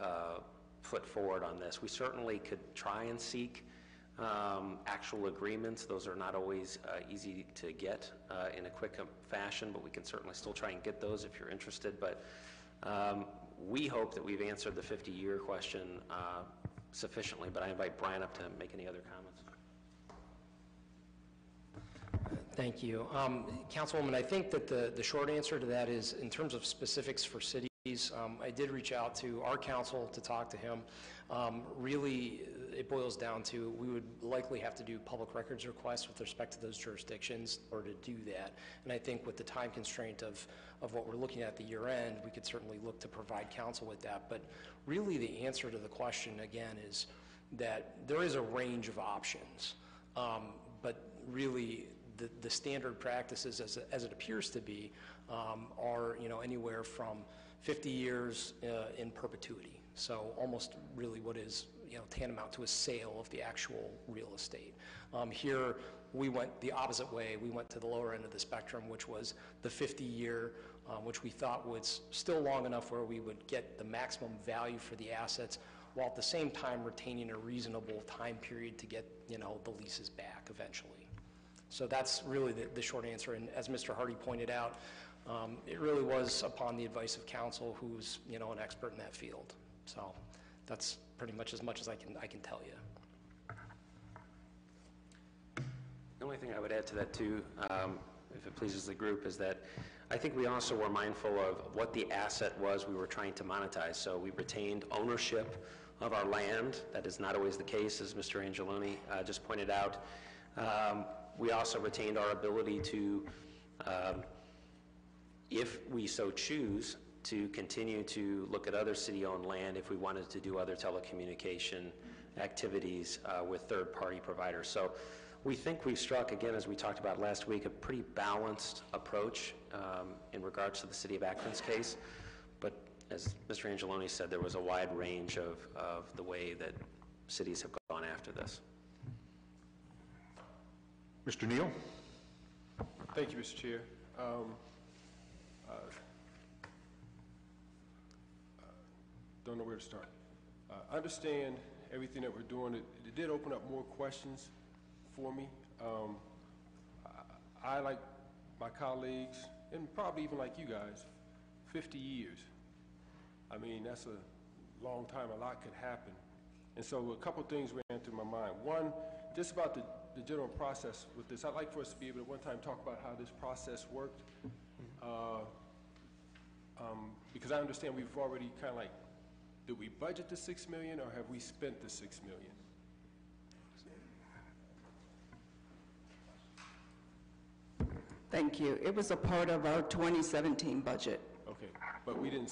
foot forward on this. We certainly could try and seek actual agreements. Those are not always easy to get in a quick fashion, but we can certainly still try and get those if you're interested. But we hope that we've answered the 50-year question sufficiently, but I invite Brian up to make any other comments. Thank you. Councilwoman, I think that the short answer to that is, in terms of specifics for cities, I did reach out to our council to talk to him. Really, it boils down to, we would likely have to do public records requests with respect to those jurisdictions in order to do that. And I think with the time constraint of what we're looking at the year end, we could certainly look to provide counsel with that. But really the answer to the question, again, is that there is a range of options. But really, the standard practices, as it appears to be, are anywhere from 50 years in perpetuity. So almost really what is tantamount to a sale of the actual real estate. Here we went the opposite way. We went to the lower end of the spectrum, which was the 50-year, which we thought was still long enough where we would get the maximum value for the assets, while at the same time retaining a reasonable time period to get the leases back eventually. So that's really the short answer. And as Mr. Hardy pointed out, it really was upon the advice of counsel, who's an expert in that field. So that's pretty much as I can tell you. The only thing I would add to that too, if it pleases the group, is that I think we also were mindful of what the asset was we were trying to monetize. So we retained ownership of our land. That is not always the case, as Mr. Angeloni just pointed out. We also retained our ability to, if we so choose, to continue to look at other city-owned land if we wanted to do other telecommunication activities with third-party providers. So we think we've struck, again, as we talked about last week, a pretty balanced approach in regards to the City of Akron's case. But as Mr. Angeloni said, there was a wide range of the way that cities have gone after this. Mr. Neal? Thank you, Mr. Chair. Don't know where to start. I understand everything that we're doing. It did open up more questions for me. I, like my colleagues, and probably even like you guys, 50 years. I mean, that's a long time. A lot could happen. And so a couple things ran through my mind. One, just about the general process with this. I'd like for us to be able to one time talk about how this process worked. Because I understand we've already kind of like, did we budget the $6 million or have we spent the $6 million? Thank you. It was a part of our 2017 budget. Okay, but we didn't,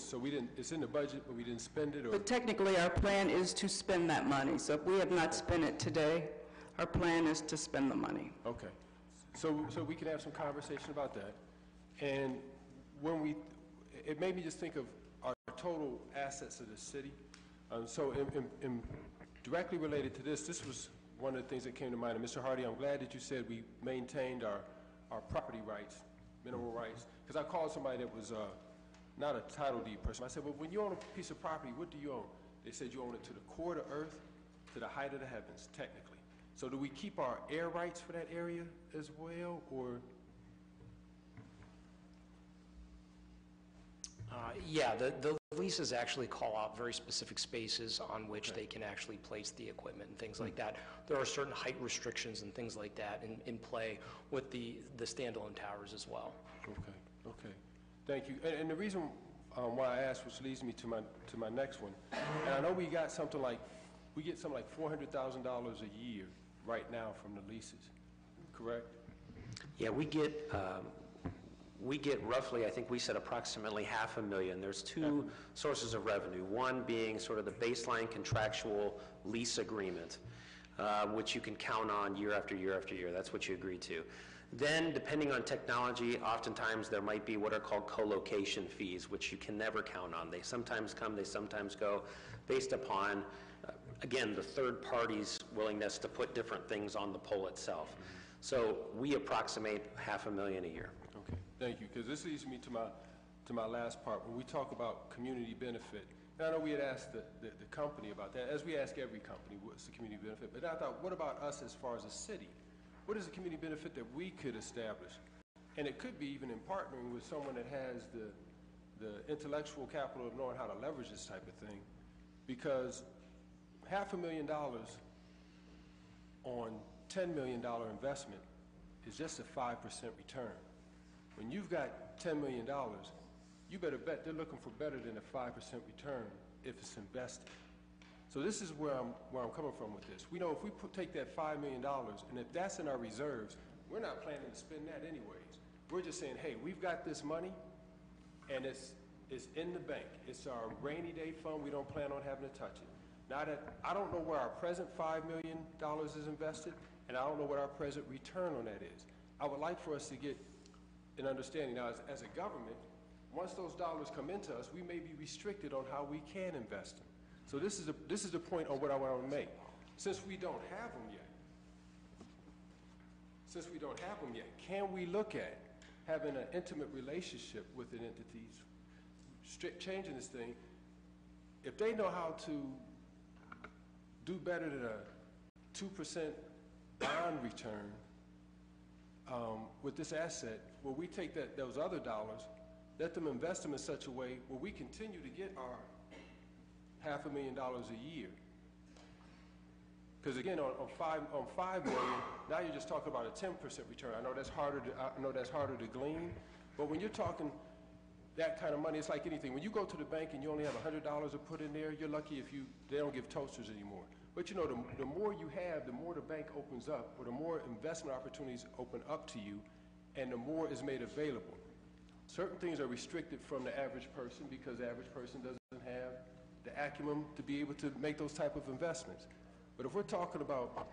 it's in the budget, but we didn't spend it, or? But technically, our plan is to spend that money. So if we have not spent it today, our plan is to spend the money. Okay, so we can have some conversation about that. And when it made me just think of our total assets of the city. So in directly related to this was one of the things that came to mind. And Mr. Hardy, I'm glad that you said we maintained our property rights, mineral rights, because I called somebody that was not a title deed person. I said, well, when you own a piece of property, what do you own? They said you own it to the core of the earth, to the height of the heavens, technically. So do we keep our air rights for that area as well, or? Yeah, the leases actually call out very specific spaces on which they can actually place the equipment and things like that. There are certain height restrictions and things like that in play with the standalone towers as well. Okay, thank you. And the reason why I asked, which leads me to my next one, and I know we get something like $400,000 a year right now from the leases, correct? Yeah, we get roughly, I think we said approximately $500,000. There's two sources of revenue, one being sort of the baseline contractual lease agreement, which you can count on year after year after year. That's what you agree to. Then, depending on technology, oftentimes there might be what are called co-location fees, which you can never count on. They sometimes come, they sometimes go, based upon, again, the third party's willingness to put different things on the pole itself. So we approximate $500,000 a year. Okay, thank you, because this leads me to my last part. When we talk about community benefit, and I know we had asked the company about that, as we ask every company, what's the community benefit? But I thought, what about us as far as a city? What is the community benefit that we could establish? And it could be even in partnering with someone that has the intellectual capital of knowing how to leverage this type of thing, because $500,000 on $10 million investment is just a 5% return. When you've got $10 million, you better bet they're looking for better than a 5% return if it's invested. So this is where I'm coming from with this. We know if we take that $5 million, and if that's in our reserves, we're not planning to spend that anyways. We're just saying, hey, we've got this money, and it's in the bank. It's our rainy day fund. We don't plan on having to touch it. Now that I don't know where our present $5 million is invested, and I don't know what our present return on that is. I would like for us to get an understanding. Now, as a government, once those dollars come into us, we may be restricted on how we can invest them. So this is the point on what I want to make. Since we don't have them yet, can we look at having an intimate relationship with an entity, changing this thing? If they know how to do better than a 2% bond return with this asset, where we take those other dollars, let them invest them in such a way where we continue to get our $500,000 a year. Because again, on 5 million, now you're just talking about a 10% return. I know that's harder to glean, but when you're talking that kind of money, it's like anything. When you go to the bank and you only have $100 to put in there, you're lucky if they don't give toasters anymore. But you know, the more you have, the more the bank opens up, or the more investment opportunities open up to you, and the more is made available. Certain things are restricted from the average person because the average person doesn't have the acumen to be able to make those type of investments. But if we're talking about,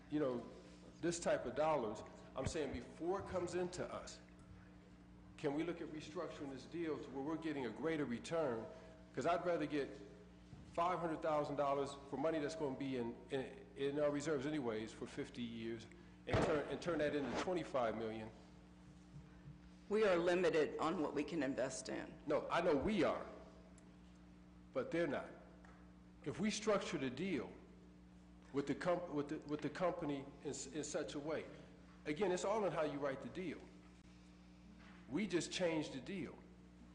you know, this type of dollars, I'm saying before it comes into us, can we look at restructuring this deal to where we're getting a greater return? Because I'd rather get $500,000 for money that's going to be in our reserves anyways for 50 years and turn that into $25 million. We are limited on what we can invest in. No, I know we are, but they're not. If we structure the deal with the company in such a way, again, it's all in how you write the deal. We just change the deal,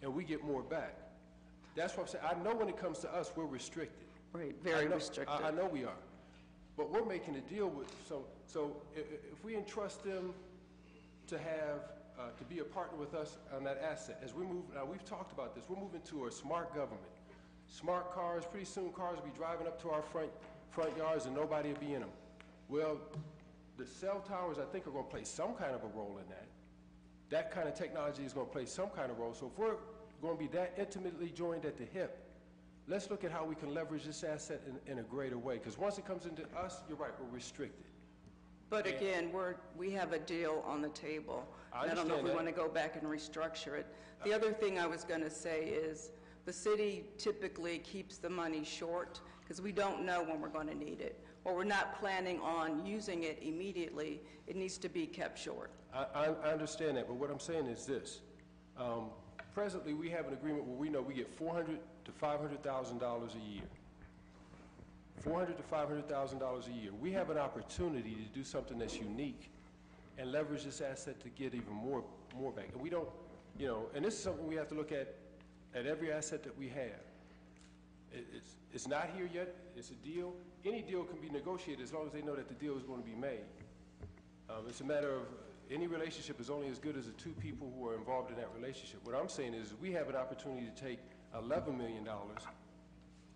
and we get more back. That's what I'm saying. I know when it comes to us, we're restricted. Right, very restricted. I know we are. But we're making a deal with, so if we entrust them to have, to be a partner with us on that asset, as we move, now we've talked about this, we're moving to a smart government. Smart cars, pretty soon cars will be driving up to our front yards and nobody will be in them. Well, the cell towers, I think, are going to play some kind of a role in that. That kind of technology is going to play some kind of role. So if we're going to be that intimately joined at the hip, let's look at how we can leverage this asset in a greater way. Because once it comes into us, you're right, we're restricted. But again, we have a deal on the table. I don't know if we want to go back and restructure it. The other thing I was going to say is the city typically keeps the money short because we don't know when we're going to need it, or we're not planning on using it immediately. It needs to be kept short. I understand that, but what I'm saying is this. Presently, we have an agreement where we know we get $400,000 to $500,000 a year. $400,000 to $500,000 a year. We have an opportunity to do something that's unique and leverage this asset to get even more back. And we don't, you know, and this is something we have to look at every asset that we have. It's not here yet. It's a deal. Any deal can be negotiated as long as they know that the deal is going to be made. It's a matter of any relationship is only as good as the two people who are involved in that relationship. What I'm saying is we have an opportunity to take $11 million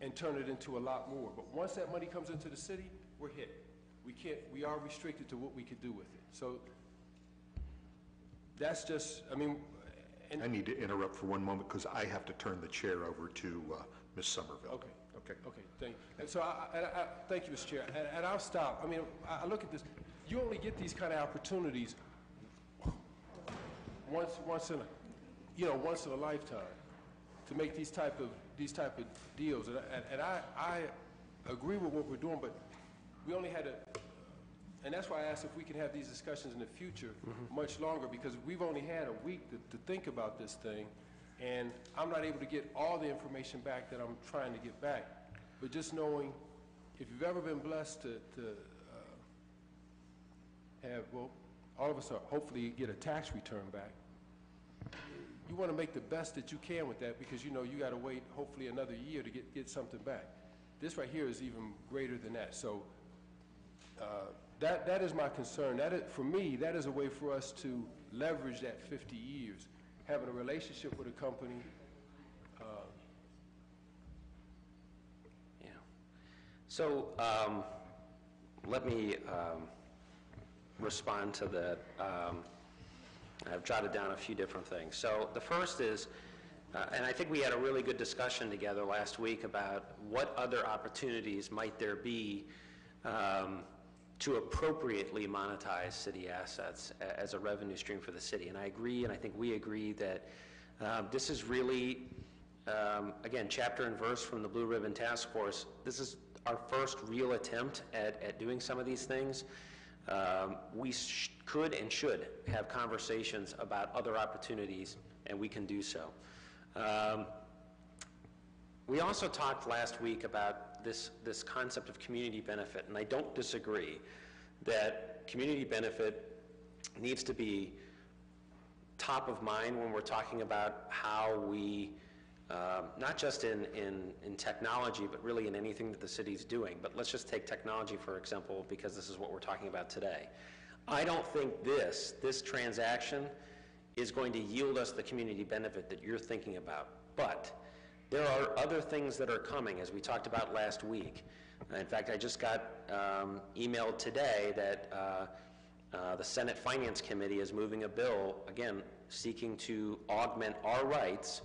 and turn it into a lot more. But once that money comes into the city, we're hit. We are restricted to what we could do with it. So that's just, I mean. I need to interrupt for one moment because I have to turn the chair over to Ms. Somerville. Okay, thank you. And so thank you, Mr. Chair. And I'll stop. I mean, I look at this. You only get these kind of opportunities once in a lifetime to make these type of deals. And I agree with what we're doing, but we only had and that's why I asked if we can have these discussions in the future much longer, because we've only had a week to think about this thing, and I'm not able to get all the information back that I'm trying to get back. But just knowing, if you've ever been blessed to have, well, all of us are hopefully get a tax return back, you want to make the best that you can with that, because you know you got to wait hopefully another year to get something back. This right here is even greater than that. So that is my concern. For me, that is a way for us to leverage that 50 years, having a relationship with a company. Yeah. So let me respond to that. I've jotted down a few different things. So the first is, and I think we had a really good discussion together last week about what other opportunities might there be to appropriately monetize city assets as a revenue stream for the city. And I agree, and I think we agree that this is really, again, chapter and verse from the Blue Ribbon Task Force. This is our first real attempt at doing some of these things. We could and should have conversations about other opportunities, and we can do so. We also talked last week about this concept of community benefit, and I don't disagree that community benefit needs to be top of mind when we're talking about how we not just in technology, but really in anything that the city's doing. But let's just take technology, for example, because this is what we're talking about today. I don't think this transaction is going to yield us the community benefit that you're thinking about. But there are other things that are coming, as we talked about last week. In fact, I just got emailed today that the Senate Finance Committee is moving a bill, again, seeking to augment our rights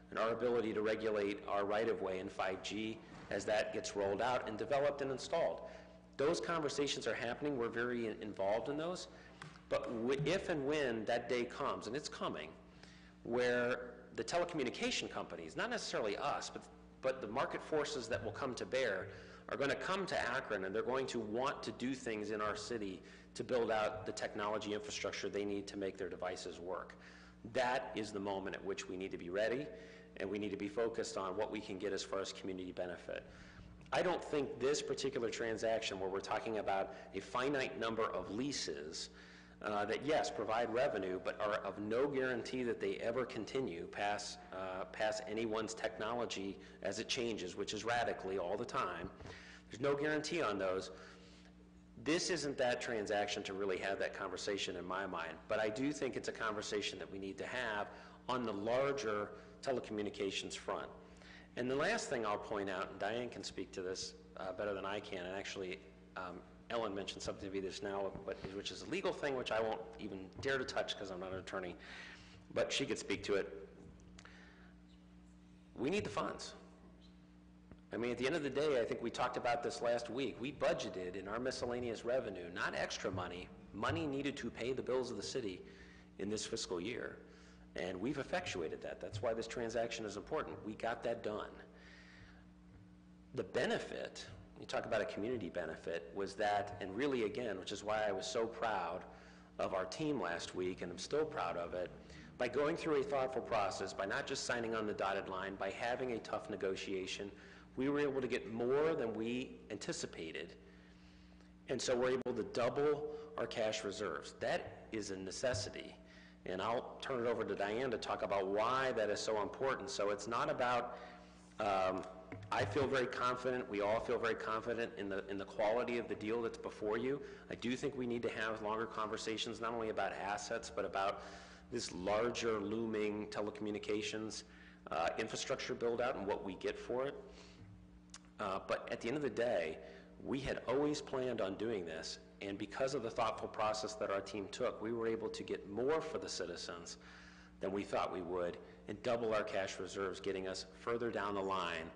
and our ability to regulate our right-of-way in 5G as that gets rolled out and developed and installed. Those conversations are happening. We're very involved in those. But if and when that day comes, and it's coming, where the telecommunication companies, not necessarily us, but the market forces that will come to bear, are going to come to Akron, and they're going to want to do things in our city to build out the technology infrastructure they need to make their devices work. That is the moment at which we need to be ready, and we need to be focused on what we can get as far as community benefit. I don't think this particular transaction, where we're talking about a finite number of leases that, yes, provide revenue, but are of no guarantee that they ever continue past anyone's technology as it changes, which is radically all the time. There's no guarantee on those. This isn't that transaction to really have that conversation in my mind, but I do think it's a conversation that we need to have on the larger telecommunications front. And the last thing I'll point out, and Diane can speak to this better than I can, and actually Ellen mentioned something to me just now, which is a legal thing, which I won't even dare to touch because I'm not an attorney, but she could speak to it. We need the funds. I mean, at the end of the day, I think we talked about this last week. We budgeted in our miscellaneous revenue, not extra money, money needed to pay the bills of the city in this fiscal year. And we've effectuated that. That's why this transaction is important. We got that done. The benefit, you talk about a community benefit, was that, and really again, which is why I was so proud of our team last week, and I'm still proud of it, by going through a thoughtful process, by not just signing on the dotted line, by having a tough negotiation, we were able to get more than we anticipated. And so we're able to double our cash reserves. That is a necessity. And I'll turn it over to Diane to talk about why that is so important. So it's not about, I feel very confident, we all feel very confident in the quality of the deal that's before you. I do think we need to have longer conversations, not only about assets, but about this larger looming telecommunications infrastructure build out and what we get for it. But at the end of the day, we had always planned on doing this, and because of the thoughtful process that our team took, we were able to get more for the citizens than we thought we would, and double our cash reserves, getting us further down the line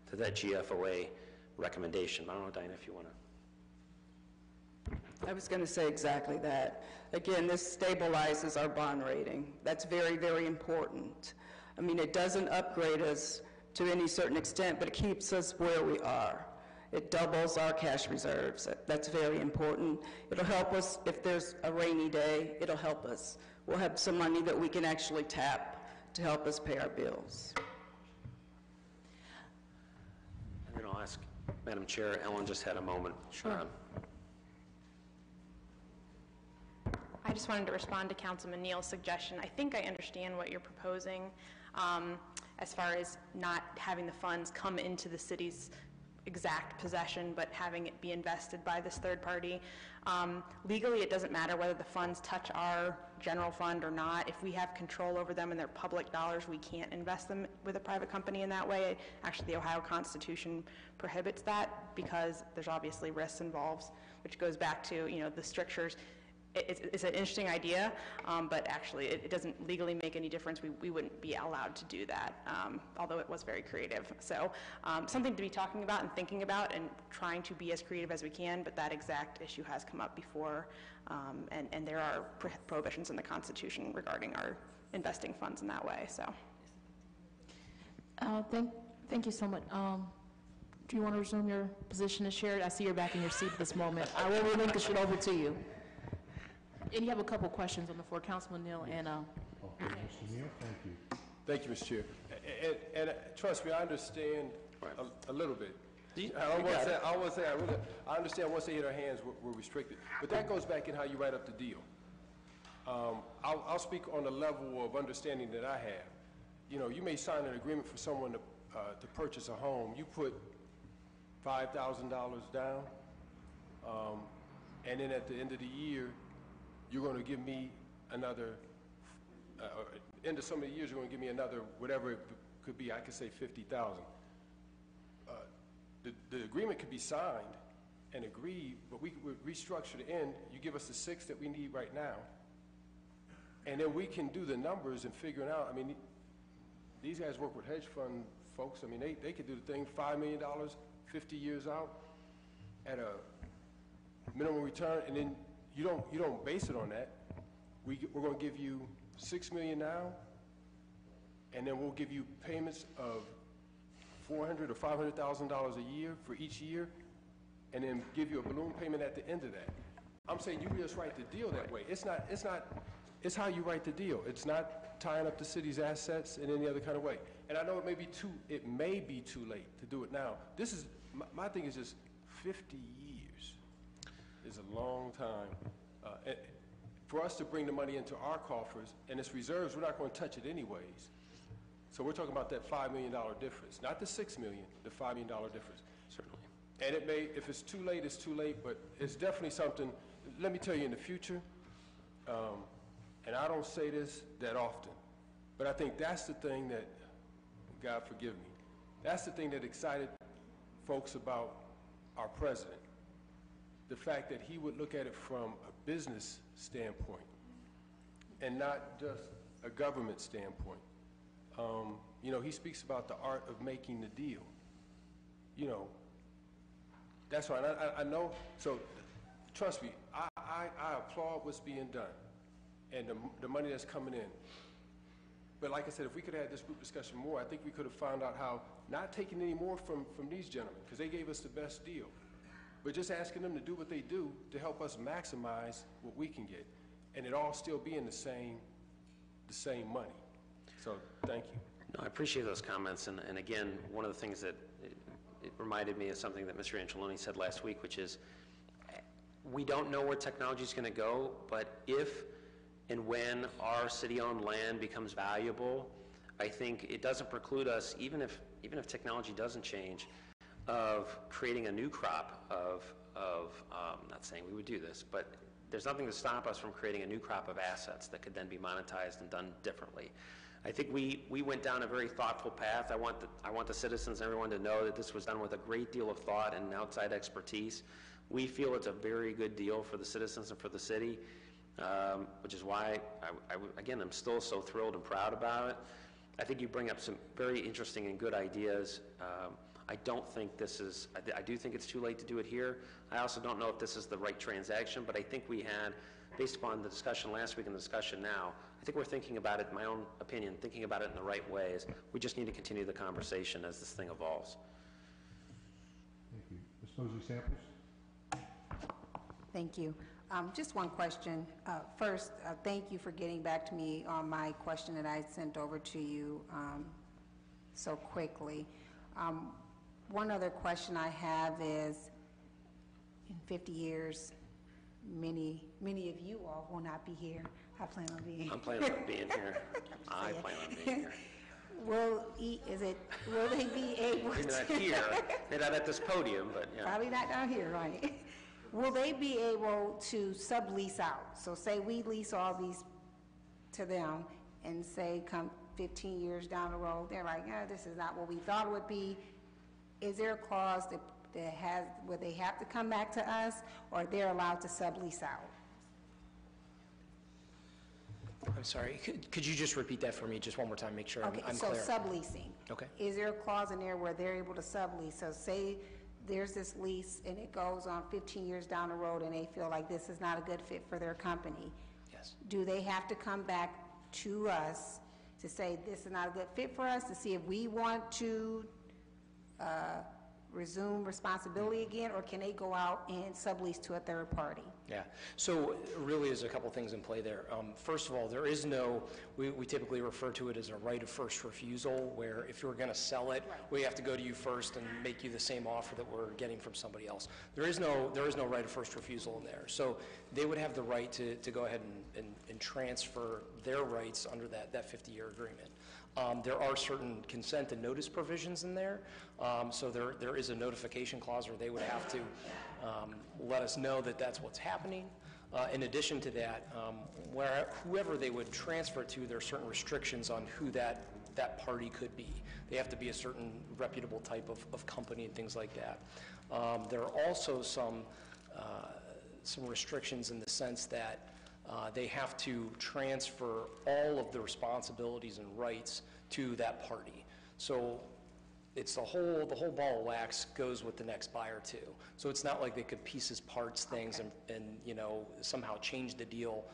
to that GFOA recommendation. I don't know, Diana, if you want to. I was going to say exactly that. Again, this stabilizes our bond rating. That's very, very important. I mean, it doesn't upgrade us to any certain extent, but it keeps us where we are. It doubles our cash reserves. That's very important. It'll help us if there's a rainy day. It'll help us. We'll have some money that we can actually tap to help us pay our bills. And then I'll ask Madam Chair, Ellen just had a moment. Sure. I just wanted to respond to Councilman Neal's suggestion. I think I understand what you're proposing as far as not having the funds come into the city's exact possession, but having it be invested by this third party. Legally, it doesn't matter whether the funds touch our general fund or not. If we have control over them and they're public dollars, we can't invest them with a private company in that way. Actually, the Ohio Constitution prohibits that because there's obviously risks involved, which goes back to, you know, the strictures. It's an interesting idea, but actually it doesn't legally make any difference. We wouldn't be allowed to do that, although it was very creative. So something to be talking about and thinking about and trying to be as creative as we can, but that exact issue has come up before, and there are prohibitions in the Constitution regarding our investing funds in that way. So. Thank you so much. Do you want to resume your position as chair? I see you're back in your seat at this moment. I will relinquish it over to you. And you have a couple questions on the floor, Councilman Neal and Mr. Neal, thank you. Thank you, Mr. Chair. And trust me, I understand a little bit. I understand once they hit our hands, we're restricted. But that goes back in how you write up the deal. I'll speak on the level of understanding that I have. you know, you may sign an agreement for someone to purchase a home. You put $5,000 down, and then at the end of the year, you're going to give me another, end of so many years, you're going to give me another, whatever it could be. I could say 50,000. The agreement could be signed and agreed, but we would restructure the end. You give us the 6 that we need right now, and then we can do the numbers and figuring out. I mean, these guys work with hedge fund folks. I mean, they could do the thing, $5 million, 50 years out at a minimum return, and then you don't base it on that. We're going to give you $6 million now, and then we'll give you payments of $400,000 or $500,000 a year for each year, and then give you a balloon payment at the end of that. I'm saying you just write the deal that way. It's how you write the deal. It's not tying up the city's assets in any other kind of way. And I know it may be too late to do it now. This is my thing is just 50 years is a long time. For us to bring the money into our coffers, and it's reserves, we're not going to touch it anyways. So we're talking about that $5 million difference, not the $6 million, the $5 million difference. Certainly. And it may, if it's too late, it's too late, but it's definitely something, let me tell you, in the future, and I don't say this that often, but I think that's the thing that, God forgive me, that's the thing that excited folks about our president. The fact that he would look at it from a business standpoint and not just a government standpoint. You know, he speaks about the art of making the deal. You know, that's right. I know. So, trust me, I applaud what's being done and the money that's coming in. But like I said, if we could have had this group discussion more, I think we could have found out how not taking any more from these gentlemen, because they gave us the best deal, but just asking them to do what they do to help us maximize what we can get, and it all still being the same money. So, thank you. No, I appreciate those comments, and again, one of the things that it reminded me of something that Mr. Angeloni said last week, which is we don't know where technology is going to go, but if and when our city-owned land becomes valuable, I think it doesn't preclude us, even if technology doesn't change, of creating a new crop of not saying we would do this, but there's nothing to stop us from creating a new crop of assets that could then be monetized and done differently. I think we went down a very thoughtful path. I want the citizens and everyone to know that this was done with a great deal of thought and outside expertise. We feel it's a very good deal for the citizens and for the city, which is why, again, I'm still so thrilled and proud about it. I think you bring up some very interesting and good ideas. I don't think this is, I do think it's too late to do it here. I also don't know if this is the right transaction, but I think we had, based upon the discussion last week and the discussion now, I think we're thinking about it, in my own opinion, thinking about it in the right ways. We just need to continue the conversation as this thing evolves. Thank you. Ms. Posey Samples? Thank you. Just one question. First, thank you for getting back to me on my question that I sent over to you so quickly. One other question I have is, in 50 years, many of you all will not be here. I plan on being here. I'm planning on being here. I plan on being here. Will they be able to? Maybe not here, maybe not at this podium, but yeah. Probably not down here, right? Will they be able to sublease out? So say we lease all these to them and say come 15 years down the road, they're like, this is not what we thought it would be. Is there a clause that has, where they have to come back to us, or they're allowed to sublease out? I'm sorry, could you just repeat that for me just one more time, make sure I'm clear? So subleasing. Okay. Is there a clause in there where they're able to sublease? So say there's this lease and it goes on 15 years down the road and they feel like this is not a good fit for their company. Yes. Do they have to come back to us to say this is not a good fit for us, to see if we want to resume responsibility again, or can they go out and sublease to a third party? Yeah, so really there's a couple things in play there. First of all, there is no, we typically refer to it as a right of first refusal, where if you're going to sell it, we have to go to you first and make you the same offer that we're getting from somebody else. There is no right of first refusal in there. So they would have the right to go ahead and transfer their rights under that 50-year agreement. There are certain consent and notice provisions in there. So there is a notification clause where they would have to let us know that that's what's happening. In addition to that, whoever they would transfer it to, there are certain restrictions on who that party could be. They have to be a certain reputable type of company and things like that. There are also some restrictions in the sense that they have to transfer all of the responsibilities and rights to that party. So it's the whole ball of wax goes with the next buyer too. So it's not like they could pieces, parts things and somehow change the deal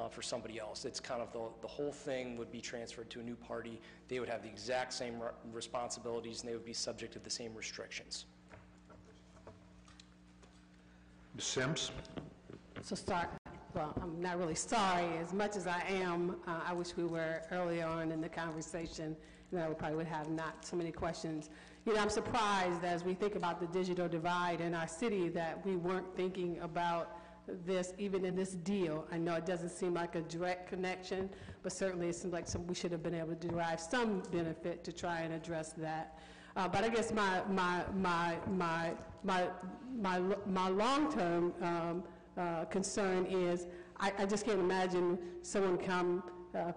for somebody else. It's kind of the whole thing would be transferred to a new party. They would have the exact same responsibilities and they would be subject to the same restrictions. Ms. Sims? So well, I'm not really sorry as much as I am. I wish we were earlier on in the conversation, and I probably would have not so many questions. I'm surprised as we think about the digital divide in our city that we weren't thinking about this even in this deal. I know it doesn't seem like a direct connection, but certainly it seems like we should have been able to derive some benefit to try and address that. But I guess my long-term concern is I just can't imagine someone come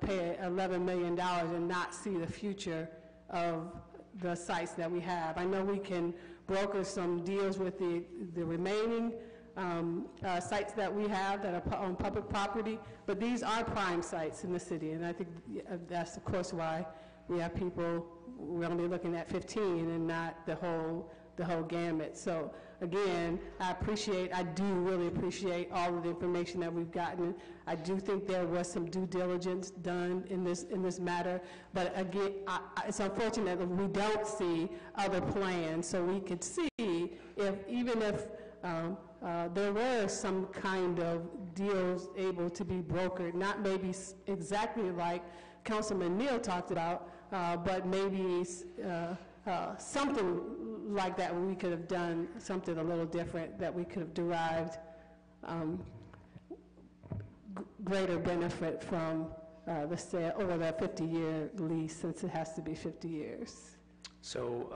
pay $11 million and not see the future of the sites that we have. I know we can broker some deals with the remaining sites that we have that are on public property, but these are prime sites in the city, and I think that's of course why we have people, we're only looking at 15 and not the whole gamut. So again, I do really appreciate all of the information that we've gotten. I do think there was some due diligence done in this matter, but again, it's unfortunate that we don't see other plans, so we could see even if there were some kind of deals able to be brokered, not maybe exactly like Councilman Neal talked about, but maybe something like that, where we could have done something a little different, that we could have derived greater benefit from the sale over that 50-year lease, since it has to be 50 years. So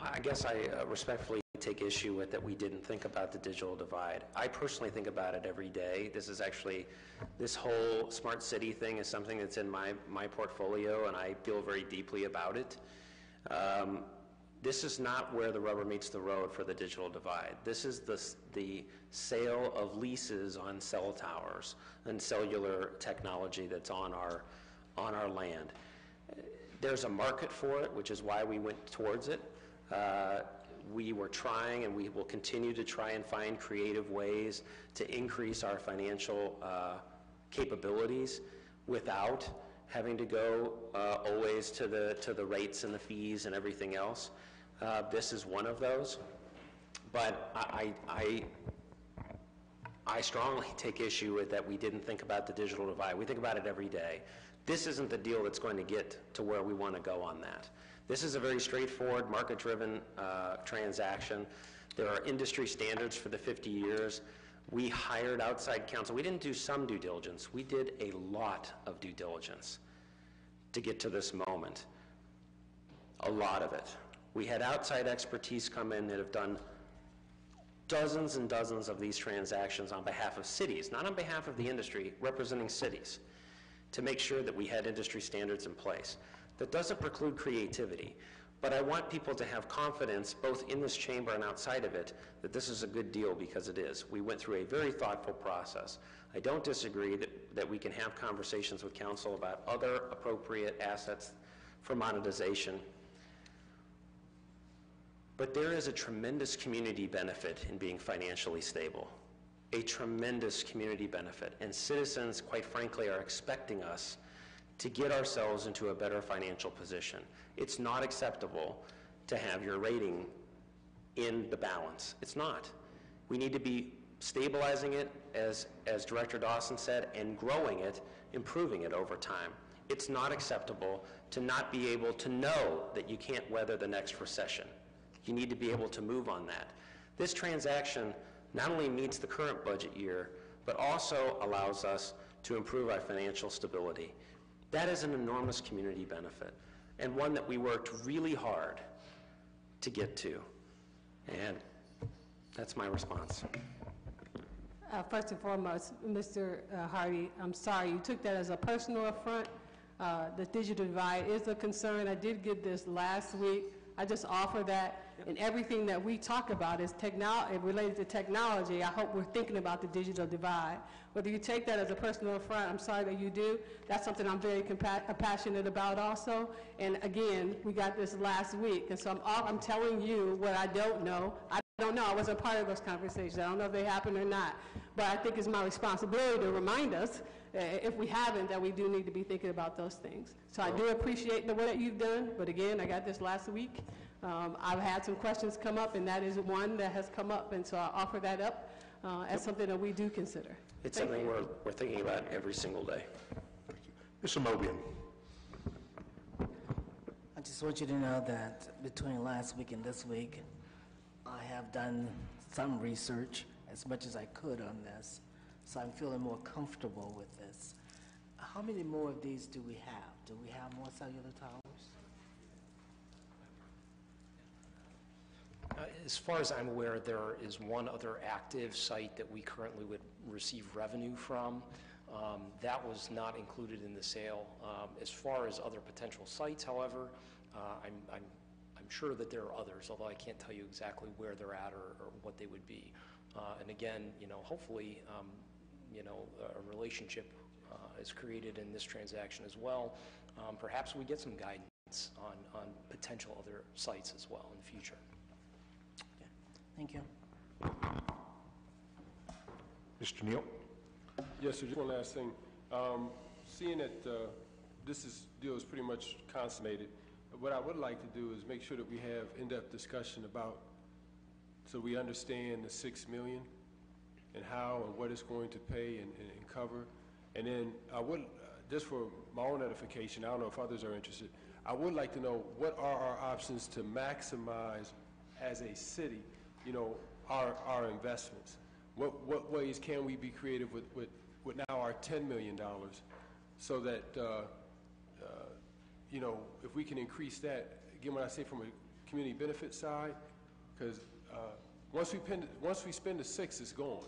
I guess I respectfully take issue with that we didn't think about the digital divide. I personally think about it every day. This whole smart city thing is something that's in my portfolio, and I feel very deeply about it. This is not where the rubber meets the road for the digital divide. This is the sale of leases on cell towers and cellular technology that's on our land. There's a market for it, which is why we went towards it. We were trying, and we will continue to try and find creative ways to increase our financial capabilities without having to go always to the rates and the fees and everything else. This is one of those, but I strongly take issue with that we didn't think about the digital divide. We think about it every day. This isn't the deal that's going to get to where we want to go on that. This is a very straightforward, market-driven transaction. There are industry standards for the 50 years. We hired outside counsel. We didn't do some due diligence. We did a lot of due diligence to get to this moment, a lot of it. We had outside expertise come in that have done dozens and dozens of these transactions on behalf of cities, not on behalf of the industry, representing cities, to make sure that we had industry standards in place. That doesn't preclude creativity, but I want people to have confidence, both in this chamber and outside of it, that this is a good deal, because it is. We went through a very thoughtful process. I don't disagree that we can have conversations with council about other appropriate assets for monetization, but there is a tremendous community benefit in being financially stable, a tremendous community benefit, and citizens, quite frankly, are expecting us to get ourselves into a better financial position. It's not acceptable to have your rating in the balance. It's not. We need to be stabilizing it, as Director Dawson said, and growing it, improving it over time. It's not acceptable to not be able to know that you can't weather the next recession. You need to be able to move on that. This transaction not only meets the current budget year, but also allows us to improve our financial stability. That is an enormous community benefit, and one that we worked really hard to get to. And that's my response. First and foremost, Mr. Hardy, I'm sorry, you took that as a personal affront. The digital divide is a concern. I did get this last week. I just offer that, and everything that we talk about is related to technology. I hope we're thinking about the digital divide. Whether you take that as a personal affront, I'm sorry that you do. That's something I'm very passionate about also. And again, we got this last week, and so I'm telling you what I don't know. I don't know. I wasn't part of those conversations. I don't know if they happened or not. But I think it's my responsibility to remind us, if we haven't, that we do need to be thinking about those things. So I do appreciate the work that you've done, but again, I got this last week. I've had some questions come up, and that is one that has come up, and so I offer that up as something that we do consider. It's something we're thinking about every single day. Mr. Mobian. I just want you to know that between last week and this week, I have done some research, as much as I could on this, so I'm feeling more comfortable with this. How many more of these do we have? Do we have more cellular towers? As far as I'm aware, there is one other active site that we currently would receive revenue from. That was not included in the sale. As far as other potential sites, however, I'm sure that there are others, although I can't tell you exactly where they're at or what they would be. And again, hopefully, a relationship is created in this transaction as well. Perhaps we get some guidance on potential other sites as well in the future. Thank you. Mr. Neal? Yes, sir, just one last thing. Seeing that this deal is pretty much consummated, what I would like to do is make sure that we have in-depth discussion about, so we understand the $6 million and how and what it's going to pay and cover. And then I would, just for my own edification, I don't know if others are interested, I would like to know what are our options to maximize as a city, our investments. What ways can we be creative with now our $10 million so that, if we can increase that, again, when I say from a community benefit side, because once we spend the 6, it's gone.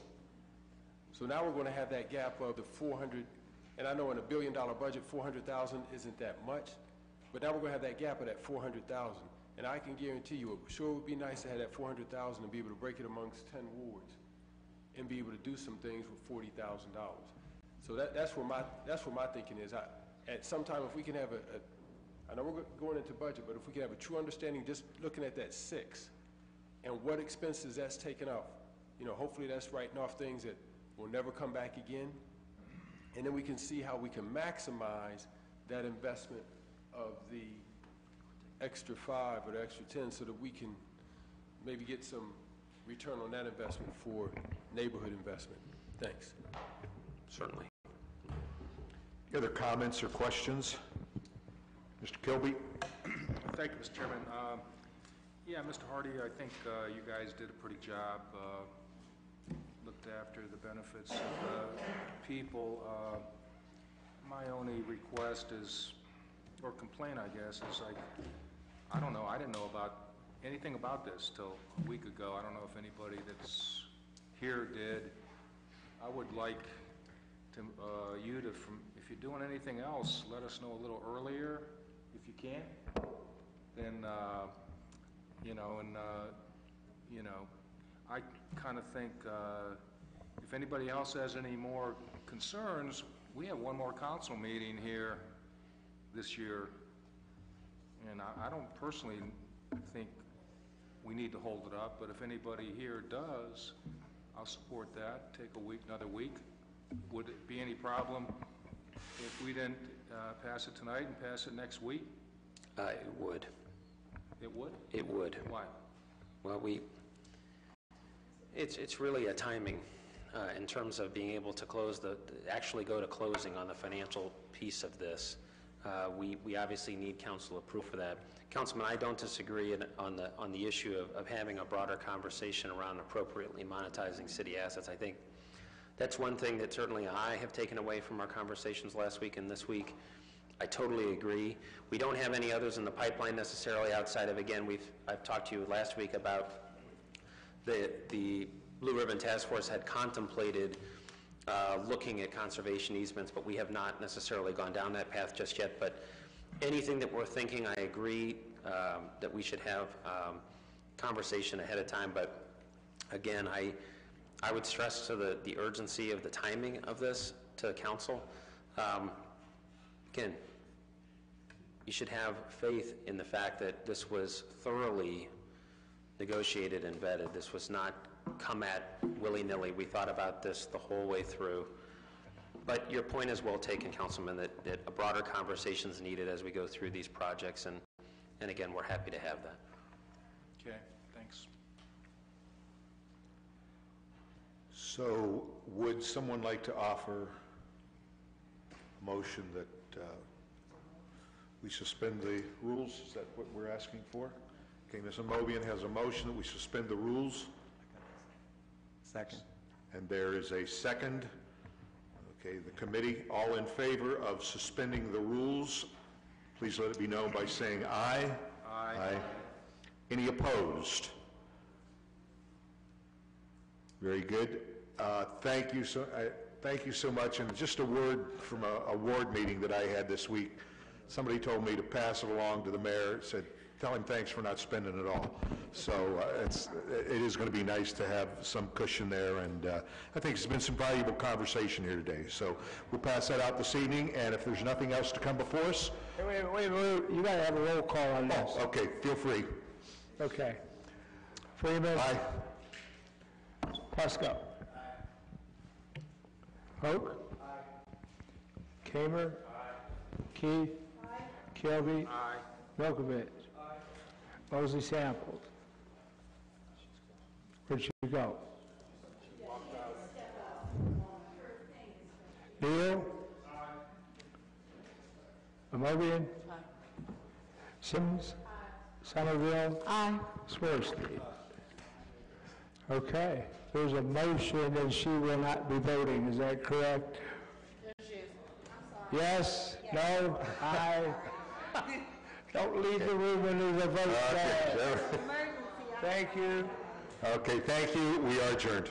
So now we're going to have that gap of the 400, and I know in a $1 billion budget, 400,000 isn't that much, but now we're going to have that gap of that 400,000. And I can guarantee you, it sure would be nice to have that 400,000 and be able to break it amongst 10 wards and be able to do some things with $40,000. So that's where my thinking is. At some time, if we can have I know we're going into budget, but if we can have a true understanding, just looking at that 6 and what expenses that's taken off, hopefully that's writing off things that will never come back again, and then we can see how we can maximize that investment of the extra 5 or the extra 10 so that we can maybe get some return on that investment for neighborhood investment. Thanks. Certainly. Any other comments or questions? Mr. Kilby? Thank you, Mr. Chairman. Yeah, Mr. Hardy, I think you guys did a pretty job, looked after the benefits of the people. My only request is, or complaint, I guess, is I don't know, I didn't know about anything about this till a week ago. I don't know if anybody that's here did. I would like to, you to, if you're doing anything else, let us know a little earlier, if you can. Then, I kind of think if anybody else has any more concerns, we have one more council meeting here this year, and I don't personally think we need to hold it up, but if anybody here does, I'll support that. Take a week, another week. Would it be any problem if we didn't pass it tonight and pass it next week? It would. It would? It would. Why? Well, it's really a timing in terms of being able to actually go to closing on the financial piece of this. We obviously need council approval for that. Councilman, I don't disagree on the issue of having a broader conversation around appropriately monetizing city assets. I think that's one thing that certainly I have taken away from our conversations last week and this week. I totally agree. We don't have any others in the pipeline necessarily outside of, again, I've talked to you last week about the Blue Ribbon Task Force had contemplated looking at conservation easements, but we have not necessarily gone down that path just yet. But anything that we're thinking, I agree that we should have conversation ahead of time. But again, I would stress to the urgency of the timing of this to council. Again, you should have faith in the fact that this was thoroughly negotiated and vetted. This was not come at willy-nilly. We thought about this the whole way through. But your point is well taken, Councilman, that a broader conversation is needed as we go through these projects, and again, we're happy to have that. Okay, thanks. So would someone like to offer a motion that we suspend the rules? Is that what we're asking for? Okay, Ms. Amobian has a motion that we suspend the rules. Second. And there is a second. Okay, the committee, all in favor of suspending the rules, please let it be known by saying aye. Aye. Aye. Any opposed? Very good. Thank you so much. And just a word from a ward meeting that I had this week. Somebody told me to pass it along to the mayor. Said, tell him thanks for not spending it all. So it is going to be nice to have some cushion there, and I think there's been some valuable conversation here today. So we'll pass that out this evening, and if there's nothing else to come before us. Wait, you got to have a roll call on this. Oh, okay, feel free. Okay. Freeman. Aye. Pascal. Hoke. Kamer. Key. Kilby. Milkovich. Mosley Sampled. Where'd you go? Neal? Amobian? Simmons? Somerville? Aye. Swearstein? Okay, there's a motion and she will not be voting, is that correct? Yes? No? Aye? Don't leave the room when there's a vote. Thank you. Okay, thank you. We are adjourned.